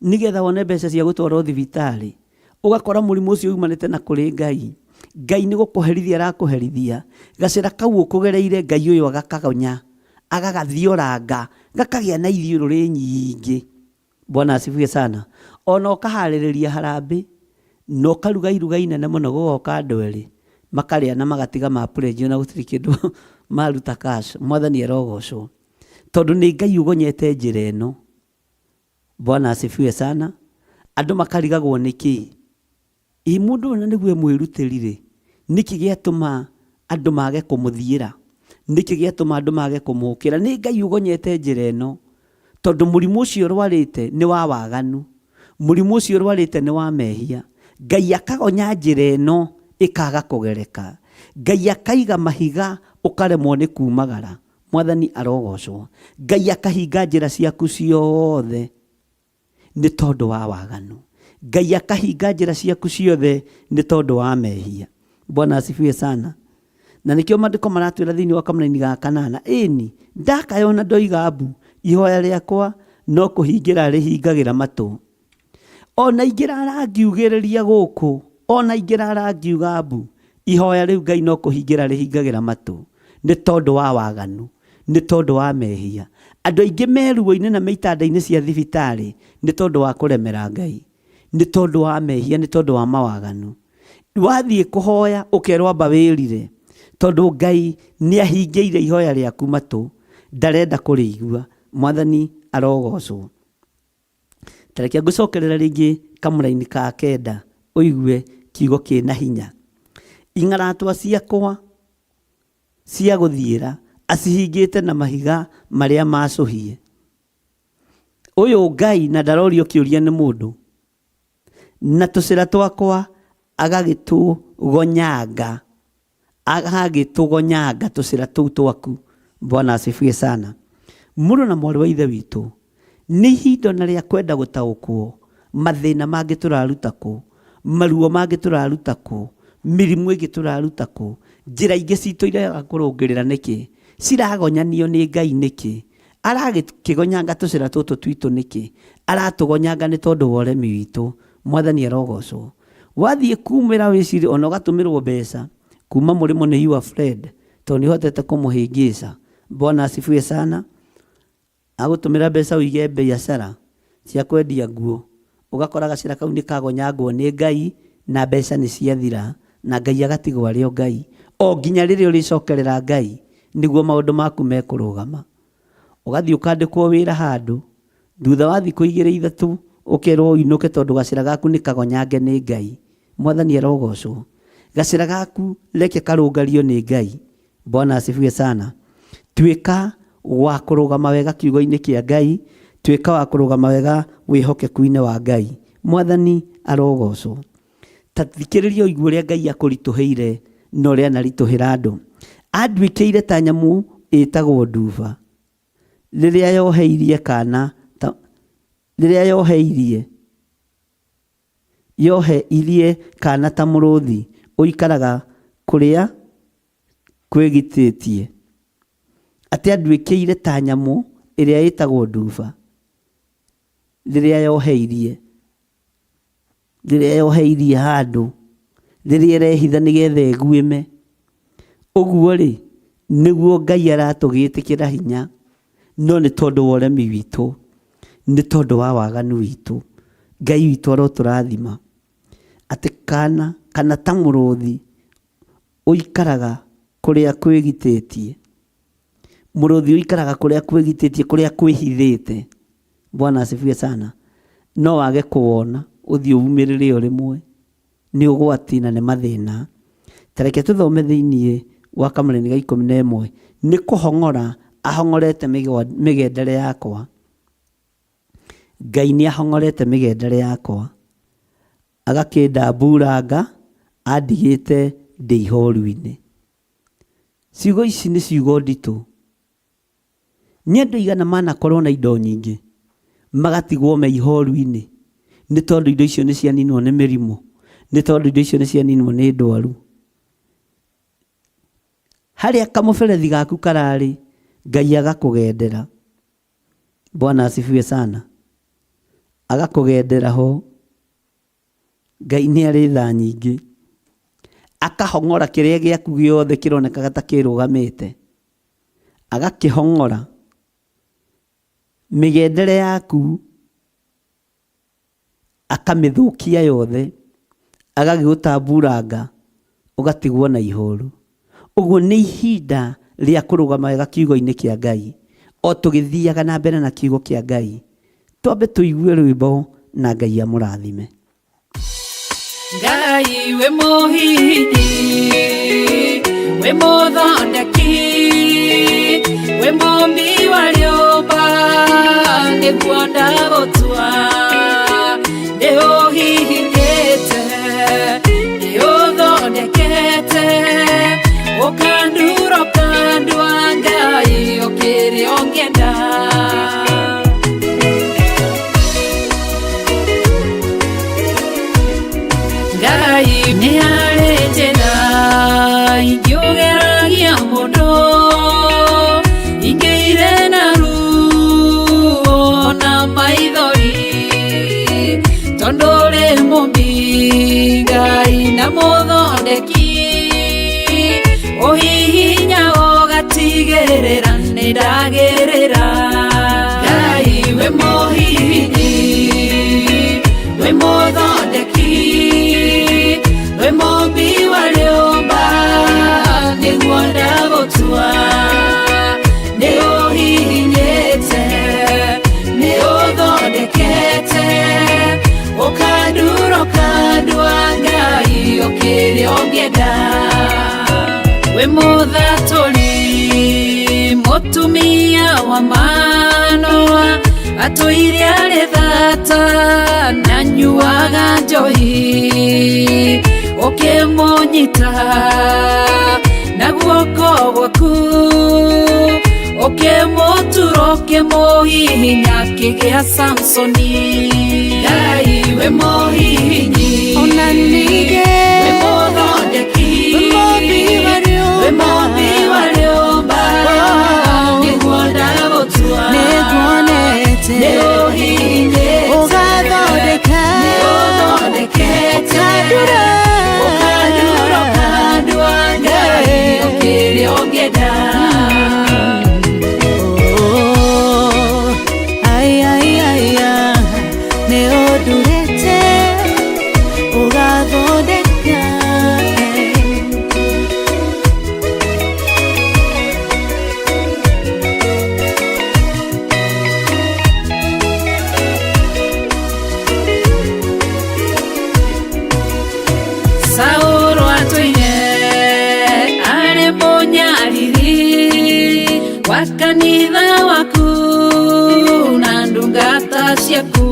nigetha wone mbeca cia gutwara thibitari, ugakora murimu ucio umanite na kuri Ngai. Ngai ni gukuherithia arakuherithia, gacira kau ukugereire Ngai uyu agakagonya, agagathioranga, gakagia na ithiururi nyingi. Bwana asifiwe sana. Ona ukahaririria harambi no karuga iruga inene muno gugoka andu eri makaria na magatiga ma pledge na gutiri kindu maruta cash. Mwathani arogocwo tondu ni Ngai ugonyete njira ino. Bwana asifiwe sana. Andu makarigagwo niki mundu na niguo mwirutiri ri, niki giatuma andu mage kumuthiira, niki giatuma andu mage kumukira. Ni Ngai ugonyete njira ino tondu murimu ucio rwarite ni wa waganu, murimu ucio rwarite ni wa mehia. Ngai akagonya njira ino ikaga kugereka, Ngai akaiga mahiga ukaremwo ni kumagara. Mwathani arogocwo. Ngai akahinga njira ciaku ciothe ni tondu wa waganu, Ngai akahinga njira ciaku ciothe ni tondu wa mehia. Bwana asifiwe sana. Na nikio maandiko maratwira thiini wa kamuraini ga 8, ini ndakayona ndoiga mbu ihoya riakwa no kuhingira rihingagira matu. Ona ingira arangiugiriria guku, ona ingira arangiuga mbu ihoya riu Ngai no kuhingira rihingagira matu ni tondu wa waganu, ni tondu wa mehia. Andu aingi meruo-ini na meitanda-ini cia thibitari ni tondu wa kuremera Ngai, ni tondu wa mehia, ni tondu wa mawaganu. Wathie kuhoya ukerwa amba wirire tondu Ngai ni ahingiire ihoya riaku matu, ndarenda kurigua. Mwathani arogocwo. Tarekia gucokerera ringi kamuraini ka 9 uigue kiugo kina hinya. ing'aratwa ciakwa cia gũthiĩra acihingĩte na mahiga marĩa macũhie. Ũyũ Ngai na ndarorio kĩũria nĩ mũndũ, na tũcĩra twakwa agagĩtũgonyanga tũcĩra tũu twaku. Bwana asifiwe sana. Mũrũ na mwarĩ wa ithe witũ, nĩ ihinda na rĩa kwenda gũtaũkwo mathĩna mangĩ tũraruta kũ, maruo mangĩ tũraruta kũ, mĩrimũ ĩngĩ tũraruta kũ, njĩra ingĩ citũ irega kũrũngĩrĩra nĩkĩ, ciragonyanio nĩ Ngai nĩkĩ, aragĩkĩgonyanga tũcĩra tũtũ twitũ nĩkĩ, aratũgonyanga nĩ tondũ wa ũremi witũ. Mwathani arogocwo. Wathiĩ kumĩra wĩciri ona ũgatũmĩrwo mbeca kuma mũrĩmo nĩ Your Friend tondũ nĩhotete kũmũhĩngĩca. Bwana asifiwe sana. Agũtũmĩra mbeca ũige biacara cia kwendia nguo, ũgakora gacĩra kau nĩ kagonyangwo nĩ Ngai na mbeca nĩ ciathira na Ngai agatigwo arĩ o Ngai, o nginya rĩrĩa ũrĩcokerera Ngai nĩguo maũndũ maku mekũrũgama. Ũgathiĩ ũkandĩkwo wĩra handũ, thutha wa thikũ 2-3 ũkerwo uinũke tondũ gacĩra gaku nĩ kagonyange nĩ Ngai. Mwathani arogocwo. Gacĩra gaku reke karũngario nĩ Ngai. Bwana asifiwe sana. Tuĩka wa kũrũgama wega kiugo-inĩ kĩa Ngai, tuĩka wa kũrũgama wega wĩhokeku-inĩ wa Ngai. Mwathani arogocwo. Tathikĩrĩria ũigue ũrĩa Ngai akũritũhĩire na ũrĩa anaritũhĩra andũ. Anduĩkĩire ta nyamũ ĩtagwo nduba rĩrĩa yoheirie kana yoheirie kana ta mũrũthi ũikaraga kũrĩa kwĩgitĩtie. Atĩ anduĩkĩire ta nyamũ ĩrĩa ĩtagwo nduba rĩrĩa yoheirie handũ, rĩrĩa ĩrehitha nĩgetha ĩguĩme. Ũguo rĩ, nĩguo Ngai aratũgĩtĩkĩra hinya, no nĩ tondũ wa ũremi witũ, nĩ tondũ wa waganu witũ. Ngai witũ arotũrathima. Atĩ kana ta mũrũthi ũikaraga kũrĩa kwĩgitĩtie. Mũrũthi ũikaraga kũrĩa kwĩgitĩtie, kũrĩa kwĩhithĩte. Bwana asifiwe sana. No wage kũwona, ũthiĩ umĩrĩre o rĩmwe, nĩ ũgwati na nĩ mathĩna. Tareke tũthome thĩinĩ wa Kamũrani ga 11. Nĩ kũhong'ora ahong'orete mĩgendere yakwa. Ngai nĩ ahong'orete mĩgendere yakwa, agakĩndamburanga andigĩte ndĩ ihoru-inĩ. Ciugo ici nĩ ciugo nditũ. Nĩ andũ aigana manakorwo na indo nyingĩ magatigwo me ihoru-inĩ nĩ tondũ indo icio nĩ cianinwo nĩ mĩrimũ, nĩ tondũ indo icio nĩ cianinwo nĩ ndwaru. Harĩa kamũberethi gaku kararĩ, Ngai agakũgendera. Bwana asifiwe sana. Agakũgendera ho. Ngai nĩ arĩ tha nyingĩ. Akahong'ora kĩrĩa gĩaku gĩothe kĩronekaga ta kĩrũgamĩte. Agakĩhong'ora mĩgendere yaku, akamĩthũkia yothe, agagĩgũtamburanga ũgatigwo na ihoru. Ũguo nĩ ihinda rĩa kũrũgama wega kiugo-inĩ kĩa Ngai, o tũgĩthiaga na mbere na kiugo kĩa Ngai. Twambe tũigue rwĩmbo na Ngai amũrathime. Ngai we mũhindi, we mũthondeki, we mũmbi wa rĩũmba, nĩguo ndagũtua, nĩũhingĩte, nĩũthondekete, ũkandura ũkandua Ngai ũkĩrĩ ũngĩenda. Ngai nĩ arĩ njĩra ingĩũgeragia mũndũ, ingĩire na ruo na maithori we muthaturi mutumia wa Manoa atũire arĩ thata na nyuaga njohi ũkĩmũnyita na guoko gwaku ũkĩmũtura ũkĩmũhihinya kĩgĩa Samsoni. Ngai we mũhihinyi ona ningĩ we mũthondeki we mũmbi wa rĩũmba nĩguo ndagũtua nĩguonete nĩũhihinyĩte ũgathondeka nĩũthondekete ũkandura ũkandua Ngai ũkĩrĩa ũngĩenda. Saũlũ atũire arĩ mũnyariri wa kanitha waku na ndungata ciaku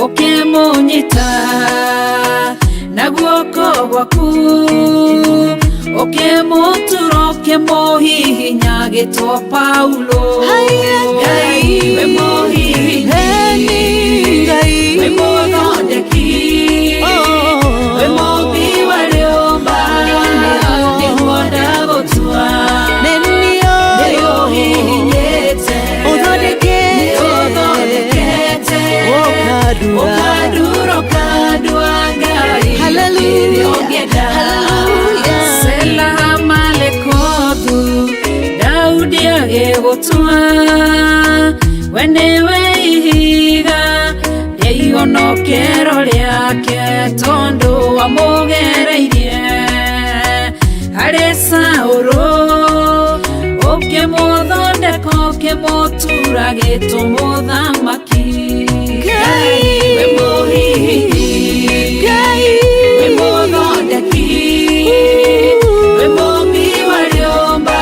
ũkĩmũnyita na guoko gwaku ũkĩmũtura ũkĩmũhihinya gĩtwo Paulo. Ngai we mũhihinyi we mũthondeki we mũmbi wa rĩũmba nĩguo ndagũtua nĩũhihinyĩte nĩũthondekete ũkandura ũkandua Ngai ũkĩrĩa ũngĩenda. Selaha malekothu Daudi agĩgũtua we nĩwe ihiga rĩa ihonokero rĩake tondũ wamũgereirie harĩ Saũlũ ũkĩmũthondeka ũkĩmũtura gĩtwo mũthamaki. Ngai we mũhihinyi we mũthondeki we mũmbi wa rĩũmba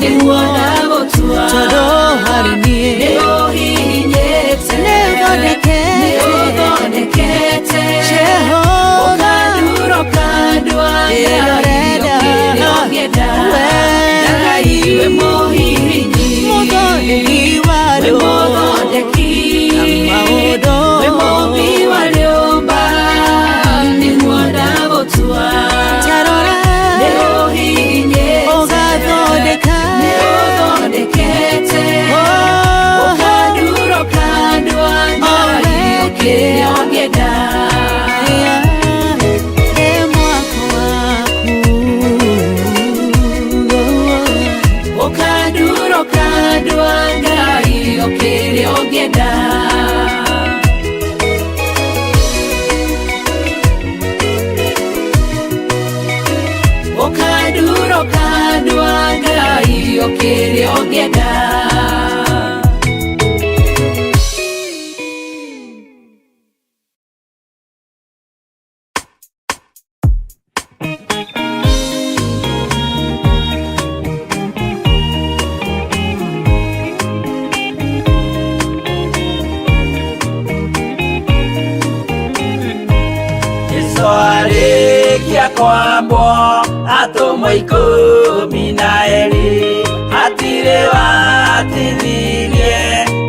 nĩguo ndagũtua nĩũhihinyĩte nĩũthondekete ũkandura ũkandua Ngai ũkĩrĩa ũngĩenda. Ngai we mũhihinyi we mũthondeki we mũmbi wa rĩũmba nĩguo ndagũtua nĩũhihinyĩte nĩũthondekete ũkandura ũkandua Ngai ũkĩrĩa ũngĩenda. Ũkandura ũkandua Ngai ũkĩrĩa ũngĩenda. Ũkandura ũkandua Ngai ũkĩrĩa ũngĩenda. Arĩkia kwambwo atũmwo 12 hatirĩ watithirie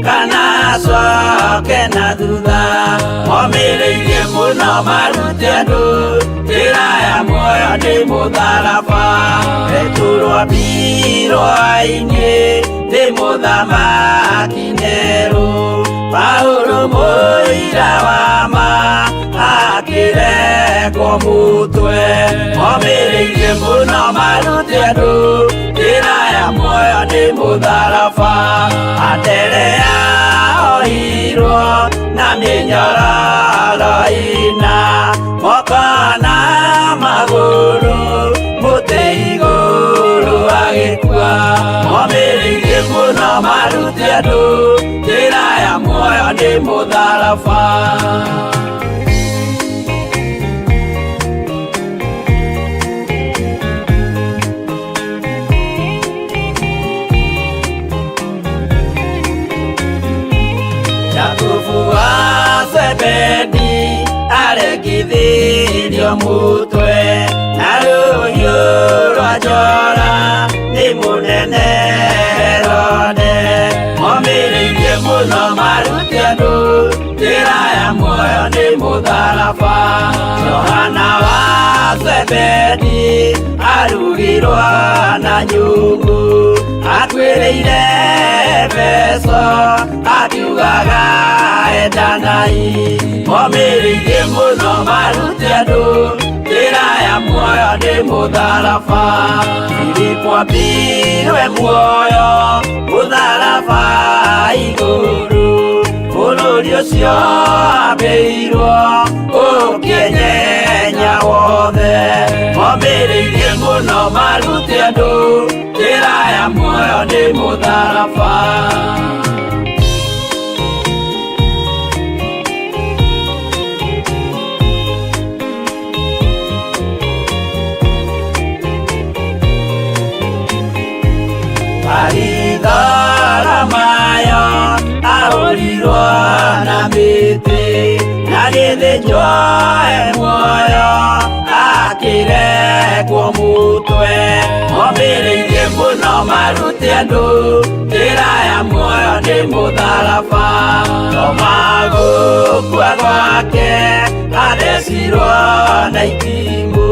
kana acoke na thutha momĩrĩirie mũno marute andũ njĩra ya muoyo nĩ mũtharaba rĩturwo mbirwa-inĩ nĩ mũthamaki Nero Paũlũ mũira wa ma akĩrekwo mũtwe momĩrĩirie mũno marute andũ njĩra ya muoyo nĩ mũtharaba Andere yaohirwo na mĩnyororo ina moko na magũrũ mũtĩ igũrũ agĩkua momĩrĩirie mũno marute andũ njĩra ya muoyo nĩ mũtharaba. arengithirio mũtwe na rũhiũ rwa njora nĩ mũnene Herode. Momĩrĩirie mũno maruti andũ njĩra ya muoyo nĩ mũtharaba. Johana wa Zebedi arugirwo na nyũngũ atuĩrĩire Efeso akiugaga endanai. Momĩrĩirie mũno maruti andũ njĩra ya muoyo nĩ mũtharaba. Filipo ambirwe muoyo mũtharaba igũrũ. Bũrũri ũcio ambĩirwo ũkĩnyenya wothe. Momĩrĩirie mũno maruti andũ njĩra ya muoyo nĩ mũtharaba. Mayo ahũrirwo na mĩtĩ na gĩthĩnjwo muoyo akĩrekwo mũtwe. Momĩrĩirie mũno maruti andũ njĩra ya muoyo nĩ mũtharaba. Toma gũkua gwake athecirwo na itimũ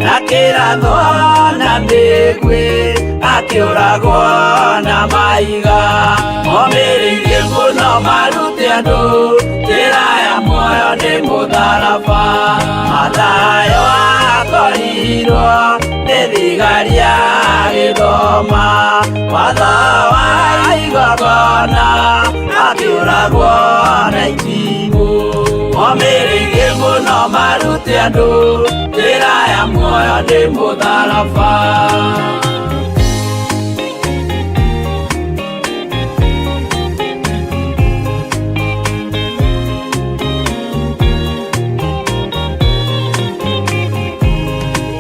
na kĩratho na mĩguĩ akĩũragwo na maiga. Momĩrĩirie mũno maruti andũ njĩra ya muoyo nĩ mũtharaba. Mathayo akorirwo nĩ thigari agĩthoma watho wa igongona akĩũragwo na itimũ. Momĩrĩirie mũno maruti andũ njĩra ya muoyo nĩ mũtharaba.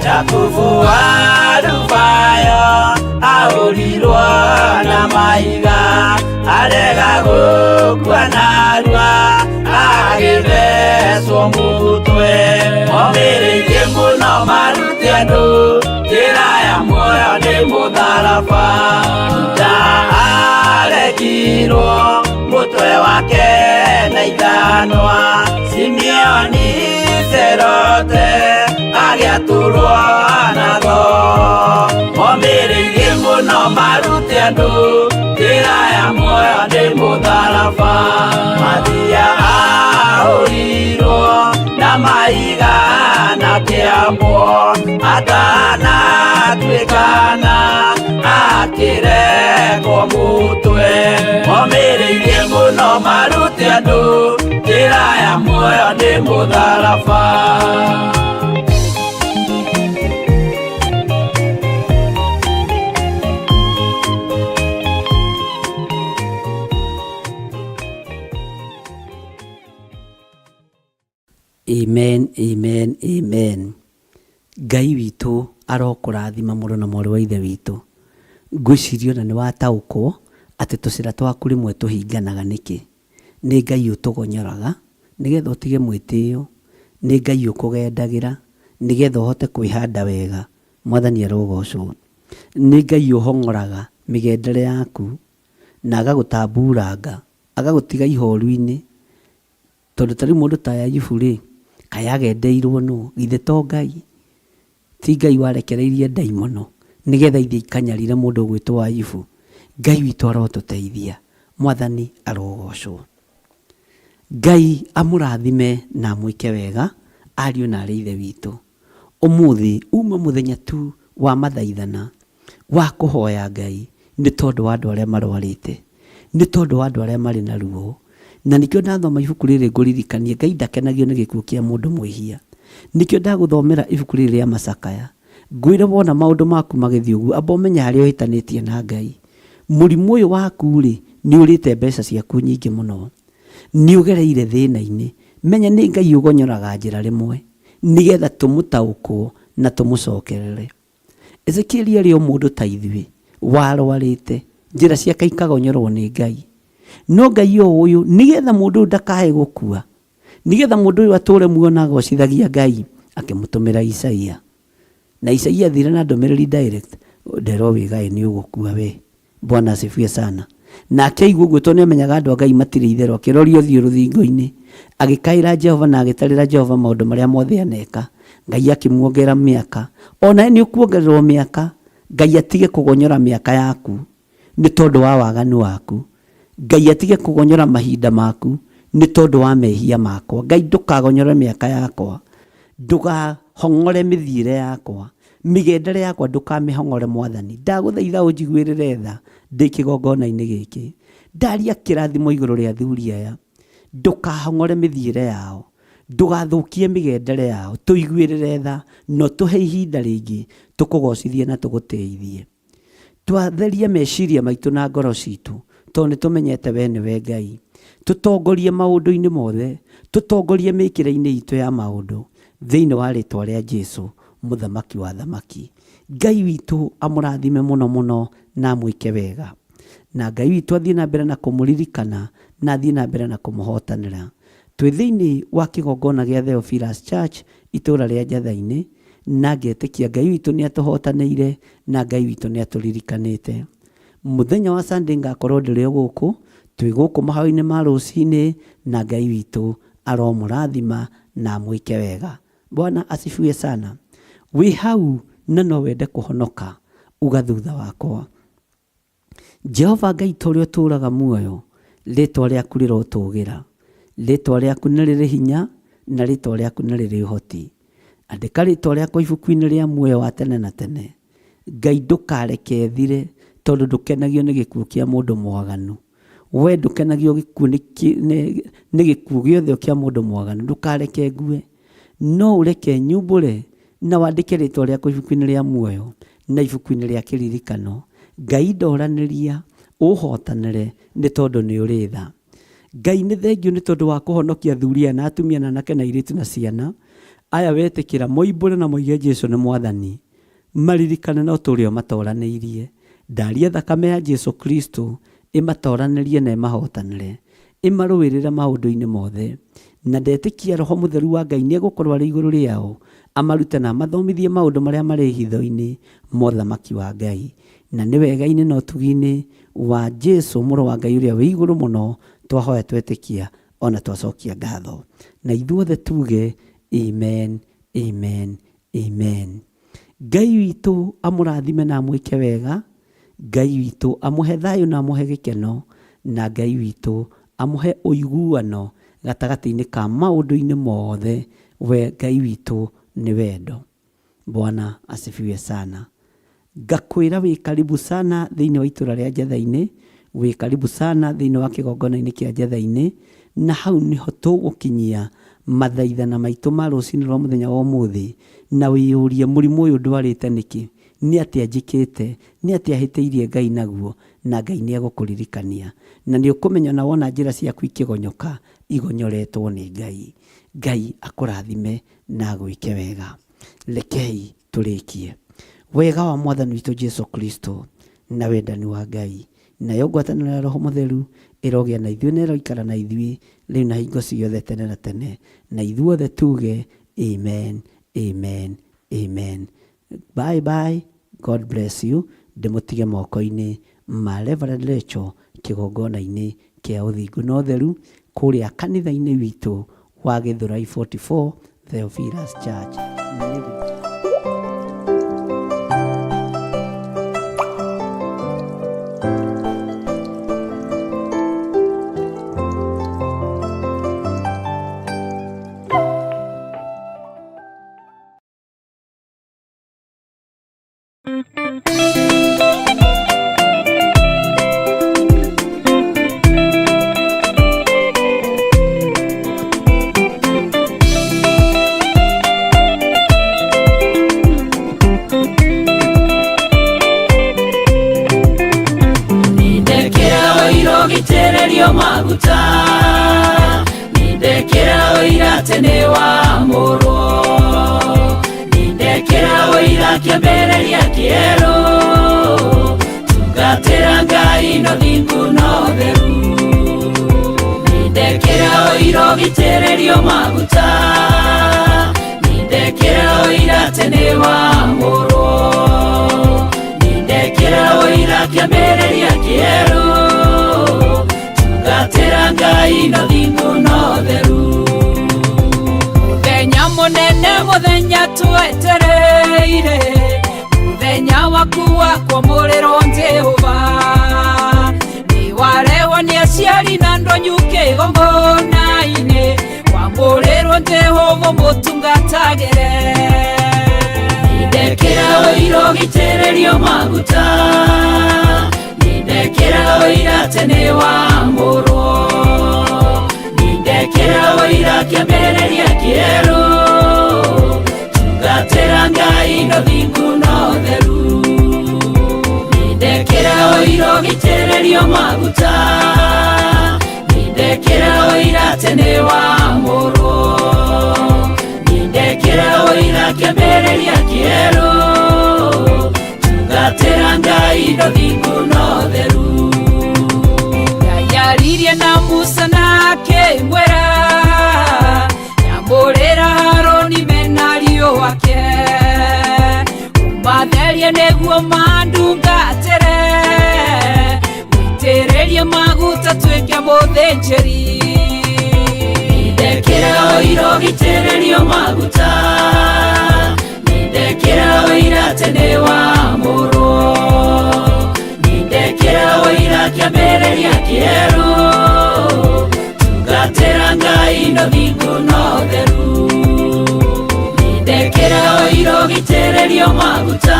Jakubu wa Rubayo ahũrirwo na mahiga arega gũkua narua agĩthecwo mũtwe. Momĩrĩirie mũno maruti andũ njĩra ya muoyo nĩ mũtharaba. Juda aregirwo mũtwe wake na ithanwa. Simeoni Zelote agĩatũrwo na tho. Momĩrĩirie mũno maruti andũ njĩra ya muoyo nĩ mũtharaba. Mathia ahũrirwo na mahiga na kĩambo atanatuĩkana akĩrekwo mũtwe. Momĩrĩirie mũno maruti andũ njĩra ya muoyo nĩ mũtharaba. Amen, amen, amen. Ngai witũ arokũrathima mũrũ na mwarĩ wa ithe witũ. Ngwĩciria na nĩ wataũkwo atĩ tũcĩra twaku rĩmwe tũhinganaga nĩkĩ. Nĩ Ngai ũtũgonyoraga nĩgetha ũtige mwĩtĩo. Nĩ Ngai ũkũgendagĩra nĩgetha ũhote kwĩhanda wega. Mwathani arogocwo. Nĩ Ngai ũhong'oraga mĩgendere yaku na agagũtamburanga agagũtiga ihoru-inĩ. Tondũ tarĩ mũndũ ta Ayubu rĩ, kaya agendeirwo nũ? Githĩ to Ngai? Ti Ngai warekereirie ndaimono nĩgetha ithe ikanyarire mũndũ gwĩtwo Ayubu. Ngai witũ arotũteithia. Mwathani arogocwo. Ngai amũrathime na amwĩke wega ariũ na arĩ ithe witũ. Ũmũthĩ uma mũthenya tu wa mathaithana wa kũhoya Ngai nĩ tondũ wa andũ arĩa marwarĩte, nĩ tondũ wa andũ arĩa marĩ na ruo. Na nikĩo ndathoma ibuku rĩrĩ ngũririkanie Ngai ndakenagio nĩ gĩkuũ kĩa mũndũ mwĩhia. Nikĩo ndagũthomera ibuku rĩrĩ rĩa Macakaya. Ngwĩre wona maũndũ maku magĩthiĩ ũguo amba ũmenya harĩa ũhĩtanĩtie na Ngai. Mũrimũ ũyũ waku rĩ nĩ ũrĩte mbeca ciaku nyingĩ mũno. Nĩ ũgereire thĩna-inĩ. Menya nĩ Ngai ũgonyoraga njĩra rĩmwe nĩgetha tũmũtaũkwo na tũmũcokerere. Ezekieli arĩ o mũndũ ta ithuĩ warwarĩte, njĩra ciake ikagonyorwo nĩ Ngai. No Ngai o ũyũ nĩgetha mũndũ ndakae gũkua nigetha mundu uyu ature muona gocithagia Ngai akimutumira Isaia, na Isaia thire na ndomereri direct, ndero wigae ni ugukua we. Bwana asifiwe sana. Na akĩigua ũguo tondũ nĩamenyaga andũ a Ngai matirĩ itherũ, akĩroria ũthiũ rũthingo-inĩ agĩkaĩra Jehova na agĩtarĩra Jehova maũndũ marĩa mothe aneka. Ngai akĩmuongerera mĩaka. Ona nĩ ũkuongererwo mĩaka, Ngai atige kũgonyora mĩaka yaku nĩ tondũ wa waganu waku. Ngai atige kũgonyora mahinda maku nĩ tondũ wa mehia makwa. Ngai ndũkagonyore mĩaka yakwa, ndũgahong'ore mĩthiĩre yakwa, migendere yakwa ndũkamĩhong'ore Mwathani. Ndagũthaitha ũnjiguĩrĩre tha ndĩ kĩgongona-inĩ gĩkĩ, ndaria kĩrathimo igũrũ rĩa athuri aya, ndũkahong'ore mĩthiĩre yao, ndũgathũkie mĩgendere yao, tũiguĩrĩre tha no tũhe ihinda rĩngĩ tũkũgocithie na tũgũteithie. Twatherie meciria maitũ na ngoro citũ tondũ nĩtũmenyete we nĩwe Ngai. Tũtongorie maũndũ-inĩ mothe, tũtongorie mĩkĩre-inĩ itũ ya maũndũ thĩinĩ wa rĩtwa rĩa Jesũ, mũthamaki wa thamaki. Ngai witũ amũrathime mũno mũno na mwĩke wega, na Ngai witũ athiĩ na mbere na kũmũririkana na athiĩ na mbere na kũmũhotanĩra. Twĩ thĩinĩ wa kĩgongona gĩa Theophilus Church itũũra rĩa Njatha-inĩ, na ngetĩkia Ngai witũ nĩ atũhotanĩire na Ngai witũ nĩ atũririkanĩte. Mũthenya wa Sunday ngakorwo ndĩrĩ gũkũ, twĩ gũkũ mahau-inĩ ma rũcinĩ, na Ngai witũ aromũrathima na mwĩke wega. Bwana asifiwe sana. Wĩ hau na no wende kũhonoka, uga thutha wakwa. Jehova Ngai ta ũrĩa ũtũũraga muoyo, rĩtwa rĩaku rĩrotũũgĩra, rĩtwa rĩaku nĩ rĩrĩ hinya na rĩtwa rĩaku nĩ rĩrĩ ũhoti. Andĩka rĩtwa rĩakwa ibuku-inĩ rĩa muoyo wa tene na tene. Ngai ndũkareke thire tondũ ndũkenagio nĩ gĩkuũ kĩa mũndũ mwaganu. We ndũkenagio nĩ gĩkuũ gĩothe kĩa mũndũ mwaganu, ndũkareke ngue, no ũreke nyumbũre na wandĩke rĩtwa rĩakwa ibuku-inĩ rĩa muoyo na ibuku-inĩ rĩa kĩririkano. Ngai ndoranĩria ũhotanĩre nĩ tondũ nĩ ũrĩ tha. Ngai nĩ thengio nĩ tondũ wa kũhonokia athuri na atumia na anake na airĩtu na ciana aya wetĩkĩra moimbũre na moige Jesũ nĩ Mwathani, maririkane na ũtũũro matoranĩirie. Ndaria thakame ya Jesũ Kristo ĩmatoranĩrie na ĩmahotanĩre, ĩmarũĩrĩre maũndũ-inĩ mothe, na ndetĩkia Roho Mũtheru wa Ngai nĩ egũkorwo arĩ igũrũ rĩao, amarute na amathomithie maũndũ marĩa marĩ hitho-inĩ mothamaki wa Ngai. Na nĩ wega-inĩ na ũtugi-inĩ wa Jesũ mũrũ wa Ngai ũrĩa wĩ igũrũ mũno, twahoya twetĩkia ona twacokia ngatho. Na ithuothe tuge amen, amen, amen. Ngai witũ amũrathime na mwĩke wega, Ngai witũ amũhe thayũ na amũhe gĩkeno, na Ngai witũ amũhe ũiguano gatagatĩ-inĩ ka maũndũ-inĩ mothe. We Ngai witũ nĩ wendo. Bwana asifiwe sana. Ngakwĩra wĩ karibu sana thĩinĩ wa itũũra rĩa Njatha-inĩ, wĩ karibu sana thĩinĩ wa kĩgongona-inĩ kĩa Njatha-inĩ, na hau nĩho tũgũkinyia mathaithana maitũ ma rũcinĩ rwa mũthenya wa ũmũthĩ, na wĩyũrie mũrimũ ũyũ ndwarĩte nĩkĩ, nĩ atĩa njĩkĩte, nĩ atĩa hĩtĩirie Ngai naguo, na Ngai nĩ egũkũririkania, na nĩ ũkũmenya na wona njĩra ciaku ikĩgonyoka igonyoretwo nĩ Ngai. Ngai akũrathime na gwĩke wega. Rekei tũrĩkie. Wega wa Mwathani witũ Jesũ Kristo na wendani wa Ngai nayo ngwatanĩro ya Roho Mũtheru ĩrogĩa na ithuĩ na ĩroikara na ithuĩ rĩu na hingo ciothe tene na tene, na ithuothe tuge amen, amen, amen. Bye bye. God bless you. Ndĩmũtige moko-inĩ ma Reverend Rachel kĩgongona-inĩ kĩa ũthingu na ũtheru kũrĩa kanitha-inĩ witũ wa Gĩthũrai 44 Theophilus Church. Tungatĩra Ngai no thingu no theru, nindekĩra oiro gitererio maguta nindekera oira tene wa moro nindekera oira kiambereria kieru tungatera ngai no thingu no theru muthenya munene muthenya twetereire muthenya waku wakwa muriro Jehova niwarehwo ni aciari na ndonyu kigongona-ini wamuriro Jehova mutungatagire nindekera oiro gitererio maguta nindekera oira tene wa murwo nindekera oira kiambereria kieru tungatera ngai no thingu no theru nindekera oiro gitererio maguta nindekera oira tene wa murwo nindekera oira kiambereria kieru tungatera ngai no thingu no theru yayaririe na Musa nake mwera yamurira Haroni menario wake umatherie niguo mandungatire mwitererie maguta twike muthinjiri nindekera oiro gitererio maguta nindekera oira tene wa murwo nindekera oira kiambereria kieru tungatera ngai no thingu no theru nindekera oiro gitererio maguta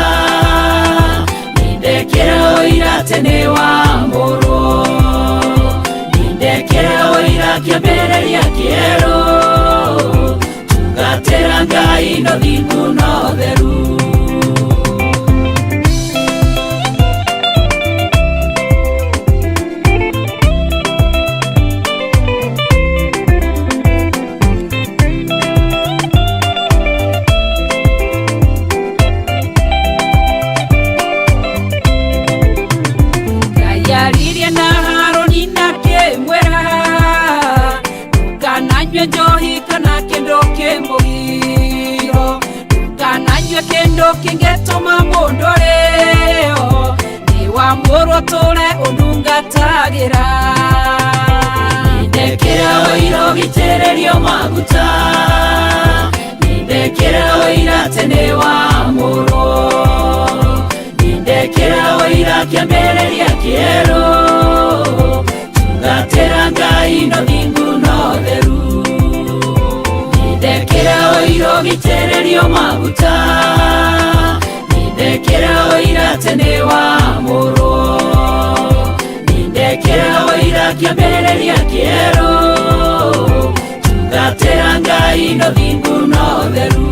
nindekera oira tene wa murwo nindekera oira kiambereria kieru tungatera ngai no thingu no theru yaririe na Haroni nake mwera ndukananywe njohi kana kendo kimugiro ndukananywe kendo kingetuma mundu reo ni wa murwo tule undungatagira nindekera oiro gitererio maguta nindekera oira tene wa murwo nindekera oira kiambereria kieru tungatera ngai no thingu no theru nindekera oiro gitererio maguta nindekera oira tene wa murwo nindekera oira kiambereria kieru tungatera ngai no thingu no theru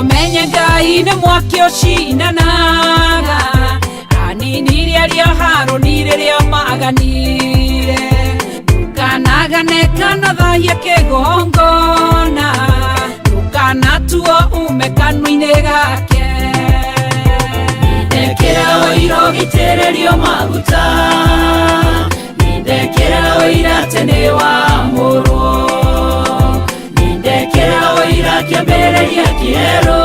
menye ngai nĩ mwaki ũcinanaga aninirie aria Haroni rĩrĩa maganire ndukanagane kana thahie kĩgongona ndukanatuo ume kanua-inĩ gake nindekera oiro gitererio maguta nindekera oira tene wa murwo nindekera oira kiambereria kieru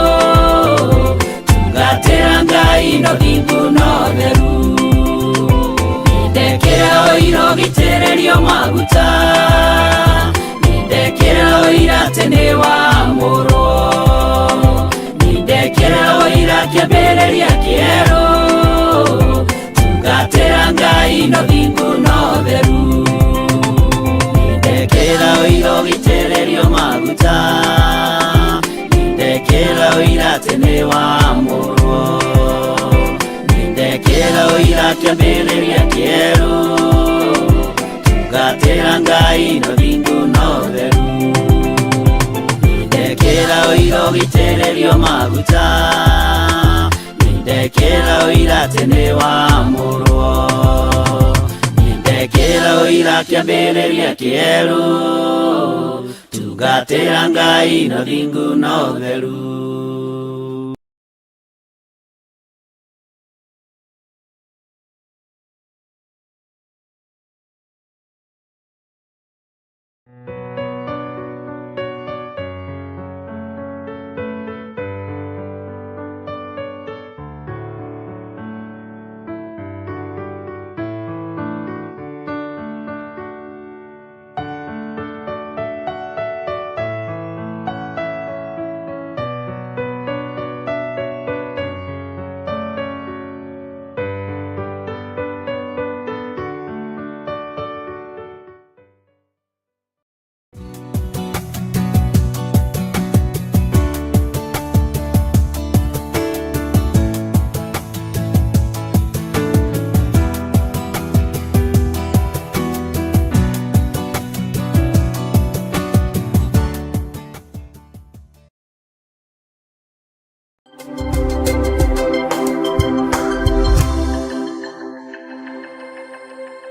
tungatera ngai no thingu no theru nindekera oiro gitererio maguta nindekera oira tene wa murwo nindekera oira kiambereria kieru tungatera ngai no thingu no theru nindekera oiro gitererio maguta nindekera oira tene wa murwo nindekera oira kiambereria kieru tungatera ngai no thingu no theru nindekera oiro gitererio maguta nindekera oira tene wa murwo nindekera oira kiambereria kieru tungatera ngai no thingu no theru